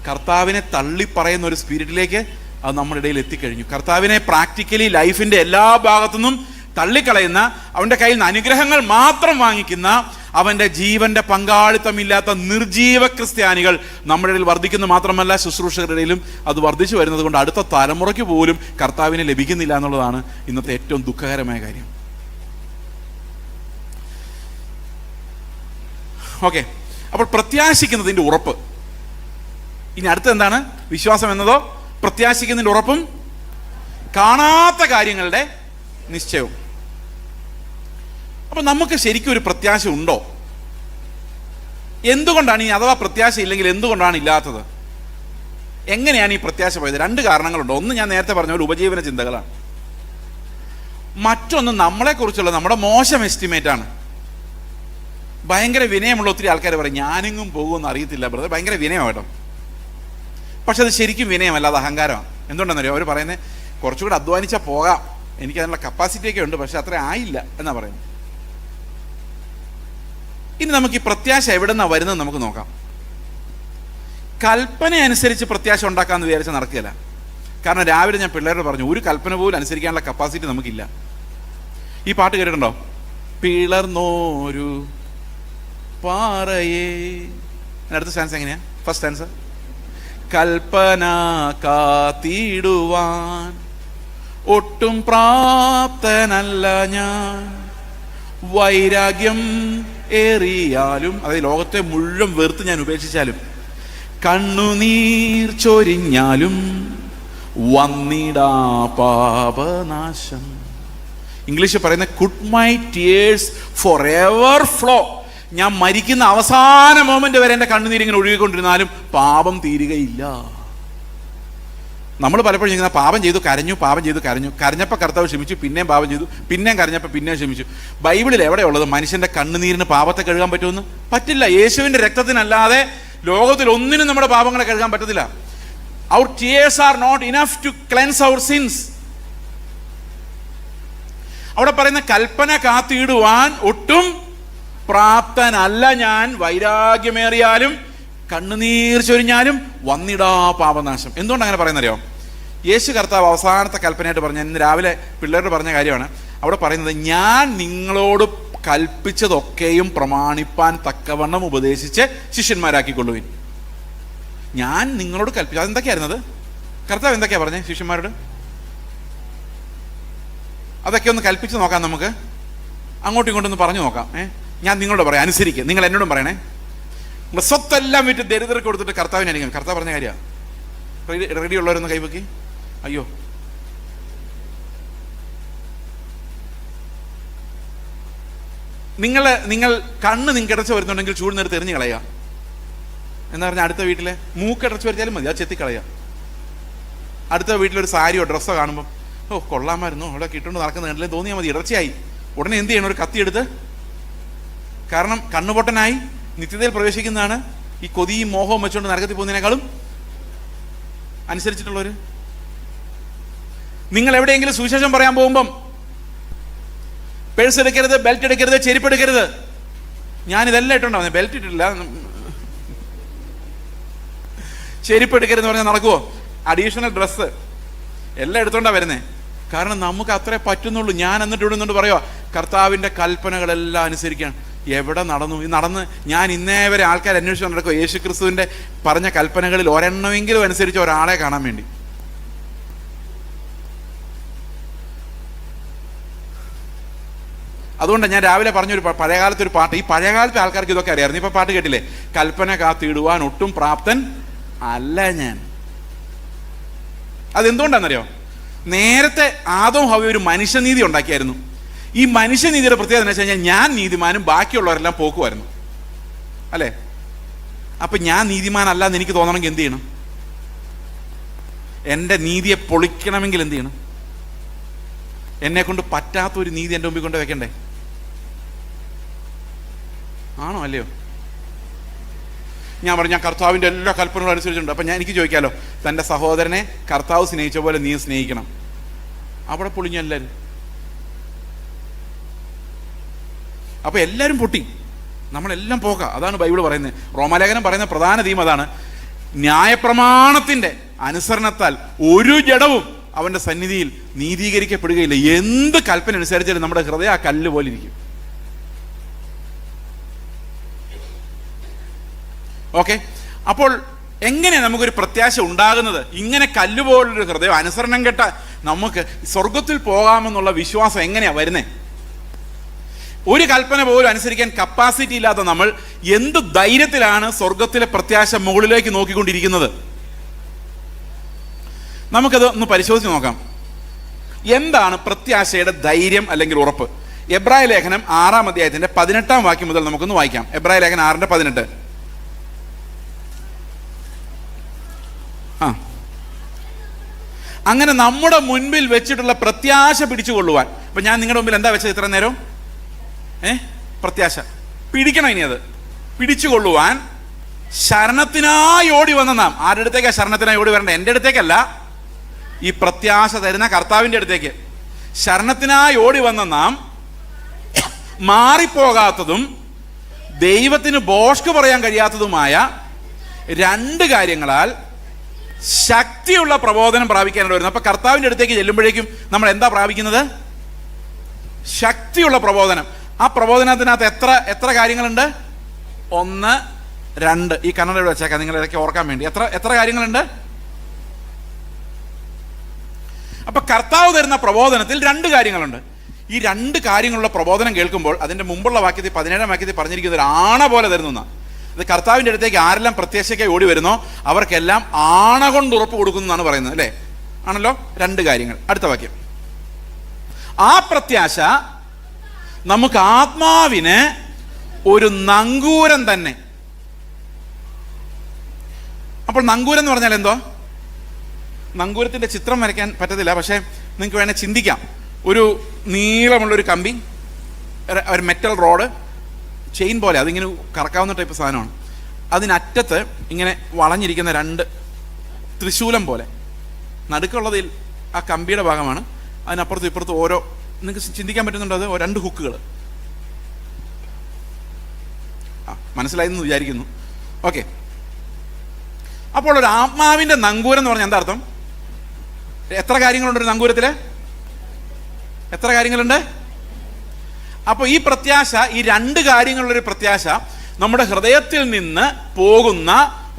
കർത്താവിനെ തള്ളിപ്പറയുന്ന ഒരു സ്പിരിറ്റിലേക്ക് അത് നമ്മുടെ ഇടയിൽ എത്തിക്കഴിഞ്ഞു. കർത്താവിനെ പ്രാക്ടിക്കലി ലൈഫിന്റെ എല്ലാ ഭാഗത്തുനിന്നും തള്ളിക്കളയുന്ന, അവന്റെ കയ്യിൽ നിന്ന് അനുഗ്രഹങ്ങൾ മാത്രം വാങ്ങിക്കുന്ന, അവന്റെ ജീവന്റെ പങ്കാളിത്തമില്ലാത്ത നിർജീവ ക്രിസ്ത്യാനികൾ നമ്മുടെ ഇടയിൽ വർദ്ധിക്കുന്നു. മാത്രമല്ല ശുശ്രൂഷകരുടെ ഇടയിലും അത് വർദ്ധിച്ചു വരുന്നത് കൊണ്ട് അടുത്ത തലമുറയ്ക്ക് പോലും കർത്താവിനെ ലഭിക്കുന്നില്ല എന്നുള്ളതാണ് ഇന്നത്തെ ഏറ്റവും ദുഃഖകരമായ കാര്യം. ഓക്കെ, അപ്പോൾ പ്രത്യാശിക്കുന്നതിൻ്റെ ഉറപ്പ്. ഇനി അടുത്ത എന്താണ്? വിശ്വാസം എന്നതോ പ്രത്യാശിക്കുന്നതിൻ്റെ ഉറപ്പും കാണാത്ത കാര്യങ്ങളുടെ നിശ്ചയവും. അപ്പൊ നമുക്ക് ശരിക്കും ഒരു പ്രത്യാശ ഉണ്ടോ? എന്തുകൊണ്ടാണ് ഈ, അഥവാ പ്രത്യാശ ഇല്ലെങ്കിൽ എന്തുകൊണ്ടാണ് ഇല്ലാത്തത്? എങ്ങനെയാണ് ഈ പ്രത്യാശ പോയത്? 2 കാരണങ്ങളുണ്ട്. ഒന്ന് ഞാൻ നേരത്തെ പറഞ്ഞ ഒരു ഉപജീവന ചിന്തകളാണ്. മറ്റൊന്ന് നമ്മളെക്കുറിച്ചുള്ള നമ്മുടെ മോശം എസ്റ്റിമേറ്റ് ആണ്. ഭയങ്കര വിനയമുള്ള ഒത്തിരി ആൾക്കാർ പറയും ഞാനെങ്ങും പോകുമെന്ന് അറിയത്തില്ല ബ്രദർ, ഭയങ്കര വിനയം കേട്ടോ. പക്ഷെ അത് ശരിക്കും വിനയമല്ല, അത് അഹങ്കാരമാണ്. എന്തുകൊണ്ടെന്നറിയോ? അവർ പറയുന്നത് കുറച്ചുകൂടെ അധ്വാനിച്ചാൽ പോകാം, എനിക്ക് അതിനുള്ള കപ്പാസിറ്റി ഒക്കെ ഉണ്ട്, പക്ഷെ അത്ര ആയില്ല എന്നാ പറയുന്നത്. ഇനി നമുക്ക് ഈ പ്രത്യാശ എവിടെ നിന്നാണ് വരുന്നത് നമുക്ക് നോക്കാം. കൽപ്പന അനുസരിച്ച് പ്രത്യാശ ഉണ്ടാക്കാമെന്ന് വിചാരിച്ചാൽ നടക്കുകയില്ല. കാരണം രാവിലെ ഞാൻ പിള്ളേരോട് പറഞ്ഞു, ഒരു കൽപ്പന പോലും അനുസരിക്കാനുള്ള കപ്പാസിറ്റി നമുക്കില്ല. ഈ പാട്ട് കേട്ടിട്ടുണ്ടോ? പിളർന്നോരു പാറയേ. അടുത്ത സ്റ്റാൻസ് എങ്ങനെയാ? ഫസ്റ്റ് സ്റ്റാൻസ്, കൽപ്പന കാത്തിടുവാൻ ഒട്ടും പ്രാപ്തനല്ല ഞാൻ, വൈരാഗ്യം ഏറിയാലും, അതായത് ലോകത്തെ മുഴുവൻ വെറുത്ത് ഞാൻ ഉപേക്ഷിച്ചാലും, കണ്ണുനീർ ചൊരിഞ്ഞാലും വന്നിടാ പാപനാശം. ഇംഗ്ലീഷ് പറയുന്ന could my tears for ever flow. ഞാൻ മരിക്കുന്ന അവസാന മൊമെന്റ് വരെ എൻ്റെ കണ്ണുനീരിങ്ങനെ ഒഴുകിക്കൊണ്ടിരുന്നാലും പാപം തീരുകയില്ല. നമ്മൾ പലപ്പോഴും ചെയ്യുന്ന പാപം ചെയ്തു കരഞ്ഞു, പാപം ചെയ്തു കരഞ്ഞു, കരഞ്ഞപ്പോൾ കർത്താവ് ക്ഷമിച്ചു, പിന്നെയും പാപം ചെയ്തു, പിന്നെയും കരഞ്ഞപ്പോൾ പിന്നെയും ക്ഷമിച്ചു. ബൈബിളിൽ എവിടെയുള്ളത് മനുഷ്യന്റെ കണ്ണുനീരിന് പാപത്തെ കഴുകാൻ പറ്റുമെന്ന്? പറ്റില്ല. യേശുവിന്റെ രക്തത്തിനല്ലാതെ ലോകത്തിൽ ഒന്നിനും നമ്മുടെ പാപങ്ങളെ കഴുകാൻ പറ്റത്തില്ല. Our tears are not enough to cleanse our sins. അവിടെ പറയുന്ന കൽപ്പന കാത്തിടുവാൻ ഒട്ടും പ്രാപ്തനല്ല ഞാൻ, വൈരാഗ്യമേറിയാലും കണ്ണുനീർ ചൊരിഞ്ഞാലും വന്നിടാ പാപനാശം. എന്തുകൊണ്ട് അങ്ങനെ പറയുന്നറിയോ? യേശു കർത്താവ് അവസാനത്തെ കൽപ്പനയായിട്ട് പറഞ്ഞ, ഇന്ന് രാവിലെ പിള്ളേരോട് പറഞ്ഞ കാര്യമാണ്. അവിടെ പറയുന്നത്, ഞാൻ നിങ്ങളോട് കൽപ്പിച്ചതൊക്കെയും പ്രമാണിപ്പാൻ തക്കവണ്ണം ഉപദേശിച്ച് ശിഷ്യന്മാരാക്കിക്കൊള്ളുവിൻ. ഞാൻ നിങ്ങളോട് കൽപ്പിച്ചു. അതെന്തൊക്കെയായിരുന്നത്? കർത്താവ് എന്തൊക്കെയാ പറഞ്ഞേ ശിഷ്യന്മാരോട്? അതൊക്കെ ഒന്ന് കൽപ്പിച്ച് നോക്കാം. നമുക്ക് അങ്ങോട്ടും ഇങ്ങോട്ടൊന്ന് പറഞ്ഞു നോക്കാം. ഞാൻ നിങ്ങളോട് പറയാം, അനുസരിക്കുക. നിങ്ങൾ എന്നോടും പറയണേ. നിങ്ങൾ സ്വത്തെല്ലാം വിറ്റ് ദരിദ്രർക്ക് കൊടുത്തിട്ട് കർത്താവിനെ അനുഗമിക്കണം. കർത്താവ് പറഞ്ഞ കാര്യമാണ്. റെഡി ഉള്ളവരൊന്ന് കൈവക്കി. അയ്യോ, നിങ്ങൾ കണ്ണ് നിങ്ങൾക്ക് ഇടച്ച് വരുന്നുണ്ടെങ്കിൽ ചൂട് നേരത്തെ എറിഞ്ഞ് കളയുക. എന്താ പറഞ്ഞാൽ അടുത്ത വീട്ടിലെ മൂക്കടച്ച് വരച്ചാലും മതി, അത് ചെത്തിക്കളയുക. അടുത്ത വീട്ടിലൊരു സാരിയോ ഡ്രസ്സോ കാണുമ്പോൾ, ഓ കൊള്ളാമായിരുന്നു, അവിടെ കിട്ടുകൊണ്ട് നടക്കുന്ന കണ്ടില്ലേ തോന്നിയാൽ മതി, ഇടർച്ചയായി. ഉടനെ എന്ത് ചെയ്യണം? ഒരു കത്തിയെടുത്ത്, കാരണം കണ്ണുപൊട്ടനായി നിത്യതയിൽ പ്രവേശിക്കുന്നതാണ് ഈ കൊതിയും മോഹവും വെച്ചുകൊണ്ട് നരകത്തിൽ പോകുന്നതിനേക്കാളും. അനുസരിച്ചിട്ടുള്ളവർ, നിങ്ങൾ എവിടെയെങ്കിലും സുവിശേഷം പറയാൻ പോകുമ്പം പേഴ്സ് എടുക്കരുത്, ബെൽറ്റ് എടുക്കരുത്, ചെരുപ്പ് എടുക്കരുത്. ഞാനിതെല്ലാം ഇട്ടുണ്ടാവുന്നത്, ബെൽറ്റ് ഇട്ടിട്ടില്ല, ചെരുപ്പ് എടുക്കരുതെന്ന് പറഞ്ഞാൽ നടക്കുമോ? അഡീഷണൽ ഡ്രസ്സ് എല്ലാം എടുത്തോണ്ടാ വരുന്നേ. കാരണം നമുക്ക് അത്രേ പറ്റുന്നുള്ളൂ. ഞാൻ എന്നിട്ട് ഇവിടെ നിന്നുകൊണ്ട് പറയുക, കർത്താവിൻ്റെ കൽപ്പനകളെല്ലാം അനുസരിക്കാൻ. എവിടെ നടന്നു? ഈ നടന്ന് ഞാൻ ഇന്നേ വരെ ആൾക്കാർ അന്വേഷിച്ചു നടക്കും യേശു ക്രിസ്തുവിൻ്റെ പറഞ്ഞ കൽപ്പനകളിൽ ഒരെണ്ണമെങ്കിലും അനുസരിച്ച് ഒരാളെ കാണാൻ വേണ്ടി. അതുകൊണ്ട് ഞാൻ രാവിലെ പറഞ്ഞൊരു പഴയകാലത്തൊരു പാട്ട്, ഈ പഴയകാലത്തെ ആൾക്കാർക്ക് ഇതൊക്കെ അറിയാമായിരുന്നു. ഇപ്പം പാട്ട് കേട്ടില്ലേ? കൽപ്പന കാത്തിടുവാൻ ഒട്ടും പ്രാപ്തൻ അല്ല ഞാൻ. അതെന്തുകൊണ്ടാണെന്നറിയോ? നേരത്തെ ആദവും ഹവ്വയും ഒരു മനുഷ്യനീതി ഉണ്ടാക്കിയായിരുന്നു. ഈ മനുഷ്യനീതിയുടെ പ്രത്യേകത എന്ന് വെച്ച് കഴിഞ്ഞാൽ ഞാൻ നീതിമാനും ബാക്കിയുള്ളവരെല്ലാം പോക്കുമായിരുന്നു, അല്ലേ? അപ്പം ഞാൻ നീതിമാനല്ലാന്ന് എനിക്ക് തോന്നണമെങ്കിൽ എന്ത് ചെയ്യണം? എൻ്റെ നീതിയെ പൊളിക്കണമെങ്കിൽ എന്ത് ചെയ്യണം? എന്നെ കൊണ്ട് പറ്റാത്തൊരു നീതി എൻ്റെ മുമ്പിൽ കൊണ്ട് വെക്കണ്ടേ? ആണോ അല്ലയോ? ഞാൻ പറഞ്ഞു, ഞാൻ കർത്താവിൻ്റെ എല്ലാ കൽപ്പനകളും അനുസരിച്ചിട്ടുണ്ട്. അപ്പം എനിക്ക് ചോദിക്കാമല്ലോ, തൻ്റെ സഹോദരനെ കർത്താവ് സ്നേഹിച്ച പോലെ നീ സ്നേഹിക്കണം. അവിടെ പൊളിഞ്ഞ എല്ലാവരും. അപ്പം എല്ലാവരും പൊട്ടി, നമ്മളെല്ലാം പോകാം. അതാണ് ബൈബിൾ പറയുന്നത്. റോമാലേഖനം പറയുന്ന പ്രധാന തീം അതാണ്. ന്യായപ്രമാണത്തിൻ്റെ അനുസരണത്താൽ ഒരു ജഡവും അവൻ്റെ സന്നിധിയിൽ നീതീകരിക്കപ്പെടുകയില്ല. എന്ത് കൽപ്പന അനുസരിച്ചാലും നമ്മുടെ ഹൃദയം ആ കല്ല് പോലെ ഇരിക്കും. ഓക്കെ, അപ്പോൾ എങ്ങനെയാണ് നമുക്കൊരു പ്രത്യാശ ഉണ്ടാകുന്നത്? ഇങ്ങനെ കല്ലുപോലൊരു ഹൃദയം, അനുസരണം കെട്ട നമുക്ക് സ്വർഗത്തിൽ പോകാമെന്നുള്ള വിശ്വാസം എങ്ങനെയാ വരുന്നേ? ഒരു കൽപ്പന പോലും അനുസരിക്കാൻ കപ്പാസിറ്റി ഇല്ലാത്ത നമ്മൾ എന്ത് ധൈര്യത്തിലാണ് സ്വർഗത്തിലെ പ്രത്യാശ മുകളിലേക്ക് നോക്കിക്കൊണ്ടിരിക്കുന്നത്? നമുക്കത് ഒന്ന് പരിശോധിച്ച് നോക്കാം. എന്താണ് പ്രത്യാശയുടെ ധൈര്യം അല്ലെങ്കിൽ ഉറപ്പ്? എബ്രായ ലേഖനം 6-ാം അധ്യായത്തിന്റെ 18-ാം വാക്യം മുതൽ നമുക്കൊന്ന് വായിക്കാം. എബ്രായ ലേഖനം 6:18. അങ്ങനെ നമ്മുടെ മുൻപിൽ വെച്ചിട്ടുള്ള പ്രത്യാശ പിടിച്ചുകൊള്ളുവാൻ. അപ്പൊ ഞാൻ നിങ്ങളുടെ മുമ്പിൽ എന്താ വെച്ചത് ഇത്ര നേരം? പ്രത്യാശ പിടിക്കണം. ഇനി അത് പിടിച്ചുകൊള്ളുവാൻ ശരണത്തിനായി ഓടി വന്ന നാം. ആരുടെ അടുത്തേക്കാ ശരണത്തിനായി ഓടി വരണ്ട? എൻ്റെ അടുത്തേക്കല്ല, ഈ പ്രത്യാശ തരുന്ന കർത്താവിൻ്റെ അടുത്തേക്ക്. ശരണത്തിനായി ഓടി വന്ന നാം മാറിപ്പോകാത്തതും ദൈവത്തിന് ബോഷ്ക് പറയാൻ കഴിയാത്തതുമായ രണ്ട് കാര്യങ്ങളാൽ ശക്തിയുള്ള പ്രബോധനം പ്രാപിക്കാനാണ് വരുന്നത്. അപ്പൊ കർത്താവിൻ്റെ അടുത്തേക്ക് ചെല്ലുമ്പോഴേക്കും നമ്മൾ എന്താ പ്രാപിക്കുന്നത്? ശക്തിയുള്ള പ്രബോധനം. ആ പ്രബോധനത്തിനകത്ത് എത്ര കാര്യങ്ങളുണ്ട്? 1, 2. ഈ കണ്ണട വെച്ചേക്കാം നിങ്ങൾ ഇതൊക്കെ ഓർക്കാൻ വേണ്ടി. എത്ര കാര്യങ്ങളുണ്ട്? അപ്പൊ കർത്താവ് തരുന്ന പ്രബോധനത്തിൽ രണ്ട് കാര്യങ്ങളുണ്ട്. ഈ രണ്ട് കാര്യങ്ങളുള്ള പ്രബോധനം കേൾക്കുമ്പോൾ അതിന്റെ മുമ്പുള്ള വാക്യത്തിൽ 17-ാം വാക്യത്തിൽ പറഞ്ഞിരിക്കുന്ന ഒരു ആണ പോലെ തരുന്ന ഇത് കർത്താവിന്റെ അടുത്തേക്ക് ആരെല്ലാം പ്രത്യാശയ്ക്കായി ഓടി വരുന്നോ അവർക്കെല്ലാം ആണ കൊണ്ട് ഉറപ്പ് കൊടുക്കുന്നതാണ് പറയുന്നത്, അല്ലേ? ആണല്ലോ. രണ്ട് കാര്യങ്ങൾ. അടുത്ത വാക്യം, ആ പ്രത്യാശ നമുക്ക് ആത്മാവിന് ഒരു നങ്കൂരം തന്നെ. അപ്പോൾ നങ്കൂരം എന്ന് പറഞ്ഞാൽ എന്തോ? നങ്കൂരത്തിന്റെ ചിത്രം വരയ്ക്കാൻ പറ്റത്തില്ല, പക്ഷേ നിങ്ങൾക്ക് വേണേൽ ചിന്തിക്കാം. ഒരു നീളമുള്ളൊരു കമ്പി, ഒരു മെറ്റൽ റോഡ്, ചെയിൻ പോലെ, അതിങ്ങനെ കറക്കാവുന്ന ടൈപ്പ് സാധനമാണ്. അതിനറ്റത്ത് ഇങ്ങനെ വളഞ്ഞിരിക്കുന്ന രണ്ട് ത്രിശൂലം പോലെ, നടുക്കുള്ളതിൽ ആ കമ്പിയുടെ ഭാഗമാണ്. അതിനപ്പുറത്തും ഇപ്പുറത്തും ഓരോ, നിങ്ങൾക്ക് ചിന്തിക്കാൻ പറ്റുന്നുണ്ടോ? അത് രണ്ട് ഹുക്കുകൾ. മനസ്സിലായെന്ന് വിചാരിക്കുന്നു. ഓക്കെ. അപ്പോൾ ഒരു ആത്മാവിന്റെ നങ്കൂരം എന്ന് പറഞ്ഞാൽ എന്താ അർത്ഥം? എത്ര കാര്യങ്ങളുണ്ട് ഒരു നങ്കൂരത്തില്? എത്ര കാര്യങ്ങളുണ്ട്? അപ്പോൾ ഈ പ്രത്യാശ, ഈ രണ്ട് കാര്യങ്ങളുള്ളൊരു പ്രത്യാശ നമ്മുടെ ഹൃദയത്തിൽ നിന്ന് പോകുന്ന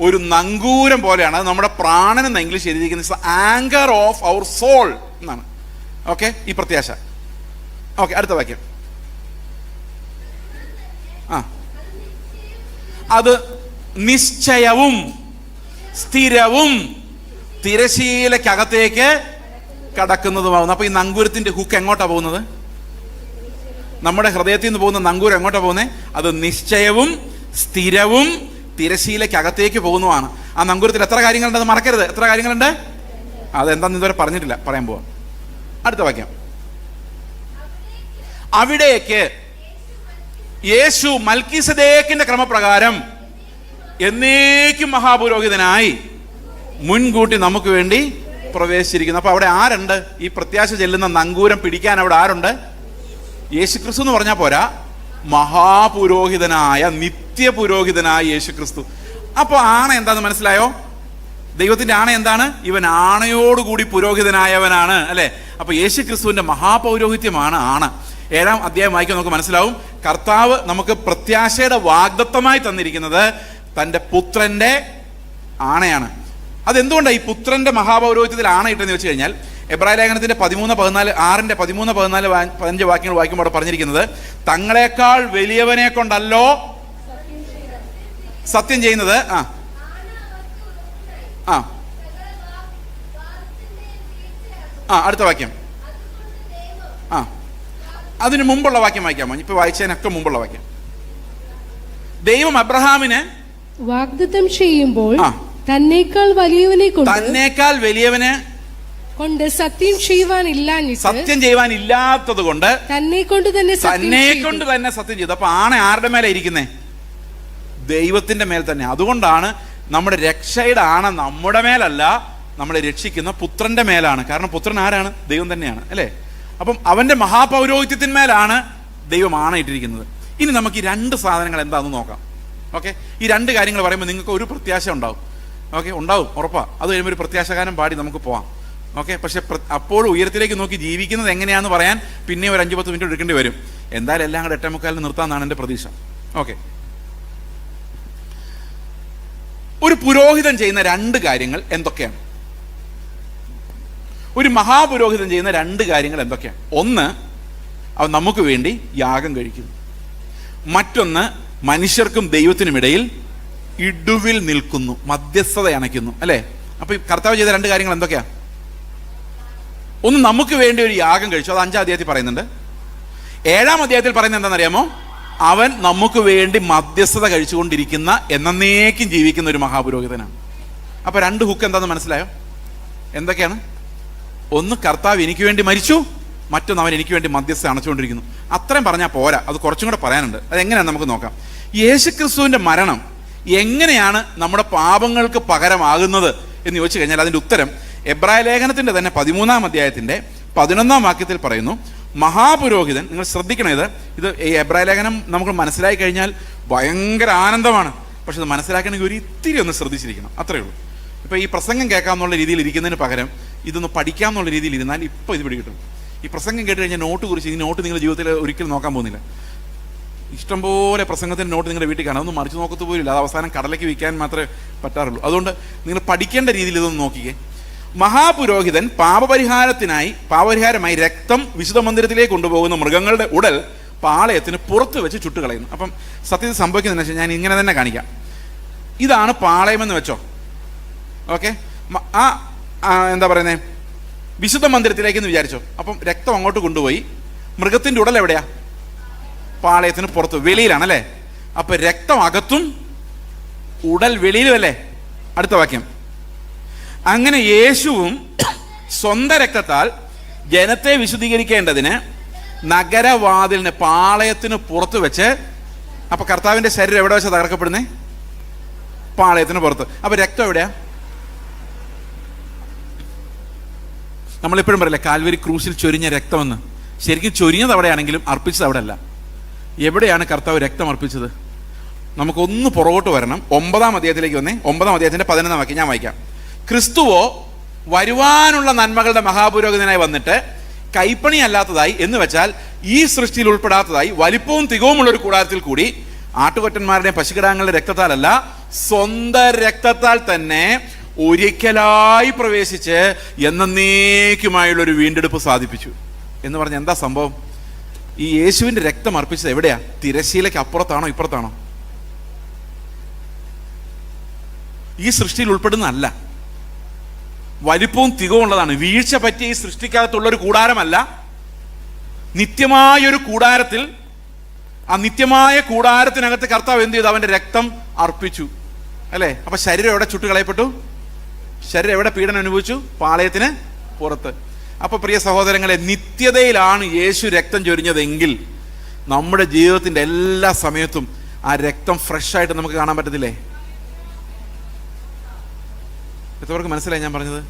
ഒരു നങ്കൂരം പോലെയാണ്. അത് നമ്മുടെ പ്രാണൻ എന്ന് ഇംഗ്ലീഷ് എഴുതിയിരിക്കുന്നത് ആങ്കർ ഓഫ് അവർ സോൾ എന്നാണ്. ഓക്കെ, ഈ പ്രത്യാശ. ഓക്കെ, അടുത്ത വാക്യം. അത് നിശ്ചയവും സ്ഥിരവും തിരശീലക്കകത്തേക്ക് കടക്കുന്നതുമാകുന്നു. അപ്പൊ ഈ നങ്കൂരത്തിന്റെ ഹുക്ക് എങ്ങോട്ടാ പോകുന്നത്? നമ്മുടെ ഹൃദയത്തിൽ നിന്ന് പോകുന്ന നങ്കൂരം എങ്ങോട്ടാ പോകുന്നത്? അത് നിശ്ചയവും സ്ഥിരവും തിരശീലക്കകത്തേക്ക് പോകുന്നതാണ്. ആ നങ്കൂരത്തിൽ എത്ര കാര്യങ്ങളുണ്ട്? അത് മറക്കരുത്. എത്ര കാര്യങ്ങളുണ്ട്? അതെന്താന്ന് ഇതുവരെ പറഞ്ഞിട്ടില്ല, പറയാൻ പോവാം. അടുത്ത വാക്യം, അവിടേക്ക് യേശു മൽക്കീസദേക്കിന്റെ ക്രമപ്രകാരം എന്നേക്കും മഹാപുരോഹിതനായി മുൻകൂട്ടി നമുക്ക് വേണ്ടി പ്രവേശിച്ചിരിക്കുന്നു. അപ്പൊ അവിടെ ആരുണ്ട്? ഈ പ്രത്യാശ ചെല്ലുന്ന നങ്കൂരം പിടിക്കാൻ അവിടെ ആരുണ്ട്? യേശുക്രിസ്തു എന്ന് പറഞ്ഞാൽ പോരാ, മഹാപുരോഹിതനായ, നിത്യപുരോഹിതനായ യേശുക്രിസ്തു. അപ്പൊ ആണ എന്താന്ന് മനസ്സിലായോ? ദൈവത്തിന്റെ ആണ എന്താണ്? ഇവൻ ആണയോടുകൂടി പുരോഹിതനായവനാണ്, അല്ലെ? അപ്പൊ യേശുക്രിസ്തുവിന്റെ മഹാപൗരോഹിത്യമാണ് ആണ. 7-ാം അധ്യായം വായിക്കാൻ നമുക്ക് മനസ്സിലാവും. കർത്താവ് നമുക്ക് പ്രത്യാശയുടെ വാഗ്ദത്തമായി തന്നിരിക്കുന്നത് തൻ്റെ പുത്രന്റെ ആണയാണ്. അതെന്തുകൊണ്ടാണ് ഈ പുത്രന്റെ മഹാപൗരോഹിത്യത്തിൽ ആണയിട്ടെന്ന് വെച്ച് കഴിഞ്ഞാൽ, എബ്രായ ലേഖനത്തിന്റെ 13-14 വാക്യങ്ങൾ വായിക്കുമ്പോൾ അവിടെ പറഞ്ഞിരിക്കുന്നത്, തങ്ങളെക്കാൾ വലിയവനെ കൊണ്ടല്ലോ സത്യം ചെയ്യുന്നത്. അടുത്ത വാക്യം. അതിന് മുമ്പുള്ള വാക്യം വായിക്കാമോ? ഇപ്പൊ വായിച്ചതിനൊക്കെ മുമ്പുള്ള വാക്യം. ദൈവം അബ്രഹാമിന് വാഗ്ദത്തം ചെയ്യുമ്പോൾ തന്നേക്കാൾ വലിയവനെ കൊണ്ട് സത്യം ചെയ്യുവാനില്ലാത്തത് കൊണ്ട് തന്നെ കൊണ്ട് തന്നെ സത്യം ചെയ്തു. അപ്പൊ ആണ ആരുടെ മേലെ ഇരിക്കുന്നേ? ദൈവത്തിന്റെ മേൽ തന്നെ. അതുകൊണ്ടാണ് നമ്മുടെ രക്ഷയുടെ ആണ നമ്മുടെ മേലല്ല, നമ്മളെ രക്ഷിക്കുന്ന പുത്രന്റെ മേലാണ്. കാരണം പുത്രൻ ആരാണ്? ദൈവം തന്നെയാണ്, അല്ലേ? അപ്പം അവന്റെ മഹാപൗരോഹിത്യത്തിന്മേലാണ് ദൈവം ആണയിട്ടിരിക്കുന്നത്. ഇനി നമുക്ക് ഈ രണ്ട് സാധനങ്ങൾ എന്താണെന്ന് നോക്കാം. ഓക്കെ, ഈ രണ്ട് കാര്യങ്ങൾ പറയുമ്പോൾ നിങ്ങൾക്ക് ഒരു പ്രത്യാശ ഉണ്ടാവും. ഓക്കെ, ഉണ്ടാവും, ഉറപ്പാ. അത് കഴിയുമ്പോൾ ഒരു പ്രത്യാശകാരം പാടി നമുക്ക് പോവാം. ഓക്കെ, പക്ഷെ അപ്പോഴും ഉയരത്തിലേക്ക് നോക്കി ജീവിക്കുന്നത് എങ്ങനെയാണെന്ന് പറയാൻ പിന്നെ ഒരു 5-10 മിനിറ്റ് എടുക്കേണ്ടി വരും. എന്തായാലും എല്ലാം കൂടെ 8:45 നിർത്താമെന്നാണ് എൻ്റെ പ്രതീക്ഷ. ഓക്കെ, ഒരു പുരോഹിതൻ ചെയ്യുന്ന രണ്ട് കാര്യങ്ങൾ എന്തൊക്കെയാണ്? ഒരു മഹാപുരോഹിതൻ ചെയ്യുന്ന രണ്ട് കാര്യങ്ങൾ എന്തൊക്കെയാണ്? ഒന്ന്, അവൻ നമുക്ക് വേണ്ടി യാഗം കഴിക്കുന്നു. മറ്റൊന്ന്, മനുഷ്യർക്കും ദൈവത്തിനും ഇടയിൽ ഇടുവിൽ നിൽക്കുന്നു, മധ്യസ്ഥത അണയ്ക്കുന്നു, അല്ലേ? അപ്പൊ ഈ കർത്താവ് ചെയ്ത രണ്ട് കാര്യങ്ങൾ എന്തൊക്കെയാ? ഒന്ന്, നമുക്ക് വേണ്ടി ഒരു യാഗം കഴിച്ചു. അത് 5-ാം അധ്യായത്തിൽ പറയുന്നുണ്ട്. 7-ാം അധ്യായത്തിൽ പറയുന്നത് എന്താണെന്നറിയാമോ? അവൻ നമുക്ക് വേണ്ടി മധ്യസ്ഥത കഴിച്ചുകൊണ്ടിരിക്കുന്ന, എന്നേക്കും ജീവിക്കുന്ന ഒരു മഹാപുരോഹിതനാണ്. അപ്പൊ രണ്ട് ഹുക്ക് എന്താണെന്ന് മനസ്സിലായോ? എന്തൊക്കെയാണ്? ഒന്ന്, കർത്താവ് എനിക്ക് വേണ്ടി മരിച്ചു. മറ്റൊന്ന്, അവൻ എനിക്ക് വേണ്ടി മധ്യസ്ഥ അണച്ചുകൊണ്ടിരിക്കുന്നു. അത്രയും പറഞ്ഞാൽ പോരാ, അത് കുറച്ചും കൂടെ പറയാനുണ്ട്. അതെങ്ങനെയാണ് നമുക്ക് നോക്കാം. യേശുക്രിസ്തുവിന്റെ മരണം എങ്ങനെയാണ് നമ്മുടെ പാപങ്ങൾക്ക് പകരമാകുന്നത് എന്ന് ചോദിച്ചു കഴിഞ്ഞാൽ അതിൻ്റെ ഉത്തരം എബ്രായ ലേഖനത്തിന്റെ തന്നെ 13-ാം അധ്യായത്തിന്റെ 11-ാം വാക്യത്തിൽ പറയുന്നു. മഹാപുരോഹിതൻ, നിങ്ങൾ ശ്രദ്ധിക്കണം, ഇത് ഈ എബ്രായ ലേഖനം നമുക്ക് മനസ്സിലാക്കി കഴിഞ്ഞാൽ ഭയങ്കര ആനന്ദമാണ്. പക്ഷെ ഇത് മനസ്സിലാക്കണമെങ്കിൽ ഒരു ഇത്തിരി ഒന്ന് ശ്രദ്ധിച്ചിരിക്കണം, അത്രയേ ഉള്ളൂ. ഇപ്പൊ ഈ പ്രസംഗം കേൾക്കാമെന്നുള്ള രീതിയിൽ ഇരിക്കുന്നതിന് പകരം ഇതൊന്ന് പഠിക്കാമെന്നുള്ള രീതിയിൽ ഇരുന്നാൽ ഇപ്പോൾ ഇത് പിടികിട്ടും. ഈ പ്രസംഗം കേട്ട് കഴിഞ്ഞാൽ നോട്ട് കുറിച്ച് ഈ നോട്ട് നിങ്ങളുടെ ജീവിതത്തിൽ ഒരിക്കലും നോക്കാൻ പോകുന്നില്ല. ഇഷ്ടംപോലെ പ്രസംഗത്തിൻ്റെ നോട്ട് നിങ്ങളുടെ വീട്ടിൽ കാണാം, അതൊന്നും മറിച്ച് നോക്കത്ത് പോലില്ല. അത് അവസാനം കടലയ്ക്ക് വിൽക്കാൻ മാത്രമേ പറ്റാറുള്ളൂ. അതുകൊണ്ട് നിങ്ങൾ പഠിക്കേണ്ട രീതിയിൽ ഇതൊന്ന് നോക്കിക്കേ. മഹാപുരോഹിതൻ പാപപരിഹാരമായി രക്തം വിശുദ്ധ മന്ദിരത്തിലേക്ക് കൊണ്ടുപോകുന്ന മൃഗങ്ങളുടെ ഉടൽ പാളയത്തിന് പുറത്ത് വെച്ച് ചുട്ടുകളയുന്നു. അപ്പം സത്യത്തിൽ സംഭവിക്കുന്നതെന്ന് വെച്ചാൽ ഞാൻ ഇങ്ങനെ തന്നെ കാണിക്കാം. ഇതാണ് പാളയമെന്ന് വെച്ചോ. ഓക്കെ, എന്താ പറയുന്നത്, വിശുദ്ധ മന്ദിരത്തിലേക്ക് എന്ന് വിചാരിച്ചോ. അപ്പം രക്തം അങ്ങോട്ട് കൊണ്ടുപോയി, മൃഗത്തിൻ്റെ ഉടൽ എവിടെയാ? പാളയത്തിന് പുറത്ത്, വെളിയിലാണല്ലേ. അപ്പൊ രക്തം അകത്തും ഉടൽ വെളിയിലും അല്ലേ. അടുത്ത വാക്യം, അങ്ങനെ യേശുവും സ്വന്തം രക്തത്താൽ ജനത്തെ വിശുദ്ധീകരിക്കേണ്ടതിന് നഗരവാതിലിന് പാളയത്തിന് പുറത്ത് വെച്ച്, അപ്പൊ കർത്താവിന്റെ ശരീരം എവിടെ വെച്ചാൽ തകർക്കപ്പെടുന്നേ? പാളയത്തിന് പുറത്ത്. അപ്പൊ രക്തം എവിടെയാ? നമ്മളിപ്പോഴും പറയില്ല കാൽവരി ക്രൂശിൽ ചൊരിഞ്ഞ രക്തമെന്ന്. ശരിക്കും ചൊരിഞ്ഞത് അവിടെയാണെങ്കിലും അർപ്പിച്ചത് അവിടെ അല്ല. എവിടെയാണ് കർത്താവ് രക്തം അർപ്പിച്ചത്? നമുക്കൊന്ന് പുറകോട്ട് വരണം. 9-ാം അധ്യായത്തിലേക്ക് വന്നേ. 9-ാം അധ്യായത്തിന്റെ 11-ാം വാക്യം ഞാൻ വായിക്കാം. ക്രിസ്തുവോ വരുവാനുള്ള നന്മകളുടെ മഹാപുരോഹിതനായി വന്നിട്ട് കൈപ്പണി അല്ലാത്തതായി എന്ന് വെച്ചാൽ ഈ സൃഷ്ടിയിൽ ഉൾപ്പെടാത്തതായി വലിപ്പവും തികവുമുള്ള ഒരു കൂടാരത്തിൽ കൂടി ആട്ടുകൊറ്റന്മാരുടെയും പശുകിടാങ്ങളുടെ രക്തത്താലല്ല, സ്വന്തം രക്തത്താൽ തന്നെ ഒരിക്കലായി പ്രവേശിച്ച് എന്നേക്കുമായുള്ളൊരു വീണ്ടെടുപ്പ് സാധിപ്പിച്ചു. എന്ന് പറഞ്ഞ എന്താ സംഭവം? ഈ യേശുവിന്റെ രക്തം അർപ്പിച്ചത് എവിടെയാ? തിരശ്ശീലയ്ക്ക് അപ്പുറത്താണോ ഇപ്പുറത്താണോ? ഈ സൃഷ്ടിയിൽ ഉൾപ്പെടുന്നതല്ല. വലിപ്പവും തികവും ഉള്ളതാണ്. വീഴ്ച പറ്റിയ ഈ സൃഷ്ടിക്കകത്തുള്ളൊരു കൂടാരമല്ല. നിത്യമായൊരു കൂടാരത്തിൽ, ആ നിത്യമായ കൂടാരത്തിനകത്ത് കർത്താവ് എന്ത് ചെയ്തു? അവന്റെ രക്തം അർപ്പിച്ചു അല്ലേ. അപ്പൊ ശരീരം എവിടെ ചുട്ടുകളയപ്പെട്ടു? ശരീരം എവിടെ പീഡനം അനുഭവിച്ചു? പാളയത്തിന് പുറത്ത്. അപ്പൊ പ്രിയ സഹോദരങ്ങളെ, നിത്യതയിലാണ് യേശു രക്തം ചൊരിഞ്ഞതെങ്കിൽ നമ്മുടെ ജീവിതത്തിന്റെ എല്ലാ സമയത്തും ആ രക്തം ഫ്രഷ് ആയിട്ട് നമുക്ക് കാണാൻ പറ്റത്തില്ലേ? എത്രവർക്ക് മനസ്സിലായി ഞാൻ പറഞ്ഞത്?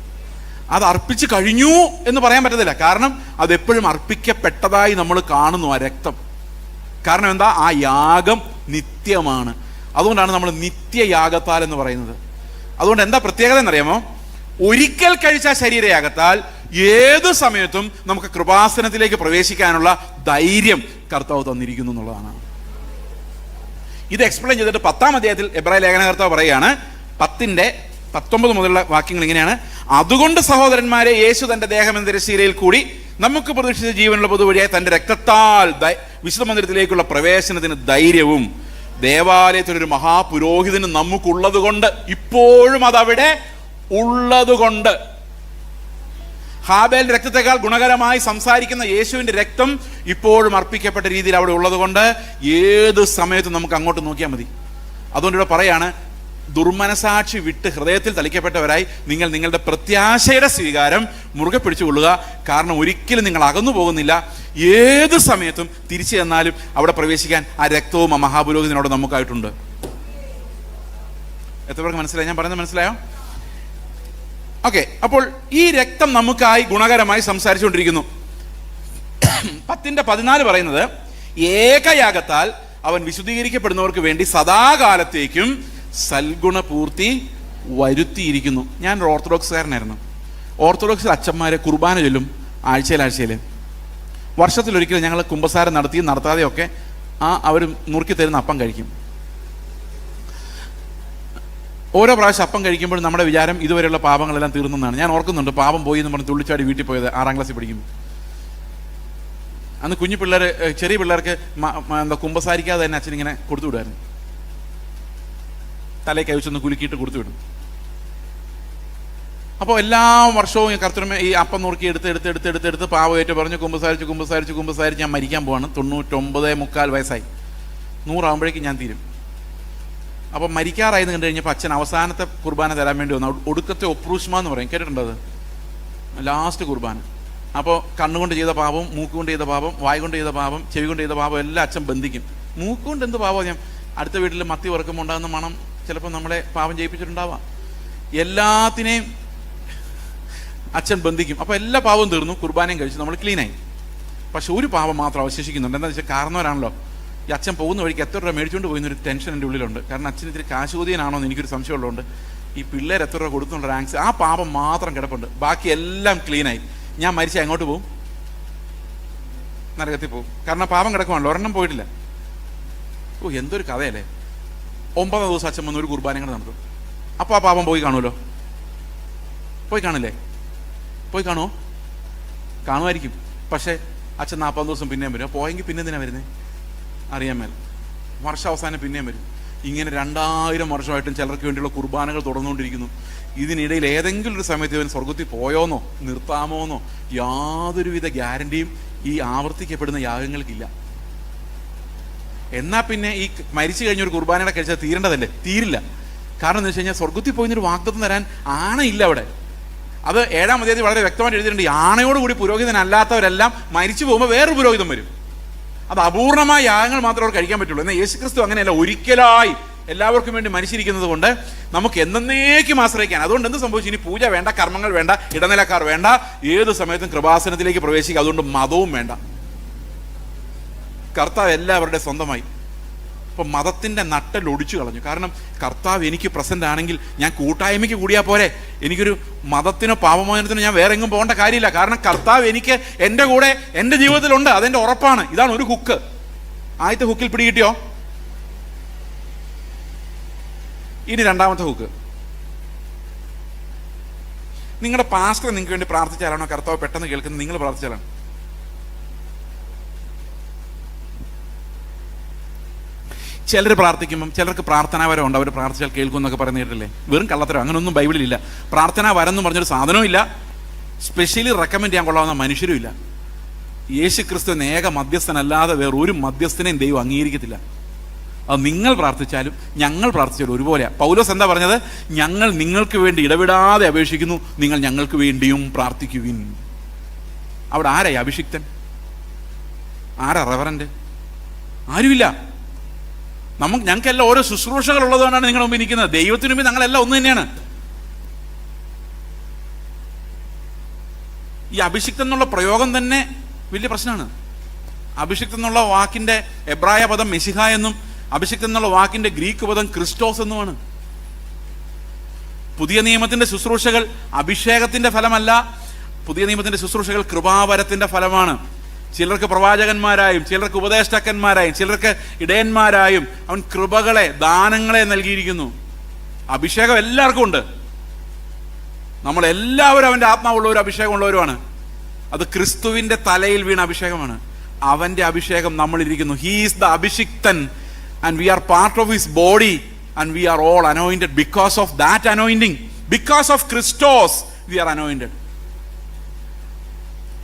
അത് അർപ്പിച്ച് കഴിഞ്ഞു എന്ന് പറയാൻ പറ്റത്തില്ല. കാരണം അതെപ്പോഴും അർപ്പിക്കപ്പെട്ടതായി നമ്മൾ കാണുന്നു ആ രക്തം. കാരണം എന്താ? ആ യാഗം നിത്യമാണ്. അതുകൊണ്ടാണ് നമ്മൾ നിത്യയാഗത്താൽ എന്ന് പറയുന്നത്. അതുകൊണ്ട് എന്താ പ്രത്യേകത എന്നറിയാമോ? ഒരിക്കൽ കഴിച്ച ശരീരയാഗത്താൽ ഏതു സമയത്തും നമുക്ക് കൃപാസനത്തിലേക്ക് പ്രവേശിക്കാനുള്ള ധൈര്യം കർത്താവ് തന്നിരിക്കുന്നു എന്നുള്ളതാണ്. ഇത് എക്സ്പ്ലെയിൻ ചെയ്തിട്ട് 10-ാം അധ്യായത്തിൽ എബ്രായ ലേഖനകർത്താവ് പറയുകയാണ്, 10-19 മുതലുള്ള വാക്യങ്ങൾ ഇങ്ങനെയാണ്: അതുകൊണ്ട് സഹോദരന്മാരെ, യേശു തന്റെ ദേഹം എന്ന തിരശ്ശീലയിൽ കൂടി നമുക്ക് പ്രതീക്ഷിച്ച ജീവനുള്ള പൊതുവഴിയായി തന്റെ രക്തത്താൽ വിശുദ്ധ മന്ദിരത്തിലേക്കുള്ള പ്രവേശനത്തിന് ധൈര്യവും ദേവാലയത്തിലൊരു മഹാപുരോഹിതന് നമുക്കുള്ളത് കൊണ്ട്, ഇപ്പോഴും അതവിടെ ഉള്ളത് കൊണ്ട്, ഹാബേൽ രക്തത്തെക്കാൾ ഗുണകരമായി സംസാരിക്കുന്ന യേശുവിന്റെ രക്തം ഇപ്പോഴും അർപ്പിക്കപ്പെട്ട രീതിയിൽ അവിടെ ഉള്ളത് കൊണ്ട് ഏത് സമയത്തും നമുക്ക് അങ്ങോട്ട് നോക്കിയാൽ മതി. അതുകൊണ്ട് ഇവിടെ പറയാണ്, ദുർമനസാക്ഷി വിട്ട് ഹൃദയത്തിൽ തളിക്കപ്പെട്ടവരായി നിങ്ങൾ നിങ്ങളുടെ പ്രത്യാശയുടെ സ്വീകാരം മുറുകെ പിടിച്ചുകൊള്ളുക. കാരണം ഒരിക്കലും നിങ്ങൾ അകന്നു പോകുന്നില്ല. ഏത് സമയത്തും തിരിച്ചു ചെന്നാലും അവിടെ പ്രവേശിക്കാൻ ആ രക്തവും ആ മഹാപുരോഹിതനോട് നമുക്കായിട്ടുണ്ട്. എത്ര പേർക്ക് മനസ്സിലായി ഞാൻ പറയുന്നത്? മനസ്സിലായോ? ഓക്കെ, അപ്പോൾ ഈ രക്തം നമുക്കായി ഗുണകരമായി സംസാരിച്ചുകൊണ്ടിരിക്കുന്നു. 10-14 പറയുന്നത്, ഏകയാഗത്താൽ അവൻ വിശുദ്ധീകരിക്കപ്പെടുന്നവർക്ക് വേണ്ടി സദാകാലത്തേക്കും സൽഗുണപൂർത്തി വരുത്തിയിരിക്കുന്നു. ഞാൻ ഒരു ഓർത്തഡോക്സുകാരനായിരുന്നു. ഓർത്തഡോക്സിൽ അച്ഛന്മാരെ കുർബാന ചൊല്ലും ആഴ്ചയിൽ. വർഷത്തിലൊരിക്കലും ഞങ്ങൾ കുമ്പസാരം നടത്തിയും നടത്താതെയൊക്കെ അവർ നുറുക്കി തരുന്ന അപ്പം കഴിക്കും. ഓരോ പ്രാവശ്യം അപ്പം കഴിക്കുമ്പോൾ നമ്മുടെ വിചാരം ഇതുവരെയുള്ള പാപങ്ങളെല്ലാം തീർന്നെന്നാണ്. ഞാൻ ഓർക്കുന്നുണ്ട്, പാപം പോയി എന്ന് പറഞ്ഞ് തുള്ളിച്ചാടി വീട്ടിൽ പോയത് 6-ാം ക്ലാസ്സിൽ പഠിക്കുമ്പോൾ. അന്ന് കുഞ്ഞു പിള്ളേർ, ചെറിയ പിള്ളേർക്ക് എന്താ കുമ്പസാരിക്കാതെ തന്നെ അച്ഛൻ ഇങ്ങനെ കൊടുത്തു വിടുമായിരുന്നു. തലയിൽ കൈവച്ചൊന്ന് കുലുക്കിയിട്ട് കൊടുത്തു വിടും. അപ്പോൾ എല്ലാ വർഷവും കർത്തൃമേ ഈ അപ്പം നുറുക്കി എടുത്ത് പാവമായിട്ട് പറഞ്ഞ് കുമ്പസാരിച്ച് ഞാൻ മരിക്കാൻ പോവാണ്. 99.25 വയസ്സായി. 100 ആകുമ്പോഴേക്കും ഞാൻ തീരും. അപ്പം മരിക്കാറായെന്ന് കണ്ടു കഴിഞ്ഞപ്പോൾ അച്ഛൻ അവസാനത്തെ കുർബാന തരാൻ വേണ്ടി വന്നു. ഒടുക്കത്തെ ഒപ്രൂഷ്മ എന്ന് പറയും, കേട്ടിട്ടുണ്ടോ? അത് ലാസ്റ്റ് കുർബാന. അപ്പോൾ കണ്ണുകൊണ്ട് ചെയ്ത പാപം, മൂക്കുകൊണ്ട് ചെയ്ത പാപം, വായ കൊണ്ട് ചെയ്ത പാപം, ചെവി കൊണ്ട് ചെയ്ത പാപം എല്ലാം അച്ഛൻ ബന്ധിക്കും. മൂക്കുകൊണ്ട് എന്ത് പാപം? ഞാൻ അടുത്ത വീട്ടിൽ മത്തി വറുക്കുമ്പോൾ ഉണ്ടാകുന്ന മണം ചിലപ്പോൾ നമ്മളെ പാപം ചെയ്യിപ്പിച്ചിട്ടുണ്ടാവാം. എല്ലാത്തിനെയും അച്ഛൻ ബന്ധിക്കും. അപ്പോൾ എല്ലാ പാപവും തീർന്നു, കുർബാനയും കഴിച്ചു, നമ്മൾ ക്ലീനായി. പക്ഷെ ഒരു പാപം മാത്രം അവശേഷിക്കുന്നുണ്ട്. എന്താണെന്ന് വെച്ചാൽ കാരണവരാണല്ലോ. ഈ അച്ഛൻ പോകുന്ന വഴിക്ക് എത്ര രൂപ മേടിച്ചുകൊണ്ട് പോയിരുന്നൊരു ടെൻഷൻ എൻ്റെ ഉള്ളിലുണ്ട്. കാരണം അച്ഛൻ ഇത്തിരി കാശുകൂതിയനാണോ എന്ന് എനിക്കൊരു സംശയമുള്ളതുകൊണ്ട് ഈ പിള്ളേർ എത്ര രൂപ കൊടുത്തുള്ള ആങ്സ്, ആ പാപം മാത്രം കിടപ്പുണ്ട്. ബാക്കി എല്ലാം ക്ലീനായി. ഞാൻ മരിച്ച എങ്ങോട്ട് പോകും? നരകത്തിൽ പോകും. കാരണം പാപം കിടക്കുവാണല്ലോ, ഒരെണ്ണം പോയിട്ടില്ല. ഓ, എന്തൊരു കഥയല്ലേ. 9-ാം ദിവസം അച്ഛൻ വന്ന് ഒരു കുർബാന കൂടെ നടത്തും. അപ്പോൾ ആ പാപം പോയി കാണുമല്ലോ, പോയി കാണില്ലേ? പോയി കാണുമോ? കാണുമായിരിക്കും. പക്ഷേ അച്ഛൻ 40 ദിവസം പിന്നെയും വരും. പോയെങ്കിൽ പിന്നെ എന്തിനാണ് വരുന്നത്? അറിയാൻ മേൽ. വർഷാവസാനം പിന്നെയും വരും. ഇങ്ങനെ 2000 വർഷമായിട്ടും ചിലർക്ക് വേണ്ടിയുള്ള കുർബാനകൾ തുടർന്നുകൊണ്ടിരിക്കുന്നു. ഇതിനിടയിൽ ഏതെങ്കിലും ഒരു സമയത്ത് ഇവൻ സ്വർഗത്തിൽ പോയോന്നോ നിർത്താമോന്നോ യാതൊരുവിധ ഗ്യാരണ്ടിയും ഈ ആവർത്തിക്കപ്പെടുന്ന യാഗങ്ങൾക്കില്ല. എന്നാൽ പിന്നെ ഈ മരിച്ചു കഴിഞ്ഞ ഒരു കുർബാനയുടെ കഴിച്ചാൽ തീരേണ്ടതല്ലേ? തീരില്ല. കാരണം എന്ന് വെച്ച് കഴിഞ്ഞാൽ സ്വർഗത്തിൽ പോയിന്നൊരു വാഗ്ദത്തം തരാൻ ആണയില്ല അവിടെ. അത് 7-ാം അധ്യായത്തിൽ വളരെ വ്യക്തമായിട്ട് എഴുതിയിട്ടുണ്ട്. ഈ ആണയോടുകൂടി പുരോഹിതനല്ലാത്തവരെല്ലാം മരിച്ചു പോകുമ്പോൾ വേറൊരു പുരോഹിതൻ വരും. അത് അപൂർണമായ യാഗങ്ങൾ മാത്രമേ അവർ കഴിക്കാൻ പറ്റുള്ളൂ. എന്നാൽ യേശുക്രിസ്തു അങ്ങനെയല്ല, ഒരിക്കലായി എല്ലാവർക്കും വേണ്ടി മരിച്ചിരിക്കുന്നത് കൊണ്ട് നമുക്ക് എന്നേക്കും ആശ്രയിക്കാൻ. അതുകൊണ്ട് എന്ത് സംഭവിച്ചു? ഇനി പൂജ വേണ്ട, കർമ്മങ്ങൾ വേണ്ട, ഇടനിലക്കാർ വേണ്ട, ഏത് സമയത്തും കൃപാസനത്തിലേക്ക് പ്രവേശിക്കുക. അതുകൊണ്ട് മതവും വേണ്ട. കർത്താവ് എല്ലാവരുടെ സ്വന്തമായി. ഇപ്പം മതത്തിൻ്റെ നട്ടൽ ഒടിച്ചു കളഞ്ഞു. കാരണം കർത്താവ് എനിക്ക് പ്രസന്റ് ആണെങ്കിൽ ഞാൻ കൂട്ടായ്മയ്ക്ക് കൂടിയാൽ പോരെ. എനിക്കൊരു മതത്തിനോ പാപമോചനത്തിനോ ഞാൻ വേറെ എങ്ങും പോകേണ്ട കാര്യമില്ല. കാരണം കർത്താവ് എനിക്ക് എൻ്റെ കൂടെ എൻ്റെ ജീവിതത്തിലുണ്ട്. അതെൻ്റെ ഉറപ്പാണ്. ഇതാണ് ഒരു ഹുക്ക്. ആദ്യത്തെ ഹുക്കിൽ പിടികിട്ടിയോ? ഇനി രണ്ടാമത്തെ ഹുക്ക്. നിങ്ങളുടെ പാസ്റ്റർ നിങ്ങൾക്ക് വേണ്ടി പ്രാർത്ഥിച്ചാലാണോ കർത്താവ് പെട്ടെന്ന് കേൾക്കുന്നത്? നിങ്ങൾ പ്രാർത്ഥിച്ചാലാണ്. ചിലർ പ്രാർത്ഥിക്കുമ്പം ചിലർക്ക് പ്രാർത്ഥനാവരമുണ്ട്. അവർ പ്രാർത്ഥിച്ചാൽ കേൾക്കും എന്നൊക്കെ പറയുന്ന കേട്ടില്ലേ? വെറും കള്ളത്തരം. അങ്ങനെയൊന്നും ബൈബിളിലില്ല. പ്രാർത്ഥനാവരം എന്ന് പറഞ്ഞൊരു സാധനവും ഇല്ല. സ്പെഷ്യലി റെക്കമെൻഡ് ചെയ്യാൻ കൊള്ളാവുന്ന മനുഷ്യരും ഇല്ല. യേശുക്രിസ്തു ഏക മധ്യസ്ഥനല്ലാതെ വേറൊരു മധ്യസ്ഥനെയും ദൈവം അംഗീകരിക്കത്തില്ല. അത് നിങ്ങൾ പ്രാർത്ഥിച്ചാലും ഞങ്ങൾ പ്രാർത്ഥിച്ചാലും ഒരുപോലെയാണ്. പൗലോസ് എന്താ പറഞ്ഞത്? ഞങ്ങൾ നിങ്ങൾക്ക് വേണ്ടി ഇടവിടാതെ അപേക്ഷിക്കുന്നു, നിങ്ങൾ ഞങ്ങൾക്ക് വേണ്ടിയും പ്രാർത്ഥിക്കുവിൻ. അവിടെ ആരായി അഭിഷിക്തൻ? ആരാ റെവറൻറ്റ്? ആരുമില്ല. ഞങ്ങൾക്കെല്ലാം ഓരോ ശുശ്രൂഷകൾ ഉള്ളതുകൊണ്ടാണ് നിങ്ങൾ മുമ്പ് ഇരിക്കുന്നത്. ദൈവത്തിന് മുമ്പ് ഞങ്ങളെല്ലാം ഒന്ന് തന്നെയാണ്. ഈ അഭിഷിക്തൻ എന്നുള്ള പ്രയോഗം തന്നെ വലിയ പ്രശ്നമാണ്. അഭിഷിക്തൻ എന്നുള്ള വാക്കിന്റെ എബ്രായ പദം മെശിഹ എന്നും അഭിഷിക്തൻ എന്നുള്ള വാക്കിന്റെ ഗ്രീക്ക് പദം ക്രിസ്റ്റോസ് എന്നുമാണ്. പുതിയ നിയമത്തിന്റെ ശുശ്രൂഷകൾ അഭിഷേകത്തിന്റെ ഫലമല്ല. പുതിയ നിയമത്തിന്റെ ശുശ്രൂഷകൾ കൃപാവരത്തിന്റെ ഫലമാണ്. ചിലർക്ക് പ്രവാചകന്മാരായും ചിലർക്ക് ഉപദേഷ്ടാക്കന്മാരായും ചിലർക്ക് ഇടയന്മാരായും അവൻ കൃപകളെ ദാനങ്ങളെ നൽകിയിരിക്കുന്നു. അഭിഷേകം എല്ലാവർക്കും ഉണ്ട്. നമ്മളെല്ലാവരും അവൻ്റെ ആത്മാവുള്ളവരും അഭിഷേകമുള്ളവരുമാണ്. അത് ക്രിസ്തുവിൻ്റെ തലയിൽ വീണ അഭിഷേകമാണ്. അവൻ്റെ അഭിഷേകം നമ്മളിരിക്കുന്നു. ഹീ ഈസ് ദ അഭിഷിക്തൻ and we are part of his body and we are all anointed because of that anointing. Because of Christos we are anointed.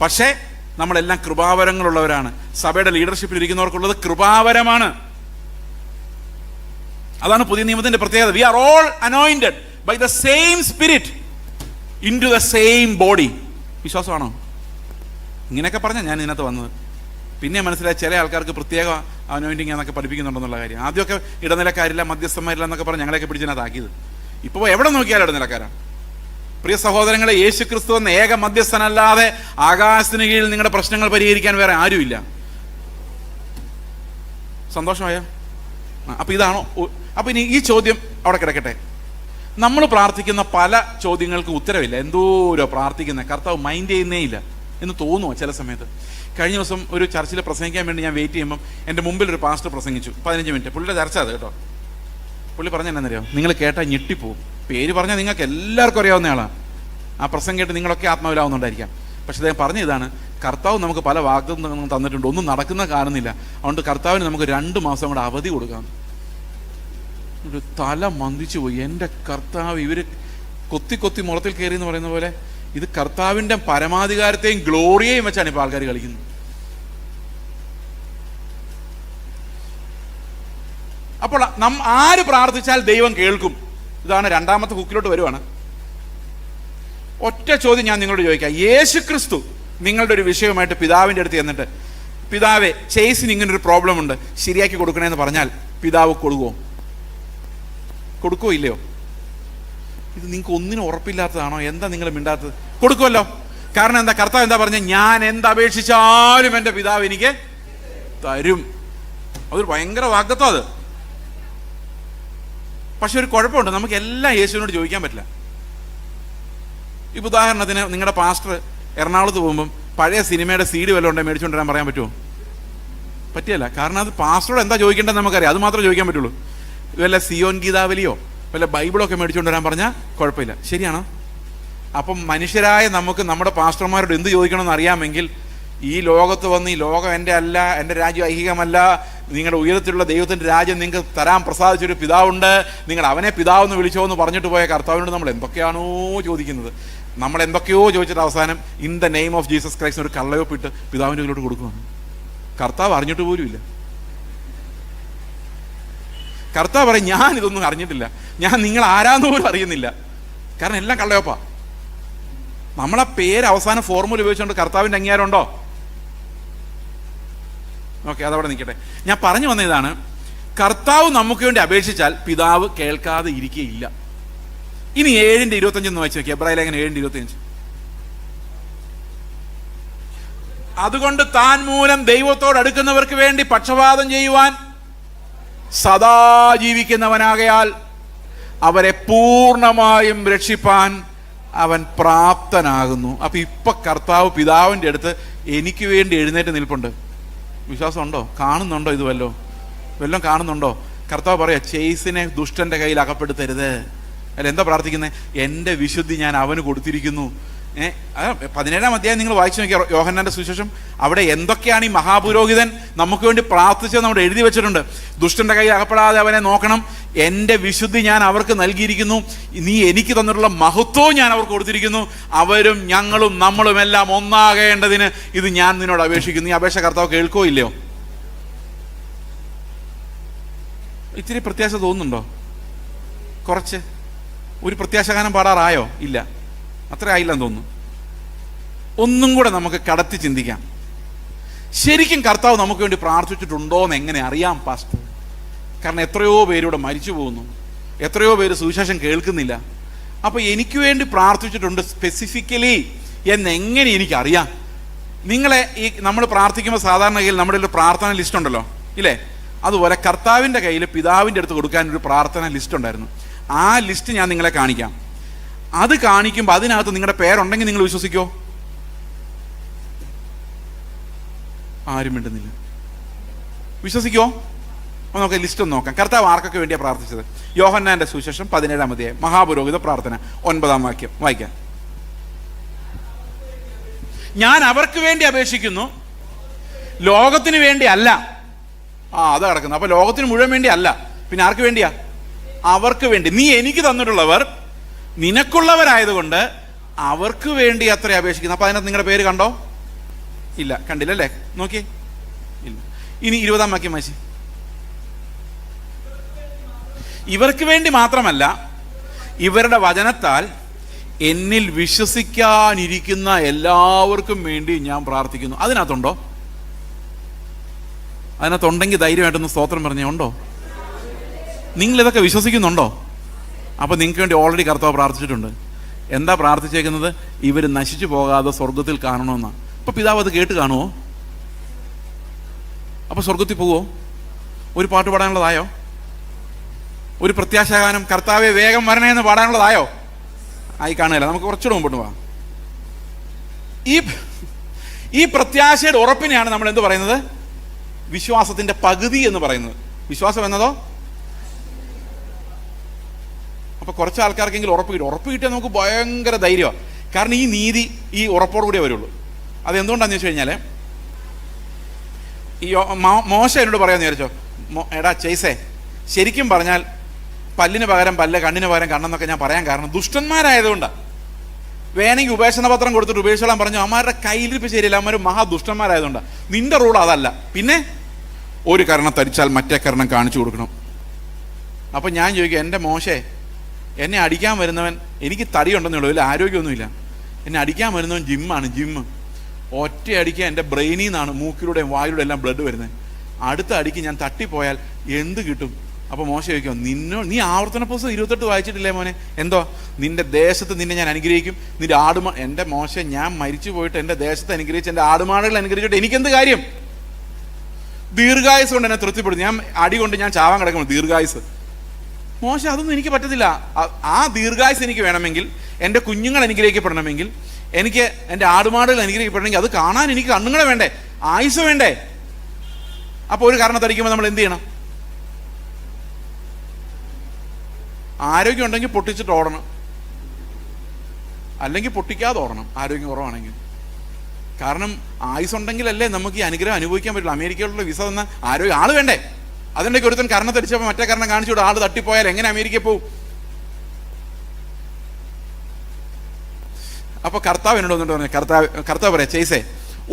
പക്ഷേ നമ്മളെല്ലാം കൃപാവരങ്ങളുള്ളവരാണ്. സഭയുടെ ലീഡർഷിപ്പിൽ ഇരിക്കുന്നവർക്കുള്ളത് കൃപാവരമാണ്. അതാണ് പുതിയ നിയമത്തിന്റെ പ്രത്യേകത. We are all anointed by the same spirit into the same body. വിശ്വാസമാണോ? ഇങ്ങനെയൊക്കെ പറഞ്ഞാൽ ഞാൻ ഇതിനകത്ത് വന്നത്. പിന്നെ മനസ്സിലായി ചില ആൾക്കാർക്ക് പ്രത്യേക അനോയിന്റിങ് എന്നൊക്കെ പഠിപ്പിക്കുന്നുണ്ടെന്നുള്ള കാര്യം. ആദ്യമൊക്കെ ഇടനിലക്കാരില്ല, മധ്യസ്ഥന്മാരില്ല എന്നൊക്കെ പറഞ്ഞ് ഞങ്ങളെയൊക്കെ പിടിച്ചതിനകത്താക്കിയത്. ഇപ്പോൾ എവിടെ നോക്കിയാലും ഇടനിലക്കാരാണ്. പ്രിയ സഹോദരങ്ങളെ, യേശു ക്രിസ്തു എന്ന ഏക മധ്യസ്ഥനല്ലാതെ ആകാശത്തിന് കീഴിൽ നിങ്ങളുടെ പ്രശ്നങ്ങൾ പരിഹരിക്കാൻ വേറെ ആരുമില്ല. സന്തോഷമായോ? അപ്പൊ ഇതാണോ? അപ്പൊ ഇനി ഈ ചോദ്യം അവിടെ കിടക്കട്ടെ. നമ്മൾ പ്രാർത്ഥിക്കുന്ന പല ചോദ്യങ്ങൾക്ക് ഉത്തരവില്ല. എന്തോരോ പ്രാർത്ഥിക്കുന്നത് കർത്താവ് മൈൻഡ് ചെയ്യുന്നേ ഇല്ല എന്ന് തോന്നുമോ ചില സമയത്ത്? കഴിഞ്ഞ ദിവസം ഒരു ചർച്ചിൽ പ്രസംഗിക്കാൻ വേണ്ടി ഞാൻ വെയിറ്റ് ചെയ്യുമ്പം എൻ്റെ മുമ്പിൽ ഒരു പാസ്റ്റർ പ്രസംഗിച്ചു 15 മിനിറ്റ്. പുള്ളിയുടെ ചർച്ച അത് കേട്ടോ. പുള്ളി പറഞ്ഞ എന്നറിയോ? നിങ്ങൾ കേട്ടാൽ ഞെട്ടിപ്പോവും. പേര് പറഞ്ഞാൽ നിങ്ങൾക്ക് എല്ലാവർക്കും അറിയാവുന്ന ആളാണ്. ആ പ്രസംഗം കേട്ട് നിങ്ങളൊക്കെ ആത്മാവിലാവുന്നുണ്ടായിരിക്കാം. പക്ഷെ അദ്ദേഹം പറഞ്ഞ ഇതാണ്: കർത്താവ് നമുക്ക് പല വാഗ്ദത്തങ്ങളും തന്നിട്ടുണ്ട്, ഒന്നും നടക്കുന്ന കാണുന്നില്ല. അതുകൊണ്ട് കർത്താവിന് നമുക്ക് 2 മാസം കൂടെ അവധി കൊടുക്കാം. ഒരു തല മന്ദിച്ചു പോയി. എൻ്റെ കർത്താവ്, ഇവർ കൊത്തി കൊത്തി മുളത്തിൽ കയറി എന്ന് പറയുന്ന പോലെ ഇത് കർത്താവിൻ്റെ പരമാധികാരത്തെയും ഗ്ലോറിയെയും വെച്ചാണ് ഇപ്പോൾ ആൾക്കാർ കളിക്കുന്നത്. അപ്പോൾ ആര് പ്രാർത്ഥിച്ചാൽ ദൈവം കേൾക്കും? ഇതാണ് രണ്ടാമത്തെ ഹുക്കിലോട്ട് വരുവാണ്. ഒറ്റ ചോദ്യം ഞാൻ നിങ്ങളോട് ചോദിക്കാം. യേശു ക്രിസ്തു നിങ്ങളുടെ ഒരു വിഷയമായിട്ട് പിതാവിൻ്റെ അടുത്ത് ചെന്നിട്ട്, പിതാവേ, ചേസിന് ഇങ്ങനൊരു പ്രോബ്ലം ഉണ്ട്, ശരിയാക്കി കൊടുക്കണേന്ന് പറഞ്ഞാൽ പിതാവ് കൊടുക്കുമോ ഇല്ലയോ? ഇത് നിങ്ങൾക്ക് ഒന്നിനും ഉറപ്പില്ലാത്തതാണോ? എന്താ നിങ്ങൾ മിണ്ടാത്തത്? കൊടുക്കുമല്ലോ. കാരണം എന്താ? കർത്താവ് എന്താ പറഞ്ഞ? ഞാൻ എന്തപേക്ഷിച്ചാലും എൻ്റെ പിതാവ് എനിക്ക് തരും. അതൊരു ഭയങ്കര വാഗ്ദത്തം അത്. പക്ഷെ ഒരു കുഴപ്പമുണ്ട്, നമുക്ക് എല്ലാം യേശുവിനോട് ചോദിക്കാൻ പറ്റില്ല. ഇപ്പം ഉദാഹരണത്തിന് നിങ്ങളുടെ പാസ്റ്റർ എറണാകുളത്ത് പോകുമ്പം പഴയ സിനിമയുടെ CD വല്ലതും ഉണ്ടെങ്കിൽ മേടിച്ചുകൊണ്ട് വരാൻ പറയാൻ പറ്റുമോ? പറ്റിയല്ല. കാരണം അത് പാസ്റ്ററോട് എന്താ ചോദിക്കേണ്ടതെന്ന് നമുക്കറിയാം. അത് മാത്രമേ ചോദിക്കാൻ പറ്റുള്ളൂ. വല്ല സിയോൻ ഗീതാവലിയോ വല്ല ബൈബിളൊക്കെ മേടിച്ചുകൊണ്ട് വരാൻ പറഞ്ഞാൽ കുഴപ്പമില്ല. ശരിയാണോ? അപ്പം മനുഷ്യരായ നമുക്ക് നമ്മുടെ പാസ്റ്റർമാരോട് എന്ത് ചോദിക്കണമെന്ന് അറിയാമെങ്കിൽ, ഈ ലോകത്ത് വന്ന് ഈ ലോകം എൻ്റെ അല്ല, എൻ്റെ രാജ്യം ഐഹികമല്ല, നിങ്ങളുടെ ഉയരത്തിലുള്ള ദൈവത്തിൻ്റെ രാജ്യം നിങ്ങൾക്ക് തരാൻ പ്രസാദിച്ചൊരു പിതാവുണ്ട്, നിങ്ങൾ അവനെ പിതാവെന്ന് വിളിച്ചോ എന്ന് പറഞ്ഞിട്ട് പോയ കർത്താവിനോട് നമ്മൾ എന്തൊക്കെയാണോ ചോദിക്കുന്നത്. നമ്മൾ എന്തൊക്കെയോ ചോദിച്ചിട്ട് അവസാനം in the name of Jesus Christ ഒരു കള്ളയൊപ്പിട്ട് പിതാവിൻ്റെ കയ്യിലോട്ട് കൊടുക്കുകയാണ്. കർത്താവ് അറിഞ്ഞിട്ട് പോലുമില്ല. കർത്താവ് പറയും, ഞാൻ ഇതൊന്നും അറിഞ്ഞിട്ടില്ല, ഞാൻ നിങ്ങൾ ആരാന്ന് പോലും അറിയുന്നില്ല, കാരണം എല്ലാം കള്ളയൊപ്പാ. നമ്മളെ പേര് അവസാനം ഫോർമുല ഉപയോഗിച്ചുകൊണ്ട് കർത്താവിൻ്റെ അംഗീകാരം ഉണ്ടോ? ഓക്കെ, അതവിടെ നിൽക്കട്ടെ. ഞാൻ പറഞ്ഞു വന്ന ഇതാണ്, കർത്താവ് നമുക്ക് വേണ്ടി അപേക്ഷിച്ചാൽ പിതാവ് കേൾക്കാതെ ഇരിക്കുകയില്ല. ഇനി 7:25 വായിച്ചു നോക്കി, എബ്രായ ലേഖനം 7:25. അതുകൊണ്ട് താൻ മൂലം ദൈവത്തോട് അടുക്കുന്നവർക്ക് വേണ്ടി പക്ഷപാതം ചെയ്യുവാൻ സദാ ജീവിക്കുന്നവനാകയാൽ അവരെ പൂർണ്ണമായും രക്ഷിപ്പാൻ അവൻ പ്രാപ്തനാകുന്നു. അപ്പൊ ഇപ്പൊ കർത്താവ് പിതാവിൻ്റെ അടുത്ത് എനിക്ക് വേണ്ടി എഴുന്നേറ്റ് നിൽപ്പുണ്ട്. വിശ്വാസമുണ്ടോ? കാണുന്നുണ്ടോ? ഇത് വല്ലതും കാണുന്നുണ്ടോ? കർത്താവ് പറയാ, ചേസിനെ ദുഷ്ടന്റെ കയ്യിൽ അകപ്പെടുത്തരുത്. അല്ല, എന്താ പ്രാർത്ഥിക്കുന്നത്? എൻ്റെ വിശുദ്ധി ഞാൻ അവന് കൊടുത്തിരിക്കുന്നു. 17-ാം അധ്യായം നിങ്ങൾ വായിച്ചു നോക്കിയ യോഹന്നാന്റെ സുവിശേഷം, അവിടെ എന്തൊക്കെയാണ് ഈ മഹാപുരോഹിതൻ നമുക്ക് വേണ്ടി പ്രാർത്ഥിച്ചത് നമ്മൾ എഴുതി വെച്ചിട്ടുണ്ട്. ദുഷ്ടന്റെ കയ്യിൽ അകപ്പെടാതെ അവനെ നോക്കണം, എൻ്റെ വിശുദ്ധി ഞാൻ അവർക്ക് നൽകിയിരിക്കുന്നു, നീ എനിക്ക് തന്നിട്ടുള്ള മഹത്വവും ഞാൻ അവർക്ക് കൊടുത്തിരിക്കുന്നു, അവരും ഞങ്ങളും നമ്മളും എല്ലാം ഒന്നാകേണ്ടതിന് ഇത് ഞാൻ നിന്നോട് അപേക്ഷിക്കുന്നു. ഈ അപേക്ഷ കർത്താവ് കേൾക്കോ ഇല്ലയോ? ഇത്തിരി പ്രത്യാശ തോന്നുന്നുണ്ടോ? കുറച്ച് ഒരു പ്രത്യാശഗാനം പാടാറായോ? ഇല്ല, അത്ര ആയില്ലെന്ന് തോന്നുന്നു. ഒന്നും കൂടെ നമുക്ക് കടത്തി ചിന്തിക്കാം. ശരിക്കും കർത്താവ് നമുക്ക് വേണ്ടി പ്രാർത്ഥിച്ചിട്ടുണ്ടോ എന്ന് എങ്ങനെ അറിയാം പാസ്റ്റർ? കാരണം എത്രയോ പേരിവിടെ മരിച്ചു പോകുന്നു, എത്രയോ പേര് സുവിശേഷം കേൾക്കുന്നില്ല. അപ്പോൾ എനിക്ക് വേണ്ടി പ്രാർത്ഥിച്ചിട്ടുണ്ട് സ്പെസിഫിക്കലി എന്നെങ്ങനെ എനിക്കറിയാം? നിങ്ങളെ ഈ നമ്മൾ പ്രാർത്ഥിക്കുമ്പോൾ സാധാരണ കയ്യിൽ നമ്മുടെ ഒരു പ്രാർത്ഥന ലിസ്റ്റ് ഉണ്ടല്ലോ, ഇല്ലേ? അതുപോലെ കർത്താവിൻ്റെ കയ്യിൽ പിതാവിൻ്റെ അടുത്ത് കൊടുക്കാൻ ഒരു പ്രാർത്ഥന ലിസ്റ്റ് ഉണ്ടായിരുന്നു. ആ ലിസ്റ്റ് ഞാൻ നിങ്ങളെ കാണിക്കാം. അത് കാണിക്കുമ്പോൾ അതിനകത്ത് നിങ്ങളുടെ പേരുണ്ടെങ്കിൽ നിങ്ങൾ വിശ്വസിക്കോ? ആരും മിണ്ടുന്നില്ല. വിശ്വസിക്കോ? നമുക്ക് ലിസ്റ്റ് ഒന്ന് നോക്കാം. കർത്താവ് ആർക്കൊക്കെ വേണ്ടിയാണ് പ്രാർത്ഥിച്ചത്? യോഹന്നാന്റെ സുവിശേഷം 17-ാം അധ്യായം, മഹാപുരോഹിത പ്രാർത്ഥന, 9-ാം വാക്യം വായിക്കാം. ഞാൻ അവർക്ക് വേണ്ടി അപേക്ഷിക്കുന്നു, ലോകത്തിന് വേണ്ടി അല്ല. അത് കിടക്കുന്നു. അപ്പൊ ലോകത്തിന് മുഴുവൻ വേണ്ടി അല്ല, പിന്നെ ആർക്ക് വേണ്ടിയാ? അവർക്ക് വേണ്ടി. നീ എനിക്ക് തന്നിട്ടുള്ളവർ നിനക്കുള്ളവരായതുകൊണ്ട് അവർക്ക് വേണ്ടി അത്ര അപേക്ഷിക്കുന്നു. അപ്പൊ അതിനകത്ത് നിങ്ങളുടെ പേര് കണ്ടോ? ഇല്ല, കണ്ടില്ലല്ലേ? നോക്കിയേ, ഇല്ല. ഇനി 20-ാം വാക്യം വായിച്ച്. ഇവർക്ക് വേണ്ടി മാത്രമല്ല, ഇവരുടെ വചനത്താൽ എന്നിൽ വിശ്വസിക്കാനിരിക്കുന്ന എല്ലാവർക്കും വേണ്ടി ഞാൻ പ്രാർത്ഥിക്കുന്നു. അതിനകത്തുണ്ടോ? അതിനകത്തുണ്ടെങ്കിൽ ധൈര്യമായിട്ടൊന്ന് സ്തോത്രം പറഞ്ഞേ. ഉണ്ടോ? നിങ്ങളിതൊക്കെ വിശ്വസിക്കുന്നുണ്ടോ? അപ്പോൾ നിങ്ങൾക്ക് വേണ്ടി ഓൾറെഡി കർത്താവ് പ്രാർത്ഥിച്ചിട്ടുണ്ട്. എന്താ പ്രാർത്ഥിച്ചേക്കുന്നത്? ഇവർ നശിച്ചു പോകാതെ സ്വർഗത്തിൽ കാണണമെന്നാണ്. അപ്പോൾ പിതാവ് അത് കേട്ട് കാണുമോ? അപ്പോൾ സ്വർഗത്തിൽ പോവോ? ഒരു പാട്ട് പാടാനുള്ളതായോ? ഒരു പ്രത്യാശാഗാനം കർത്താവെ വേഗം വരണേ എന്ന് പാടാനുള്ളതായോ? ആയി കാണുകയില്ല. നമുക്ക് കുറച്ചുകൂടെ മുമ്പോട്ട് പോവാം. ഈ പ്രത്യാശയുടെ ഉറപ്പിനെയാണ് നമ്മൾ എന്ത് പറയുന്നത്? വിശ്വാസത്തിന്റെ പകുതി എന്ന് പറയുന്നത്. വിശ്വാസം എന്നതോ? അപ്പൊ കുറച്ച് ആൾക്കാർക്കെങ്കിലും ഉറപ്പ് കിട്ടിയാൽ നമുക്ക് ഭയങ്കര ധൈര്യമാണ്. കാരണം ഈ നീതി ഈ ഉറപ്പോടു കൂടിയേ വരുള്ളൂ. അതെന്തുകൊണ്ടാന്ന് വെച്ച് കഴിഞ്ഞാൽ, ഈ മോശ എന്നോട് പറയാമെന്ന് വിചാരിച്ചോ, എടാ ചേസേ, ശരിക്കും പറഞ്ഞാൽ പല്ലിന് പകരം പല്ല്, കണ്ണിന് പകരം കണ്ണെന്നൊക്കെ ഞാൻ പറയാൻ കാരണം ദുഷ്ടന്മാരായതുകൊണ്ടാണ്. വേണമെങ്കിൽ ഉപേക്ഷണ പത്രം കൊടുത്തിട്ട് ഉപേക്ഷിച്ചോളാൻ പറഞ്ഞു. അവന്മാരുടെ കയ്യിലിരിപ്പ് ശരിയല്ല, അവന്മാർ മഹാദുഷ്ടന്മാരായതുകൊണ്ടാണ്. നിന്റെ റൂൾ അതല്ല. പിന്നെ ഒരു കരണം തരിച്ചാൽ മറ്റേ കരണം കാണിച്ചു കൊടുക്കണം. അപ്പം ഞാൻ ചോദിക്കും, എൻ്റെ മോശേ, എന്നെ അടിക്കാൻ വരുന്നവൻ, എനിക്ക് തടിയുണ്ടെന്നേ ഉള്ളൂ, ഇതിൽ ആരോഗ്യമൊന്നുമില്ല, എന്നെ അടിക്കാൻ വരുന്നവൻ ജിമ്മ്. ഒറ്റ അടിക്കാൻ എൻ്റെ ബ്രെയിനിൽ നിന്നാണ് മൂക്കിലൂടെയും വായിലൂടെ എല്ലാം ബ്ലഡ് വരുന്നത്. അടുത്ത അടിക്ക് ഞാൻ തട്ടിപ്പോയാൽ എന്ത് കിട്ടും? അപ്പോൾ മോശ ചോദിക്കും, നീ ആവർത്തന പുസ്തകം 28 വായിച്ചിട്ടില്ലേ മോനെ? എന്തോ? നിന്റെ ദേശത്ത് നിന്നെ ഞാൻ അനുഗ്രഹിക്കും, നിന്റെ എൻ്റെ മോശ, ഞാൻ മരിച്ചു പോയിട്ട് എൻ്റെ ദേശത്ത് അനുഗ്രഹിച്ച് എൻ്റെ ആടുമാടുകൾ അനുഗ്രഹിച്ചിട്ട് എനിക്കെന്ത് കാര്യം? ദീർഘായുസ് കൊണ്ട് എന്നെ തൃപ്തിപ്പെടും. ഞാൻ അടി കൊണ്ട് ഞാൻ ചാവാൻ കിടക്കണം, ദീർഘായുസ്. മോശ, അതൊന്നും എനിക്ക് പറ്റത്തില്ല. ആ ദീർഘായുസ് എനിക്ക് വേണമെങ്കിൽ, എൻ്റെ കുഞ്ഞുങ്ങൾ അനുഗ്രഹിക്കപ്പെടണമെങ്കിൽ, എനിക്ക് എൻ്റെ ആടുമാടുകൾ അനുഗ്രഹിക്കപ്പെടണമെങ്കിൽ അത് കാണാൻ എനിക്ക് കണ്ണുങ്ങളെ വേണ്ടേ, ആയുസ് വേണ്ടേ? അപ്പോൾ ഒരു കാരണത്തടിക്കുമ്പോൾ നമ്മൾ എന്ത് ചെയ്യണം? ആരോഗ്യം ഉണ്ടെങ്കിൽ പൊട്ടിച്ചിട്ട് ഓടണം. അല്ലെങ്കിൽ പൊട്ടിക്കാതെ ഓടണം ആരോഗ്യം കുറവാണെങ്കിൽ. കാരണം ആയുസുണ്ടെങ്കിലല്ലേ നമുക്ക് ഈ അനുഗ്രഹം അനുഭവിക്കാൻ പറ്റുള്ളൂ. അമേരിക്കയിലുള്ള വിസ തന്ന ആരോഗ്യം ആള് വേണ്ടേ? അതിൻ്റെ ഒരുത്തൻ കരണം തരിച്ചപ്പോൾ മറ്റേ കരണം കാണിച്ചു വിടും, ആള് തട്ടിപ്പോയാൽ എങ്ങനെ അമേരിക്കയിൽ പോകും? അപ്പോൾ കർത്താവ് എന്നോട് വന്നിട്ട് പറഞ്ഞു, കർത്താവ് പറയാം, ചേസേ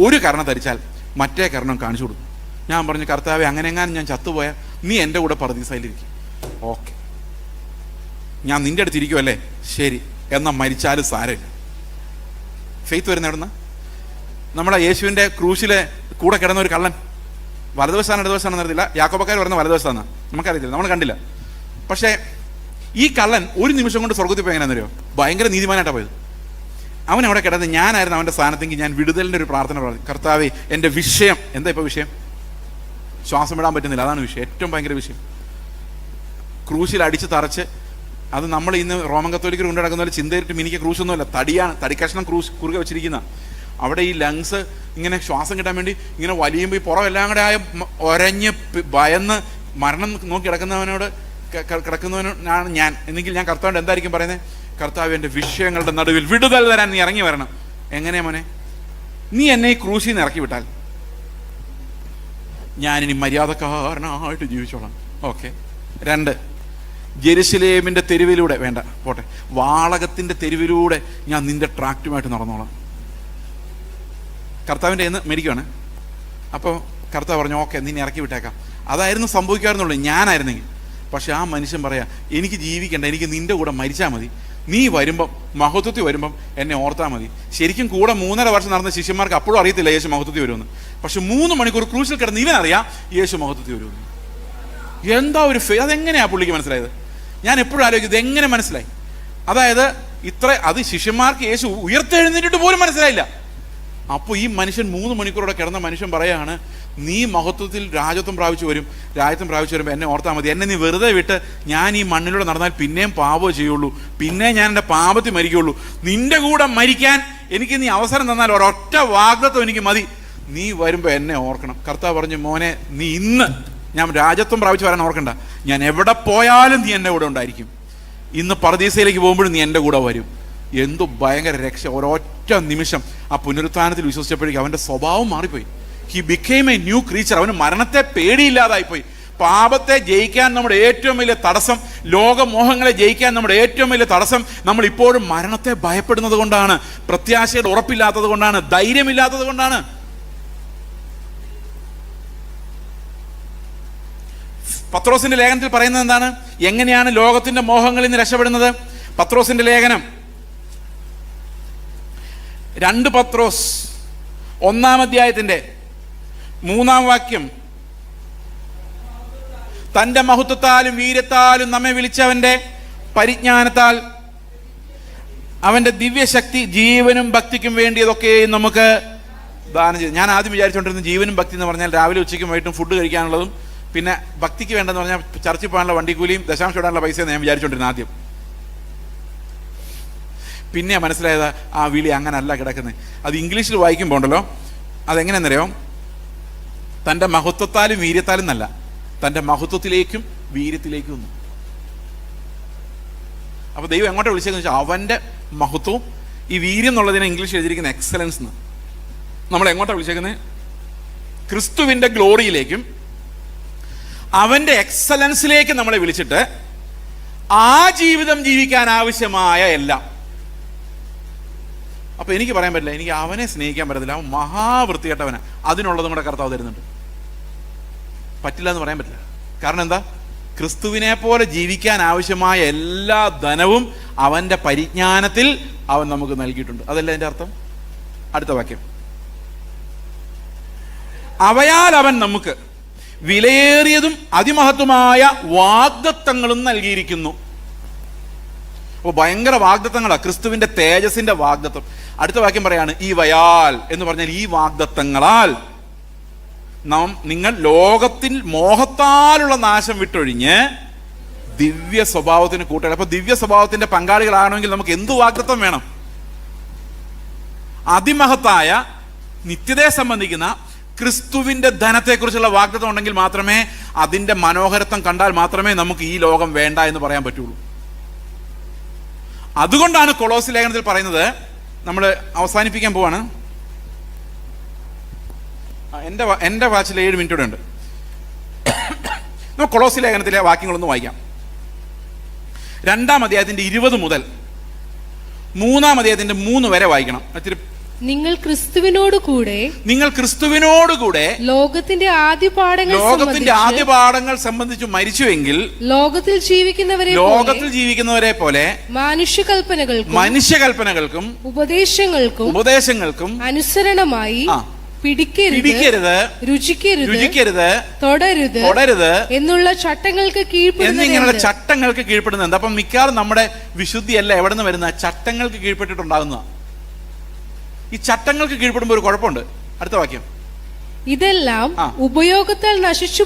ഒരു കരണം ധരിച്ചാൽ മറ്റേ കരണം കാണിച്ചു കൊടുക്കും. ഞാൻ പറഞ്ഞു, കർത്താവെ അങ്ങനെങ്ങാനും ഞാൻ ചത്തുപോയാൽ നീ എൻ്റെ കൂടെ പറുദീസയിലിരിക്കും. ഓക്കെ, ഞാൻ നിൻ്റെ അടുത്ത് ഇരിക്കുമല്ലേ, ശരി, എന്നാൽ മരിച്ചാലും സാരമില്ല. ഫെയ്ത്ത് വരുന്ന എവിടുന്ന? നമ്മുടെ യേശുവിൻ്റെ ക്രൂശിലെ കൂടെ കിടന്ന ഒരു കള്ളൻ, വലതുവശമാണ് ഇടതുവശമാണെന്ന് അറിയില്ല, യാക്കോബക്കാർ പറയുന്ന വലതുവശമാണ്, നമുക്കറിയത്തില്ല, നമ്മൾ കണ്ടില്ല. പക്ഷേ ഈ കള്ളൻ ഒരു നിമിഷം കൊണ്ട് സ്വർഗത്തിൽ പോയി എങ്ങനെയാണെന്നറിയോ? ഭയങ്കര നീതിമാനായിട്ടാണ് പോയത്. അവൻ അവിടെ കിടന്ന്, ഞാനായിരുന്നു അവൻ്റെ സ്ഥാനത്തെങ്കിൽ ഞാൻ വിടുതലിൻ്റെ ഒരു പ്രാർത്ഥന പറഞ്ഞു, കർത്താവേ എൻ്റെ വിഷയം എന്താ? ഇപ്പോൾ വിഷയം ശ്വാസം വിടാൻ പറ്റുന്നില്ല, അതാണ് വിഷയം, ഏറ്റവും ഭയങ്കര വിഷയം. ക്രൂശിൽ അടിച്ച് തറച്ച്, അത് നമ്മൾ ഇന്ന് റോമൻ കത്തോലിക്കർ കൊണ്ട് നടക്കുന്ന പോലെ ചിന്തയിട്ട് മിനിക്ക് ക്രൂശൊന്നുമല്ല, തടിയാണ്, തടിക്കഷ്ണം ക്രൂശ് കുറുകെ വെച്ചിരിക്കുന്ന. അവിടെ ഈ ലങ്സ് ഇങ്ങനെ ശ്വാസം കിട്ടാൻ വേണ്ടി ഇങ്ങനെ വലിയുമ്പോൾ ഈ പുറമെല്ലാം കൂടെ ആയ ഒരഞ്ഞ് ഭയന്ന് മരണം നോക്കി കിടക്കുന്നവനാണ് ഞാൻ എന്നെങ്കിൽ ഞാൻ കർത്താവിൻ്റെ എന്തായിരിക്കും പറയുന്നത്? കർത്താവ് എൻ്റെ വിഷയങ്ങളുടെ നടുവിൽ വിടുതൽ തരാൻ നീ ഇറങ്ങി വരണം. എങ്ങനെയാ മോനെ? നീ എന്നെ ഈ ക്രൂശിൽ നിന്ന് ഇറക്കി വിട്ടാൽ ഞാനിനി മര്യാദക്കാരനായിട്ട് ജീവിച്ചോളാം. ഓക്കെ. 2, ജെറുസലേമിൻ്റെ തെരുവിലൂടെ, വേണ്ട പോട്ടെ, വാളകത്തിൻ്റെ തെരുവിലൂടെ ഞാൻ നിന്റെ ട്രാക്റ്റുമായിട്ട് നടന്നോളാം. കർത്താവിൻ്റെ എന്ന് മരിക്കുവാണ്. അപ്പോൾ കർത്താവ് പറഞ്ഞു, ഓക്കെ നിന്നെ ഇറക്കി വിട്ടേക്കാം. അതായിരുന്നു സംഭവിക്കാറുന്നുള്ളൂ ഞാനായിരുന്നെങ്കിൽ. പക്ഷെ ആ മനുഷ്യൻ പറയാ, എനിക്ക് ജീവിക്കണ്ട, എനിക്ക് നിന്റെ കൂടെ മരിച്ചാൽ മതി, നീ വരുമ്പം മഹത്വത്തിൽ വരുമ്പം എന്നെ ഓർത്താൽ മതി. ശരിക്കും കൂടെ 3.5 വർഷം നടന്ന ശിഷ്യന്മാർക്ക് അപ്പോഴും അറിയത്തില്ല യേശു മഹത്വത്തിൽ വരുമെന്ന്. പക്ഷെ 3 മണിക്കൂർ ക്രൂശിൽ കിടന്ന് ഇവനറിയാം യേശു മഹത്വത്തിൽ വരുമെന്ന്. എന്താ ഒരു അതെങ്ങനെയാ പുള്ളിക്ക് മനസ്സിലായത്? ഞാൻ എപ്പോഴും ആലോചിക്കുന്നത് എങ്ങനെ മനസ്സിലായി? അതായത് അത് ശിഷ്യന്മാർക്ക് യേശു ഉയർത്തെഴുന്നേറ്റിട്ട് പോലും മനസ്സിലായില്ല. അപ്പോൾ ഈ മനുഷ്യൻ 3 മണിക്കൂറോടെ കിടന്ന മനുഷ്യൻ പറയാണ്, നീ മഹത്വത്തിൽ രാജ്യത്വം പ്രാപിച്ചു വരുമ്പോൾ എന്നെ ഓർത്താൽ മതി. എന്നെ നീ വെറുതെ വിട്ട് ഞാൻ ഈ മണ്ണിലൂടെ നടന്നാൽ പിന്നെയും പാപമേ ചെയ്യുള്ളൂ, പിന്നെ ഞാൻ എൻ്റെ പാപത്തിൽ മരിക്കുള്ളൂ. നിന്റെ കൂടെ മരിക്കാൻ എനിക്ക് നീ അവസരം തന്നാൽ ഒരൊറ്റ വാഗ്ദത്തം എനിക്ക് മതി, നീ വരുമ്പോൾ എന്നെ ഓർക്കണം. കർത്താവ് പറഞ്ഞു, മോനെ നീ ഇന്ന് ഞാൻ രാജ്യത്വം പ്രാപിച്ച് വരാൻ ഓർക്കണ്ട, ഞാൻ എവിടെ പോയാലും നീ എൻ്റെ കൂടെ ഉണ്ടായിരിക്കും. ഇന്ന് പറുദീസയിലേക്ക് പോകുമ്പോഴും നീ എൻ്റെ കൂടെ വരും. എന്തു ഭയങ്കര രക്ഷ! ഒരൊറ്റ നിമിഷം ആ പുനരുത്ഥാനത്തിൽ വിശ്വസിച്ചപ്പോഴേക്കും അവൻ്റെ സ്വഭാവം മാറിപ്പോയി. He became A new creature. അവന് മരണത്തെ പേടിയില്ലാതായിപ്പോയി. പാപത്തെ ജയിക്കാൻ നമ്മുടെ ഏറ്റവും വലിയ തടസ്സം, ലോകമോഹങ്ങളെ ജയിക്കാൻ നമ്മുടെ ഏറ്റവും വലിയ തടസ്സം, നമ്മൾ ഇപ്പോഴും മരണത്തെ ഭയപ്പെടുന്നത് കൊണ്ടാണ്, പ്രത്യാശയുടെ ഉറപ്പില്ലാത്തത് കൊണ്ടാണ്, ധൈര്യമില്ലാത്തത് കൊണ്ടാണ്. പത്രോസിന്റെ ലേഖനത്തിൽ പറയുന്നത് എന്താണ്? എങ്ങനെയാണ് ലോകത്തിന്റെ മോഹങ്ങളിൽ നിന്ന് രക്ഷപ്പെടുന്നത്? പത്രോസിന്റെ ലേഖനം 2 പത്രോസ് 1-ാം അധ്യായത്തിന്റെ 3-ാം വാക്യം, തന്റെ മഹത്വത്താലും വീര്യത്താലും നമ്മെ വിളിച്ചവന്റെ പരിജ്ഞാനത്താൽ അവന്റെ ദിവ്യശക്തി ജീവനും ഭക്തിക്കും വേണ്ടിയതൊക്കെ നമുക്ക് ദാനം ചെയ്തു. ഞാൻ ആദ്യം വിചാരിച്ചുകൊണ്ടിരുന്നത് ജീവനും ഭക്തി എന്ന് പറഞ്ഞാൽ രാവിലെ ഉച്ചയ്ക്കും വൈകിട്ടും ഫുഡ് കഴിക്കാനുള്ളതും പിന്നെ ഭക്തിക്ക് വേണ്ടെന്ന് പറഞ്ഞാൽ ചർച്ചിൽ പോകാനുള്ള വണ്ടിക്കൂലിയും ദശാംശം ഇടാനുള്ള പൈസ ഞാൻ വിചാരിച്ചുകൊണ്ടിരുന്നത് ആദ്യം. പിന്നെ മനസ്സിലായത് ആ വിളി അങ്ങനല്ല കിടക്കുന്നത്. അത് ഇംഗ്ലീഷിൽ വായിക്കുമ്പോൾ ഉണ്ടല്ലോ, അതെങ്ങനെയെന്നറിയോ? തൻ്റെ മഹത്വത്താലും വീര്യത്താലും എന്നല്ല, തൻ്റെ മഹത്വത്തിലേക്കും വീര്യത്തിലേക്കും ഒന്നും. അപ്പോൾ ദൈവം എങ്ങോട്ടാണ് വിളിച്ചതെന്ന് വെച്ചാൽ അവൻ്റെ മഹത്വവും, ഈ വീര്യം എന്നുള്ളതിനെ ഇംഗ്ലീഷ് എഴുതിയിരിക്കുന്ന എക്സലൻസ് എന്ന്. നമ്മൾ എങ്ങോട്ടാണ് വിളിച്ചേക്കുന്നത്? ക്രിസ്തുവിൻ്റെ ഗ്ലോറിയിലേക്കും അവൻ്റെ എക്സലൻസിലേക്ക് നമ്മളെ വിളിച്ചിട്ട് ആ ജീവിതം ജീവിക്കാൻ ആവശ്യമായ എല്ലാം. അപ്പോൾ എനിക്ക് പറയാൻ പറ്റില്ല, എനിക്ക് അവനെ സ്നേഹിക്കാൻ പറ്റത്തില്ല, അവൻ മഹാവൃത്തികെട്ടവനാ, അതിനുള്ളതും കൂടെ കർത്താവ് തരുന്നുണ്ട്. പറ്റില്ല എന്ന് പറയാൻ പറ്റില്ല. കാരണം എന്താ? ക്രിസ്തുവിനെ പോലെ ജീവിക്കാൻ ആവശ്യമായ എല്ലാ ധനവും അവൻ്റെ പരിജ്ഞാനത്തിൽ അവൻ നമുക്ക് നൽകിയിട്ടുണ്ട്. അതല്ല എൻ്റെ അർത്ഥം? അടുത്ത വാക്യം, അവയാൽ അവൻ നമുക്ക് വിലയേറിയതും അതിമഹത്വമായ വാഗ്ദത്തങ്ങളും നൽകിയിരിക്കുന്നു. അപ്പോൾ ഭയങ്കര വാഗ്ദത്തങ്ങളാണ്, ക്രിസ്തുവിന്റെ തേജസ്സിന്റെ വാഗ്ദത്തം. അടുത്ത വാക്യം പറയാണ്, ഈ വയാൽ എന്ന് പറഞ്ഞാൽ ഈ വാഗ്ദത്തങ്ങളാൽ നിങ്ങൾ ലോകത്തിൽ മോഹത്താലുള്ള നാശം വിട്ടൊഴിഞ്ഞ് ദിവ്യ സ്വഭാവത്തിന് കൂട്ടുക. അപ്പൊ ദിവ്യ സ്വഭാവത്തിന്റെ പങ്കാളികളാണെങ്കിൽ നമുക്ക് എന്ത് വാഗ്ദത്തം വേണം? അതിമഹത്തായ നിത്യതയെ സംബന്ധിക്കുന്ന ക്രിസ്തുവിന്റെ ധനത്തെക്കുറിച്ചുള്ള വാഗ്ദത്തം ഉണ്ടെങ്കിൽ മാത്രമേ, അതിന്റെ മനോഹരത്വം കണ്ടാൽ മാത്രമേ നമുക്ക് ഈ ലോകം വേണ്ട എന്ന് പറയാൻ പറ്റുള്ളൂ. അതുകൊണ്ടാണ് കൊളോസി ലേഖനത്തിൽ പറയുന്നത്, നമ്മൾ അവസാനിപ്പിക്കാൻ പോവാണ്. എൻ്റെ വാച്ചിൽ 7 മിനിറ്റ് കൂടെ ഉണ്ട്. നമുക്ക് കൊളോസി ലേഖനത്തിലെ വാക്യങ്ങളൊന്ന് വായിക്കാം. 2-ാം അധ്യായത്തിന്റെ 20 മുതൽ 3-ാം അധ്യായത്തിന്റെ 3 വരെ വായിക്കണം. നിങ്ങൾ ക്രിസ്തുവിനോടുകൂടെ ലോകത്തിന്റെ ആദ്യ പാഠങ്ങൾ സംബന്ധിച്ച് മരിച്ചുവെങ്കിൽ ലോകത്തിൽ ജീവിക്കുന്നവരെ പോലെ മനുഷ്യകൽപ്പനകൾക്കും ഉപദേശങ്ങൾക്കും അനുസരണമായി പിടിക്കരുത്, രുചിക്കരുത്, തൊടരുത് എന്നുള്ള ചട്ടങ്ങൾക്ക് കീഴ്പ്പെടുന്നത്. അപ്പം മിക്കവാറും നമ്മുടെ വിശുദ്ധിയല്ല എവിടെ നിന്ന് വരുന്ന ചട്ടങ്ങൾക്ക് കീഴ്പ്പെട്ടിട്ടുണ്ടാകുന്ന. ഈ ചട്ടങ്ങൾക്ക് കീഴ്പ്പെടുമ്പോൾ ഒരു കുഴപ്പമുണ്ട്. അടുത്ത വാക്യം, ഇതെല്ലാം ഉപയോഗത്താൽ നശിച്ചു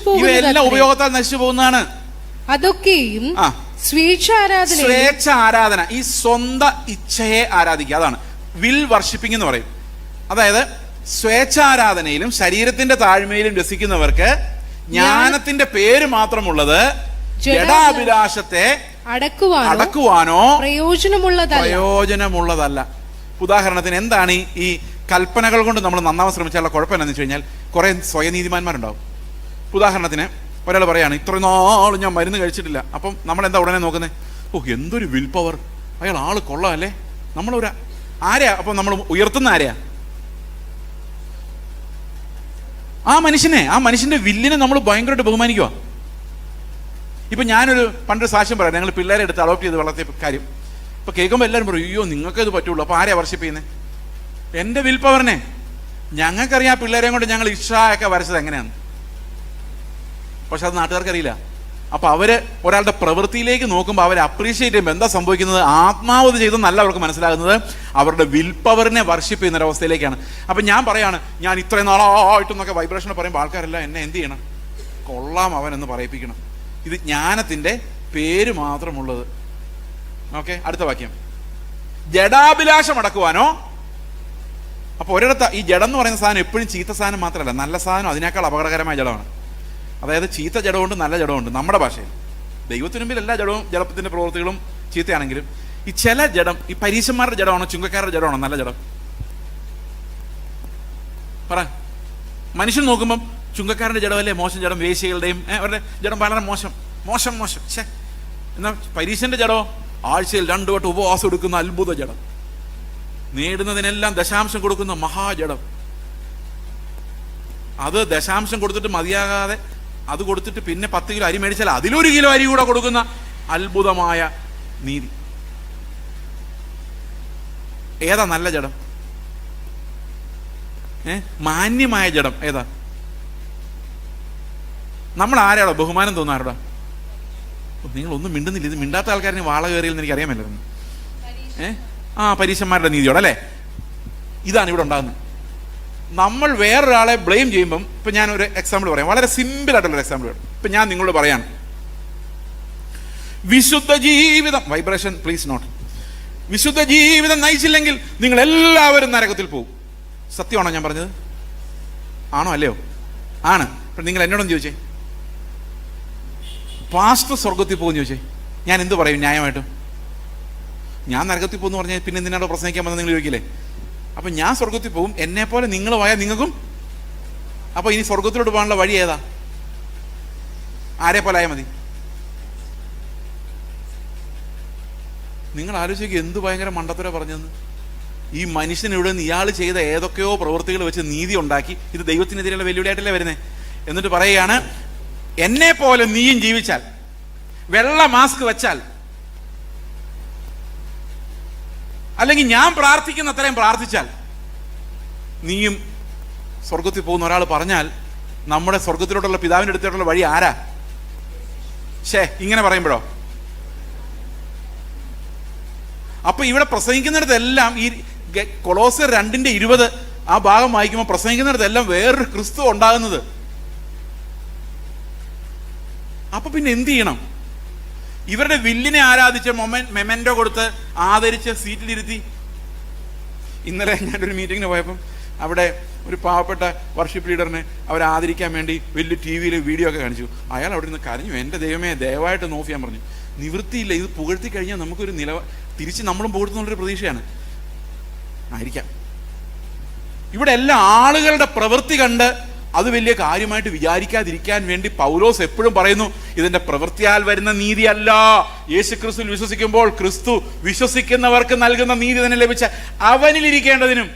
പോകുന്നതാണ്. അതൊക്കെയും സ്വേച്ഛ ആരാധന, ഈ സ്വന്തം ഇച്ഛയെ ആരാധിക്കുക, അതാണ് വിൽ വർഷിപ്പിംഗ് എന്ന് പറയും. അതായത് സ്വേച്ഛാരാധനയിലും ശരീരത്തിന്റെ താഴ്മയിലും രസിക്കുന്നവർക്ക് ജ്ഞാനത്തിന്റെ പേര് മാത്രമുള്ളത് ജഡാഭിലാഷത്തെ അടക്കുവാനോ പ്രയോജനമുള്ളതല്ല. ഉദാഹരണത്തിന് എന്താണ് ഈ കൽപ്പനകൾ കൊണ്ട് നമ്മൾ നന്നാവാൻ ശ്രമിച്ചാലുള്ള കുഴപ്പം എന്താണെന്ന് വെച്ച് കഴിഞ്ഞാൽ കുറെ സ്വയനീതിമാന്മാരുണ്ടാവും. ഉദാഹരണത്തിന് ഒരാൾ പറയാണ്, ഇത്രയും നാളും ഞാൻ മരുന്ന് കഴിച്ചിട്ടില്ല. അപ്പം നമ്മൾ എന്താ ഉടനെ നോക്കുന്നത്? എന്തൊരു വിൽ പവർ, അയാൾ ആള് കൊള്ളാമല്ലേ. നമ്മളൊരു ആരെയാ അപ്പം നമ്മൾ ഉയർത്തുന്ന ആരെയാ? ആ മനുഷ്യന്റെ വില്ലിനെ നമ്മൾ ഭയങ്കരമായിട്ട് ബഹുമാനിക്കുക. ഇപ്പൊ ഞാനൊരു പണ്ടൊരു സാക്ഷ്യം പറയാം. ഞങ്ങൾ പിള്ളേരെ എടുത്ത് അഡോപ്റ്റ് ചെയ്ത് വളർത്തിയ കാര്യം ഇപ്പൊ കേൾക്കുമ്പോൾ എല്ലാവരും പറയും, അയ്യോ നിങ്ങൾക്ക് ഇത് പറ്റുള്ളൂ. അപ്പൊ ആരെയാ വർഷിപ്പ് ചെയ്യുന്നത്? എന്റെ വിൽ പവറിനെ. ഞങ്ങൾക്കറിയാം പിള്ളേരെയും കൊണ്ട് ഞങ്ങൾ ഇഷായൊക്കെ വരച്ചത് എങ്ങനെയാണ്, പക്ഷെ അത് നാട്ടുകാർക്കറിയില്ല. അപ്പൊ അവര് ഒരാളുടെ പ്രവൃത്തിയിലേക്ക് നോക്കുമ്പോൾ അവരെ അപ്രീഷിയേറ്റ് ചെയ്യുമ്പോൾ എന്താ സംഭവിക്കുന്നത്? ആത്മാവത് ചെയ്തെന്നല്ല അവർക്ക് മനസ്സിലാകുന്നത്, അവരുടെ വിൽ പവറിനെ വർഷിപ്പ് ചെയ്യുന്ന ഒരവസ്ഥയിലേക്കാണ്. അപ്പൊ ഞാൻ പറയാണ്, ഞാൻ ഇത്രയും നാളായിട്ടെന്നൊക്കെ വൈബ്രേഷൻ പറയുമ്പോൾ ആൾക്കാരെല്ലാം എന്നെ എന്ത് ചെയ്യണം? കൊള്ളാം അവൻ എന്ന് പറയിപ്പിക്കണം. ഇത് ജ്ഞാനത്തിന്റെ പേര് മാത്രമുള്ളത്. ഓക്കെ, അടുത്ത വാക്യം, ജഡാഭിലാഷം അടക്കുവാനോ. അപ്പൊ ഒരിടത്ത് ഈ ജഡം എന്ന് പറയുന്ന സാധനം എപ്പോഴും ചീത്ത സാധനം മാത്രമല്ല, നല്ല സാധനം അതിനേക്കാൾ അപകടകരമായ ജഡമാണ്. അതായത് ചീത്ത ജഡമുണ്ട്, നല്ല ജഡമുണ്ട്. നമ്മുടെ ഭാഷയിൽ ദൈവത്തിന് മുമ്പിൽ എല്ലാ ജഡത്തിന്റെ പ്രവൃത്തികളും ചീത്തയാണെങ്കിലും ഈ ചില ജഡം, ഈ പരീശന്മാരുടെ ജഡമാണോ ചുങ്കക്കാരുടെ ജഡമാണോ നല്ല ജഡം? പറ. മനുഷ്യൻ നോക്കുമ്പം ചുങ്കക്കാരന്റെ ജഡമല്ലേ മോശം ജഡം, വേശ്യകളുടെയും അവരുടെ ജഡം വളരെ മോശം. എന്നാൽ പരീശന്റെ ജഡമോ ആഴ്ചയിൽ 2 വട്ടം ഉപവാസം എടുക്കുന്ന അത്ഭുത ജഡം, നേടുന്നതിനെല്ലാം ദശാംശം കൊടുക്കുന്ന മഹാജഡം. അത് ദശാംശം കൊടുത്തിട്ട് മതിയാകാതെ അത് കൊടുത്തിട്ട് പിന്നെ 10 കിലോ അരി മേടിച്ചാൽ അതിലൊരു കിലോ അരി കൂടെ കൊടുക്കുന്ന അത്ഭുതമായ നീതി. ഏതാ നല്ല ജഡം? മാന്യമായ ജഡം ഏതാ? നമ്മൾ ആരാടോ ബഹുമാനം തോന്നുന്ന ആരോടാ? നിങ്ങളൊന്നും മിണ്ടുന്നില്ല. ഇത് മിണ്ടാത്ത ആൾക്കാരിന് വാള കയറിയെന്ന് എനിക്ക് അറിയാമല്ലോ. പരീശന്മാരുടെ നീതിയോടെ ഇതാണ് ഇവിടെ ഉണ്ടാകുന്നത്. നമ്മൾ വേറൊരാളെ ബ്ലെയിം ചെയ്യുമ്പം, ഇപ്പൊ ഞാനൊരു എക്സാമ്പിൾ പറയാം, വളരെ സിമ്പിൾ ആയിട്ടുള്ളൊരു എക്സാമ്പിൾ പറയാം. ഇപ്പൊ ഞാൻ നിങ്ങളോട് പറയാണ്, വിശുദ്ധ ജീവിതം, വൈബ്രേഷൻ പ്ലീസ് നോട്ട്, വിശുദ്ധ ജീവിതം നയിച്ചില്ലെങ്കിൽ നിങ്ങൾ എല്ലാവരും നരകത്തിൽ പോകും. സത്യമാണോ ഞാൻ പറഞ്ഞത്? ആണോ അല്ലയോ? ആണ്. അപ്പൊ നിങ്ങൾ എന്നോടൊന്ന് ചോദിച്ചേ, പാസ്റ്റർ സ്വർഗത്തിൽ പോകുമെന്ന് ചോദിച്ചേ, ഞാൻ എന്ത് പറയും ന്യായമായിട്ടും? ഞാൻ നരകത്തിൽ പോകുന്നു പറഞ്ഞാൽ പിന്നെ എന്തിനാണോ പ്രസംഗിക്കാൻ വന്നത് നിങ്ങൾ ചോദിക്കില്ലേ? അപ്പൊ ഞാൻ സ്വർഗത്തിൽ പോകും, എന്നെ പോലെ നിങ്ങൾ പോയാൽ നിങ്ങൾക്കും. അപ്പൊ ഇനി സ്വർഗത്തിലോട്ട് പോകാനുള്ള വഴി ഏതാ? ആരെ പോലെ ആയാൽ മതി? നിങ്ങൾ ആലോചിക്കുക, എന്ത് ഭയങ്കര മണ്ടത്തര പറഞ്ഞെന്ന്. ഈ മനുഷ്യൻ ഇവിടെ നിന്ന് ഇയാൾ ചെയ്ത ഏതൊക്കെയോ പ്രവൃത്തികൾ വെച്ച് നീതി ഉണ്ടാക്കി, ഇത് ദൈവത്തിനെതിരെയുള്ള വെല്ലുവിളിയായിട്ടല്ലേ വരുന്നത്. എന്നിട്ട് പറയുകയാണ്, എന്നെ പോലെ നീയും ജീവിച്ചാൽ, വെള്ള മാസ്ക് വെച്ചാൽ, അല്ലെങ്കിൽ ഞാൻ പ്രാർത്ഥിക്കുന്ന അത്രയും പ്രാർത്ഥിച്ചാൽ നീയും സ്വർഗത്തിൽ പോകുന്ന ഒരാൾ പറഞ്ഞാൽ നമ്മുടെ സ്വർഗത്തിലോട്ടുള്ള പിതാവിൻ്റെ അടുത്തോട്ടുള്ള വഴി ആരാ? ഇങ്ങനെ പറയുമ്പോഴോ? അപ്പൊ ഇവിടെ പ്രസംഗിക്കുന്നിടത്തെല്ലാം ഈ കൊളോസ്യർ 2:20 ആ ഭാഗം വായിക്കുമ്പോൾ പ്രസംഗിക്കുന്നിടത്തെല്ലാം വേറൊരു ക്രിസ്തു ഉണ്ടാകുന്നത്. അപ്പൊ പിന്നെ എന്ത് ചെയ്യണം? ഇവരുടെ വില്ലിനെ ആരാധിച്ച് മെമൻറ്റോ കൊടുത്ത് ആദരിച്ച് സീറ്റിലിരുത്തി. ഇന്നലെ ഞാനൊരു മീറ്റിങ്ങിന് പോയപ്പം അവിടെ ഒരു പാവപ്പെട്ട വർഷിപ്പ് ലീഡറിനെ അവരെ ആദരിക്കാൻ വേണ്ടി വലിയ TV-യിൽ വീഡിയോ ഒക്കെ കാണിച്ചു. അയാൾ അവിടെ നിന്ന് കരഞ്ഞു, എൻ്റെ ദൈവമേ ദയവായിട്ട് നോക്കി ഞാൻ പറഞ്ഞു. നിവൃത്തിയില്ല, ഇത് പുകഴ്ത്തി കഴിഞ്ഞാൽ നമുക്കൊരു തിരിച്ച് നമ്മളും പുകഴ്ത്തുന്നുള്ളൊരു പ്രതീക്ഷയാണ്. ആയിരിക്കാം. ഇവിടെ എല്ലാ ആളുകളുടെ പ്രവൃത്തി കണ്ട് അത് വലിയ കാര്യമായിട്ട് വിചാരിക്കാതിരിക്കാൻ വേണ്ടി പൗലോസ് എപ്പോഴും പറയുന്നു, ഇതിന്റെ പ്രവൃത്തിയാൽ വരുന്ന നീതിയല്ല, യേശു ക്രിസ്തുവിൽ വിശ്വസിക്കുമ്പോൾ ക്രിസ്തു വിശ്വസിക്കുന്നവർക്ക് നൽകുന്ന നീതി തന്നെ ലഭിച്ച അവനിലിരിക്കേണ്ടതിനും.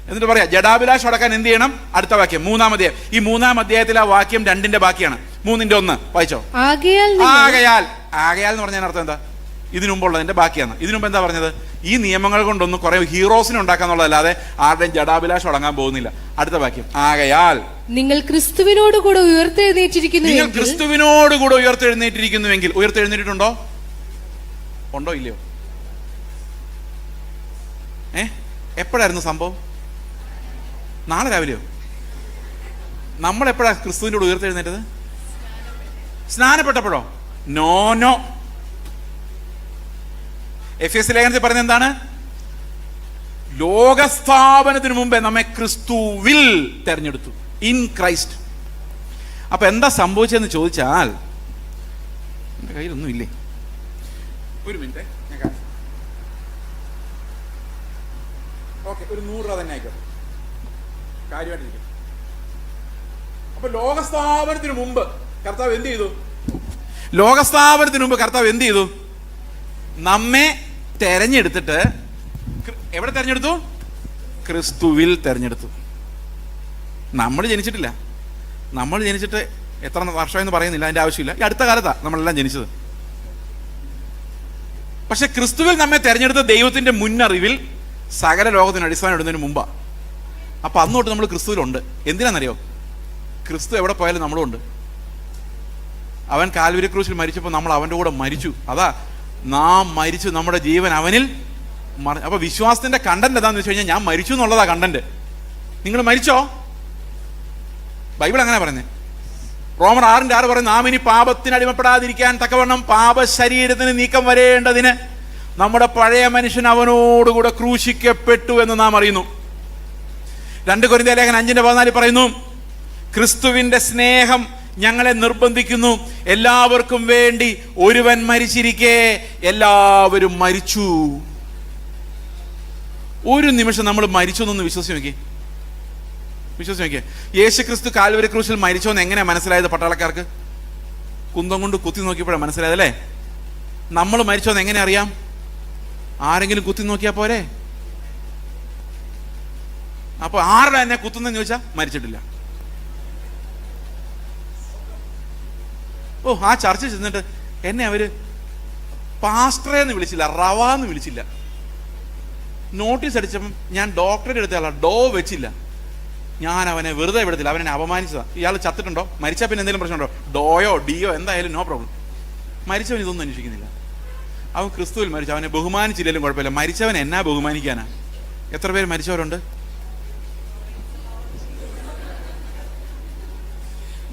എന്നിട്ട് പറയാം, ജഡാഭിലാഷം അടക്കാൻ എന്ത് ചെയ്യണം? അടുത്ത വാക്യം 3-ാം അധ്യായം. ഈ 3-ാം അധ്യായത്തിൽ ആ വാക്യം 2-ന്റെ ബാക്കിയാണ്. 3-ന്റെ 1 വായിച്ചോ. ആകയാൽ എന്ന് പറഞ്ഞാൽ അർത്ഥം എന്താ? ഇതിനുമ്പുള്ളതിന്റെ ബാക്കിയാണ്. ഇതിനുമ്പ് എന്താ പറഞ്ഞത്? ഈ നിയമങ്ങൾ കൊണ്ടൊന്നും കുറെ ഹീറോസിനെ ഉണ്ടാക്കാന്നുള്ളതല്ലാതെ ആരുടെയും ജഡാഭിലാഷം അടങ്ങാൻ പോകുന്നില്ല. അടുത്ത വാക്യം, ആകയാൽ നിങ്ങൾ ക്രിസ്തുവിനോട് കൂടെ ഉയർത്തെഴുന്നേറ്റിരിക്കുന്നുവെങ്കിൽ. ഉയർത്തെഴുന്നേറ്റിട്ടുണ്ടോ? ഉണ്ടോ ഇല്ലയോ? എപ്പോഴായിരുന്നു സംഭവം? നാളെ രാവിലെയോ? നമ്മൾ എപ്പോഴാ ക്രിസ്തുവിന്റെ കൂടെ ഉയർത്തെഴുന്നേറ്റത്? സ്നാനപ്പെട്ടപ്പോഴോ? നോ. എഫേസ്യ ലേഖനത്തിൽ പറയുന്നത് എന്താണ്? ലോകസ്ഥാപനത്തിന് മുമ്പേ നമ്മെ ക്രിസ്തുവിൽ തെരഞ്ഞെടുത്തു, ഇൻ ക്രൈസ്റ്റ്. അപ്പൊ എന്താ സംഭവിച്ചതെന്ന് ചോദിച്ചാൽ, എന്റെ കയ്യിലൊന്നും ഇല്ലേ? ഒരു മിനിറ്റ്, ഞാൻ ഓക്കെ, ഒരു 100 രൂപ തന്നെ ആയിക്കോട്ടെ, കാര്യമായിട്ടിരിക്കും. അപ്പൊ ലോകസ്ഥാപനത്തിന് മുമ്പ് കർത്താവ് എന്ത് ചെയ്തു? നമ്മെ തെരഞ്ഞെടുത്തിട്ട് എവിടെ തെരഞ്ഞെടുത്തു? ക്രിസ്തുവിൽ തെരഞ്ഞെടുത്തു. നമ്മൾ ജനിച്ചിട്ടില്ല. നമ്മൾ ജനിച്ചിട്ട് എത്ര വർഷമെന്ന് പറയുന്നില്ല, അതിന്റെ ആവശ്യമില്ല. ഈ അടുത്ത കാലത്താണ് നമ്മളെല്ലാം ജനിച്ചത്. പക്ഷെ ക്രിസ്തുവിൽ നമ്മെ തെരഞ്ഞെടുത്ത ദൈവത്തിന്റെ മുന്നറിവിൽ സകല ലോകത്തിന് അടിസ്ഥാനം ഇടുന്നതിന് മുമ്പാ. അപ്പൊ അന്നോട്ട് നമ്മൾ ക്രിസ്തുവിലുണ്ട്. എന്തിനാണെന്നറിയോ? ക്രിസ്തു എവിടെ പോയാലും നമ്മളും ഉണ്ട്. അവൻ കാൽവരി ക്രൂശിൽ മരിച്ചപ്പോൾ നമ്മൾ അവന്റെ കൂടെ മരിച്ചു. അതാ നാം മരിച്ചു, നമ്മുടെ ജീവൻ അവനിൽ. അപ്പൊ വിശ്വാസത്തിന്റെ കണ്ടന്റ് എന്താന്ന് വെച്ച് കഴിഞ്ഞാൽ ഞാൻ മരിച്ചു എന്നുള്ളതാ കണ്ടന്റ്. നിങ്ങൾ മരിച്ചോ? ബൈബിൾ അങ്ങനെ പറയുന്നത്. റോമർ 6:6 പറയുന്നത്, നാം ഇനി പാപത്തിന് അടിമപ്പെടാതിരിക്കാൻ തക്കവണ്ണം പാപ ശരീരത്തിന് നീക്കം വരേണ്ടതിന് നമ്മുടെ പഴയ മനുഷ്യൻ അവനോടുകൂടെ ക്രൂശിക്കപ്പെട്ടു എന്ന് നാം അറിയുന്നു. 2 കൊരിന്ത്യർ ലേഖനം 5:14 പറയുന്നു, ക്രിസ്തുവിന്റെ സ്നേഹം ഞങ്ങളെ നിർബന്ധിക്കുന്നു, എല്ലാവർക്കും വേണ്ടി ഒരുവൻ മരിച്ചിരിക്കെ എല്ലാവരും മരിച്ചു. ഒരു നിമിഷം നമ്മൾ മരിച്ചു എന്നൊന്ന് വിശ്വസിച്ച് നോക്കിയേ. യേശു ക്രിസ്തു കാൽവരി ക്രൂശിൽ മരിച്ചോന്ന് എങ്ങനെ മനസ്സിലായത്? പട്ടാളക്കാർക്ക് കുന്തം കൊണ്ട് കുത്തി നോക്കിയപ്പോഴാണ് മനസ്സിലായത് അല്ലേ? നമ്മൾ മരിച്ചോന്ന് എങ്ങനെ അറിയാം? ആരെങ്കിലും കുത്തി നോക്കിയാ പോരെ? അപ്പൊ ആരുടെ എന്നെ കുത്തുന്നെന്ന് ചോദിച്ചാൽ മരിച്ചിട്ടില്ല. ആ ചർച്ച ചെന്നിട്ട് എന്നെ അവര് പാസ്റ്ററേന്ന് വിളിച്ചില്ല, റവാന്ന് വിളിച്ചില്ല. നോട്ടീസ് അടിച്ചപ്പം ഞാൻ ഡോക്ടറേറ്റ് എടുത്ത ആളാ, ഡോ വെച്ചില്ല. ഞാൻ അവനെ വെറുതെ വിടത്തില്ല, അവനെ അപമാനിച്ചതാ. ഇയാൾ ചത്തിട്ടുണ്ടോ? മരിച്ചാൽ പിന്നെ എന്തെങ്കിലും പ്രശ്നമുണ്ടോ? ഡോയോ ഡിയോ എന്തായാലും നോ പ്രോബ്ലം. മരിച്ചവൻ ഇതൊന്നും അന്വേഷിക്കുന്നില്ല. അവൻ ക്രിസ്തുവിൽ മരിച്ചു, അവനെ ബഹുമാനിച്ചില്ലെങ്കിലും കുഴപ്പമില്ല. മരിച്ചവൻ എന്നാ ബഹുമാനിക്കാനാ? എത്ര പേര് മരിച്ചവരുണ്ട്?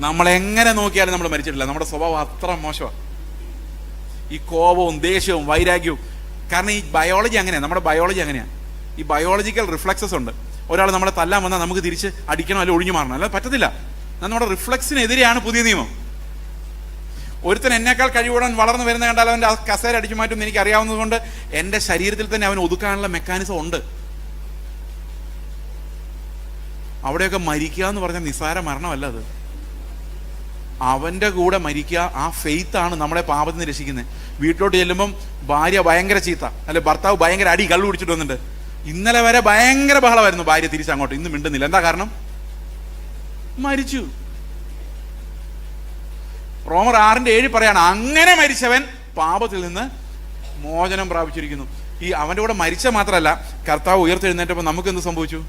നമ്മളെങ്ങനെ നോക്കിയാലും നമ്മൾ മരിച്ചിട്ടില്ല. നമ്മുടെ സ്വഭാവം അത്ര മോശമാണ്. ഈ കോപവും ദേഷ്യവും വൈരാഗ്യവും. കാരണം ഈ ബയോളജി അങ്ങനെയാണ്, നമ്മുടെ ബയോളജി അങ്ങനെയാണ്. ഈ ബയോളജിക്കൽ റിഫ്ലക്സസ് ഉണ്ട്. ഒരാൾ നമ്മളെ തല്ലാൻ വന്നാൽ നമുക്ക് തിരിച്ച് അടിക്കണം, അല്ലെങ്കിൽ ഒഴിഞ്ഞു മാറണം, അല്ലാതെ പറ്റത്തില്ല. നമ്മുടെ റിഫ്ലക്സിനെതിരെയാണ് പുതിയ നിയമം. ഒരുത്തൻ എന്നേക്കാൾ കഴിവുடன் വളർന്നു വരുന്ന കണ്ടാൽ അവൻ്റെ കസേര അടിച്ചു മാറ്റുമെന്ന് എനിക്ക് അറിയാവുന്നത് കൊണ്ട് എൻ്റെ ശരീരത്തിൽ തന്നെ അവൻ ഒതുക്കാനുള്ള മെക്കാനിസം ഉണ്ട്. അവിടെയൊക്കെ മരിക്കുക എന്ന് പറഞ്ഞാൽ നിസ്സാര മരണമല്ല അത്. അവൻ്റെ കൂടെ മരിക്കുക, ആ ഫെയ്ത്താണ് നമ്മളെ പാപത്തിൽ നിന്ന് രക്ഷിക്കുന്നത്. വീട്ടിലോട്ട് ചെല്ലുമ്പം ഭാര്യ ഭയങ്കര ചീത്ത, അല്ലെ ഭർത്താവ് ഭയങ്കര അടി കള്ളു കുടിച്ചിട്ട് വന്നിട്ട്, ഇന്നലെ വരെ ഭയങ്കര ബഹളമായിരുന്നു, ഭാര്യ തിരിച്ചങ്ങോട്ട്, ഇന്ന് മിണ്ടുന്നില്ല. എന്താ കാരണം? മരിച്ചു. റോമർ 6:7 പറയാണ്, അങ്ങനെ മരിച്ചവൻ പാപത്തിൽ നിന്ന് മോചനം പ്രാപിച്ചിരിക്കുന്നു. ഈ അവൻ്റെ കൂടെ മരിച്ച മാത്രമല്ല, കർത്താവ് ഉയർത്തെഴുന്നേറ്റപ്പോൾ നമുക്ക് എന്ത് സംഭവിച്ചു?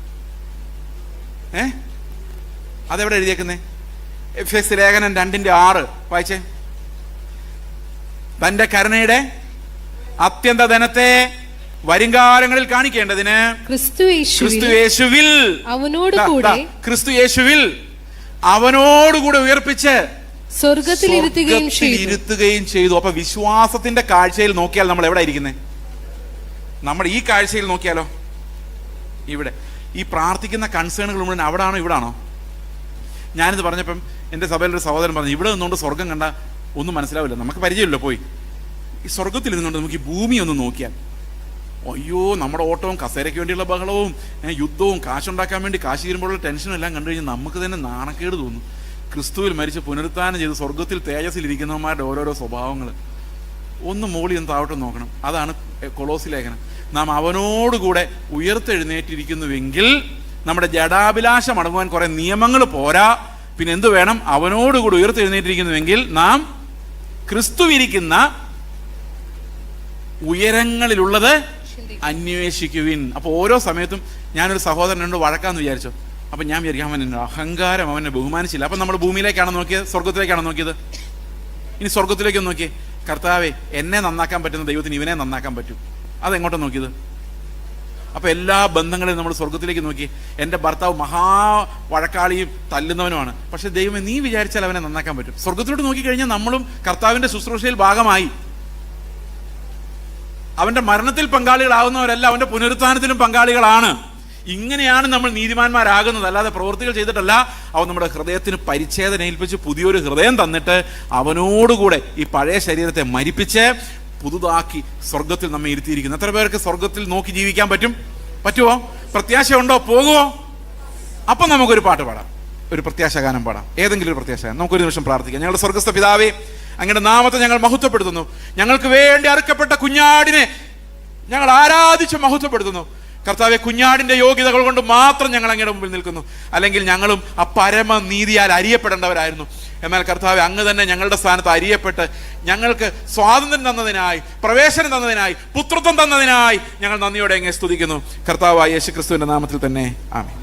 അതെവിടെ എഴുതിയേക്കുന്നേ? എഫേസ്യ ലേഖനം 2:6 വായിച്ചേ. തന്റെ കരുണയുടെ അത്യന്ത ധനത്തെ വരുംകാലങ്ങളിൽ കാണിക്കേണ്ടതിന് ക്രിസ്തു യേശുവിൽ അവനോടുകൂടെ ഉയർപ്പിച്ച് സ്വർഗത്തിൽ ഇരുത്തുകയും ചെയ്തു. അപ്പൊ വിശ്വാസത്തിന്റെ കാഴ്ചയിൽ നോക്കിയാൽ നമ്മൾ എവിടെ ഇരിക്കുന്നേ? നമ്മുടെ ഈ കാഴ്ചയിൽ നോക്കിയാലോ, ഇവിടെ ഈ പ്രാർത്ഥിക്കുന്ന കൺസേണുകൾ മുഴുവൻ അവിടാണോ ഇവിടാണോ? ഞാനിത് പറഞ്ഞപ്പം എൻ്റെ സഭയിലൊരു സഹോദരൻ പറഞ്ഞു, ഇവിടെ നിന്നുകൊണ്ട് സ്വർഗം കണ്ട ഒന്നും മനസ്സിലാവില്ല, നമുക്ക് പരിചയമില്ല പോയി. ഈ സ്വർഗത്തിൽ ഇരുന്നുകൊണ്ട് നമുക്ക് ഈ ഭൂമി ഒന്ന് നോക്കിയാൽ, അയ്യോ നമ്മുടെ ഓട്ടവും കസേരയ്ക്ക് വേണ്ടിയുള്ള ബഹളവും യുദ്ധവും കാശുണ്ടാക്കാൻ വേണ്ടി കാശ് തീരുമ്പോഴുള്ള ടെൻഷനും എല്ലാം കണ്ടു കഴിഞ്ഞാൽ നമുക്ക് തന്നെ നാണക്കേട് തോന്നും. ക്രിസ്തുവിൽ മരിച്ച് പുനരുത്ഥാനം ചെയ്ത് സ്വർഗത്തിൽ തേജസ്സിലിരിക്കുന്നവന്മാരുടെ ഓരോരോ സ്വഭാവങ്ങൾ ഒന്ന് മോളി ഒന്ന് താവട്ടെ നോക്കണം. അതാണ് കൊളോസി ലേഖനം. നാം അവനോടുകൂടെ ഉയർത്തെഴുന്നേറ്റിരിക്കുന്നുവെങ്കിൽ നമ്മുടെ ജഡാഭിലാഷം അടങ്ങുവാൻ കുറെ നിയമങ്ങൾ പോരാ. പിന്നെ എന്ത് വേണം? അവനോടുകൂടി ഉയർത്തെഴുന്നേറ്റിരിക്കുന്നുവെങ്കിൽ നാം ക്രിസ്തുവിരിക്കുന്ന ഉയരങ്ങളിലുള്ളത് അന്വേഷിക്കുവിൻ. അപ്പോൾ ഓരോ സമയത്തും ഞാനൊരു സഹോദരനോട് വഴക്കാന്ന് വിചാരിച്ചോ, അപ്പം ഞാൻ വിചാരിക്കും അവൻ്റെ അഹങ്കാരം, അവനെ ബഹുമാനിച്ചില്ല. അപ്പം നമ്മൾ ഭൂമിയിലേക്കാണ് നോക്കിയത്, സ്വർഗത്തിലേക്കാണ് നോക്കിയത്? ഇനി സ്വർഗത്തിലേക്ക് നോക്കിയേ. കർത്താവെ, എന്നെ നന്നാക്കാൻ പറ്റുന്ന ദൈവത്തിന് ഇവനെ നന്നാക്കാൻ പറ്റും. അതെങ്ങോട്ടാണ് നോക്കിയത്? അപ്പോൾ എല്ലാ ബന്ധങ്ങളെയും നമ്മൾ സ്വർഗത്തിലേക്ക് നോക്കി. എൻ്റെ ഭർത്താവ് മഹാ വഴക്കാളിയും തല്ലുന്നവനുമാണ്, പക്ഷെ ദൈവമേ നീ വിചാരിച്ചാൽ അവനെ നന്നാക്കാൻ പറ്റും. സ്വർഗത്തിലോട്ട് നോക്കിക്കഴിഞ്ഞാൽ നമ്മളും കർത്താവിൻ്റെ ശുശ്രൂഷയിൽ ഭാഗമായി. അവൻ്റെ മരണത്തിൽ പങ്കാളികളാവുന്നവരല്ല, അവൻ്റെ പുനരുത്ഥാനത്തിലും പങ്കാളികളാണ്. ഇങ്ങനെയാണ് നമ്മൾ നീതിമാന്മാരാകുന്നത്, അല്ലാതെ പ്രവൃത്തികൾ ചെയ്തിട്ടല്ല. അവൻ നമ്മുടെ ഹൃദയത്തിന് പരിച്ഛേദന ഏൽപ്പിച്ച് പുതിയൊരു ഹൃദയം തന്നിട്ട് അവനോടുകൂടെ ഈ പഴയ ശരീരത്തെ മരിപ്പിച്ച് പുതുതാക്കി സ്വർഗത്തിൽ നമ്മെ ഇരുത്തിയിരിക്കുന്നു. എത്ര പേർക്ക് സ്വർഗത്തിൽ നോക്കി ജീവിക്കാൻ പറ്റുമോ? പ്രത്യാശയുണ്ടോ? പോകുമോ? അപ്പം നമുക്കൊരു പാട്ട് പാടാം, ഒരു പ്രത്യാശഗാനം പാടാം, ഏതെങ്കിലും ഒരു പ്രത്യാശഗാനം. നമുക്കൊരു നിമിഷം പ്രാർത്ഥിക്കാം. ഞങ്ങളുടെ സ്വർഗസ്ഥ പിതാവേ, അങ്ങയുടെ നാമത്തെ ഞങ്ങൾ മഹത്വപ്പെടുത്തുന്നു. ഞങ്ങൾക്ക് വേണ്ടി അറുക്കപ്പെട്ട കുഞ്ഞാടിനെ ഞങ്ങൾ ആരാധിച്ച് മഹത്വപ്പെടുത്തുന്നു. കർത്താവെ, കുഞ്ഞാടിന്റെ യോഗ്യതകൾ കൊണ്ട് മാത്രം ഞങ്ങൾ അങ്ങയുടെ മുമ്പിൽ നിൽക്കുന്നു. അല്ലെങ്കിൽ ഞങ്ങളും ആ പരമനീതിയാൽ അരിയപ്പെടേണ്ടവരായിരുന്നു. എന്നാൽ കർത്താവെ, അങ്ങ് തന്നെ ഞങ്ങളുടെ സ്ഥാനത്ത് അരിയപ്പെട്ട് ഞങ്ങൾക്ക് സ്വാതന്ത്ര്യം തന്നതിനായി, പ്രവേശനം തന്നതിനായി, പുത്രത്വം തന്നതിനായി ഞങ്ങൾ നന്ദിയോടെ അങ്ങേ സ്തുതിക്കുന്നു. കർത്താവായ യേശുക്രിസ്തുവിന്റെ നാമത്തിൽ തന്നെ ആമേൻ.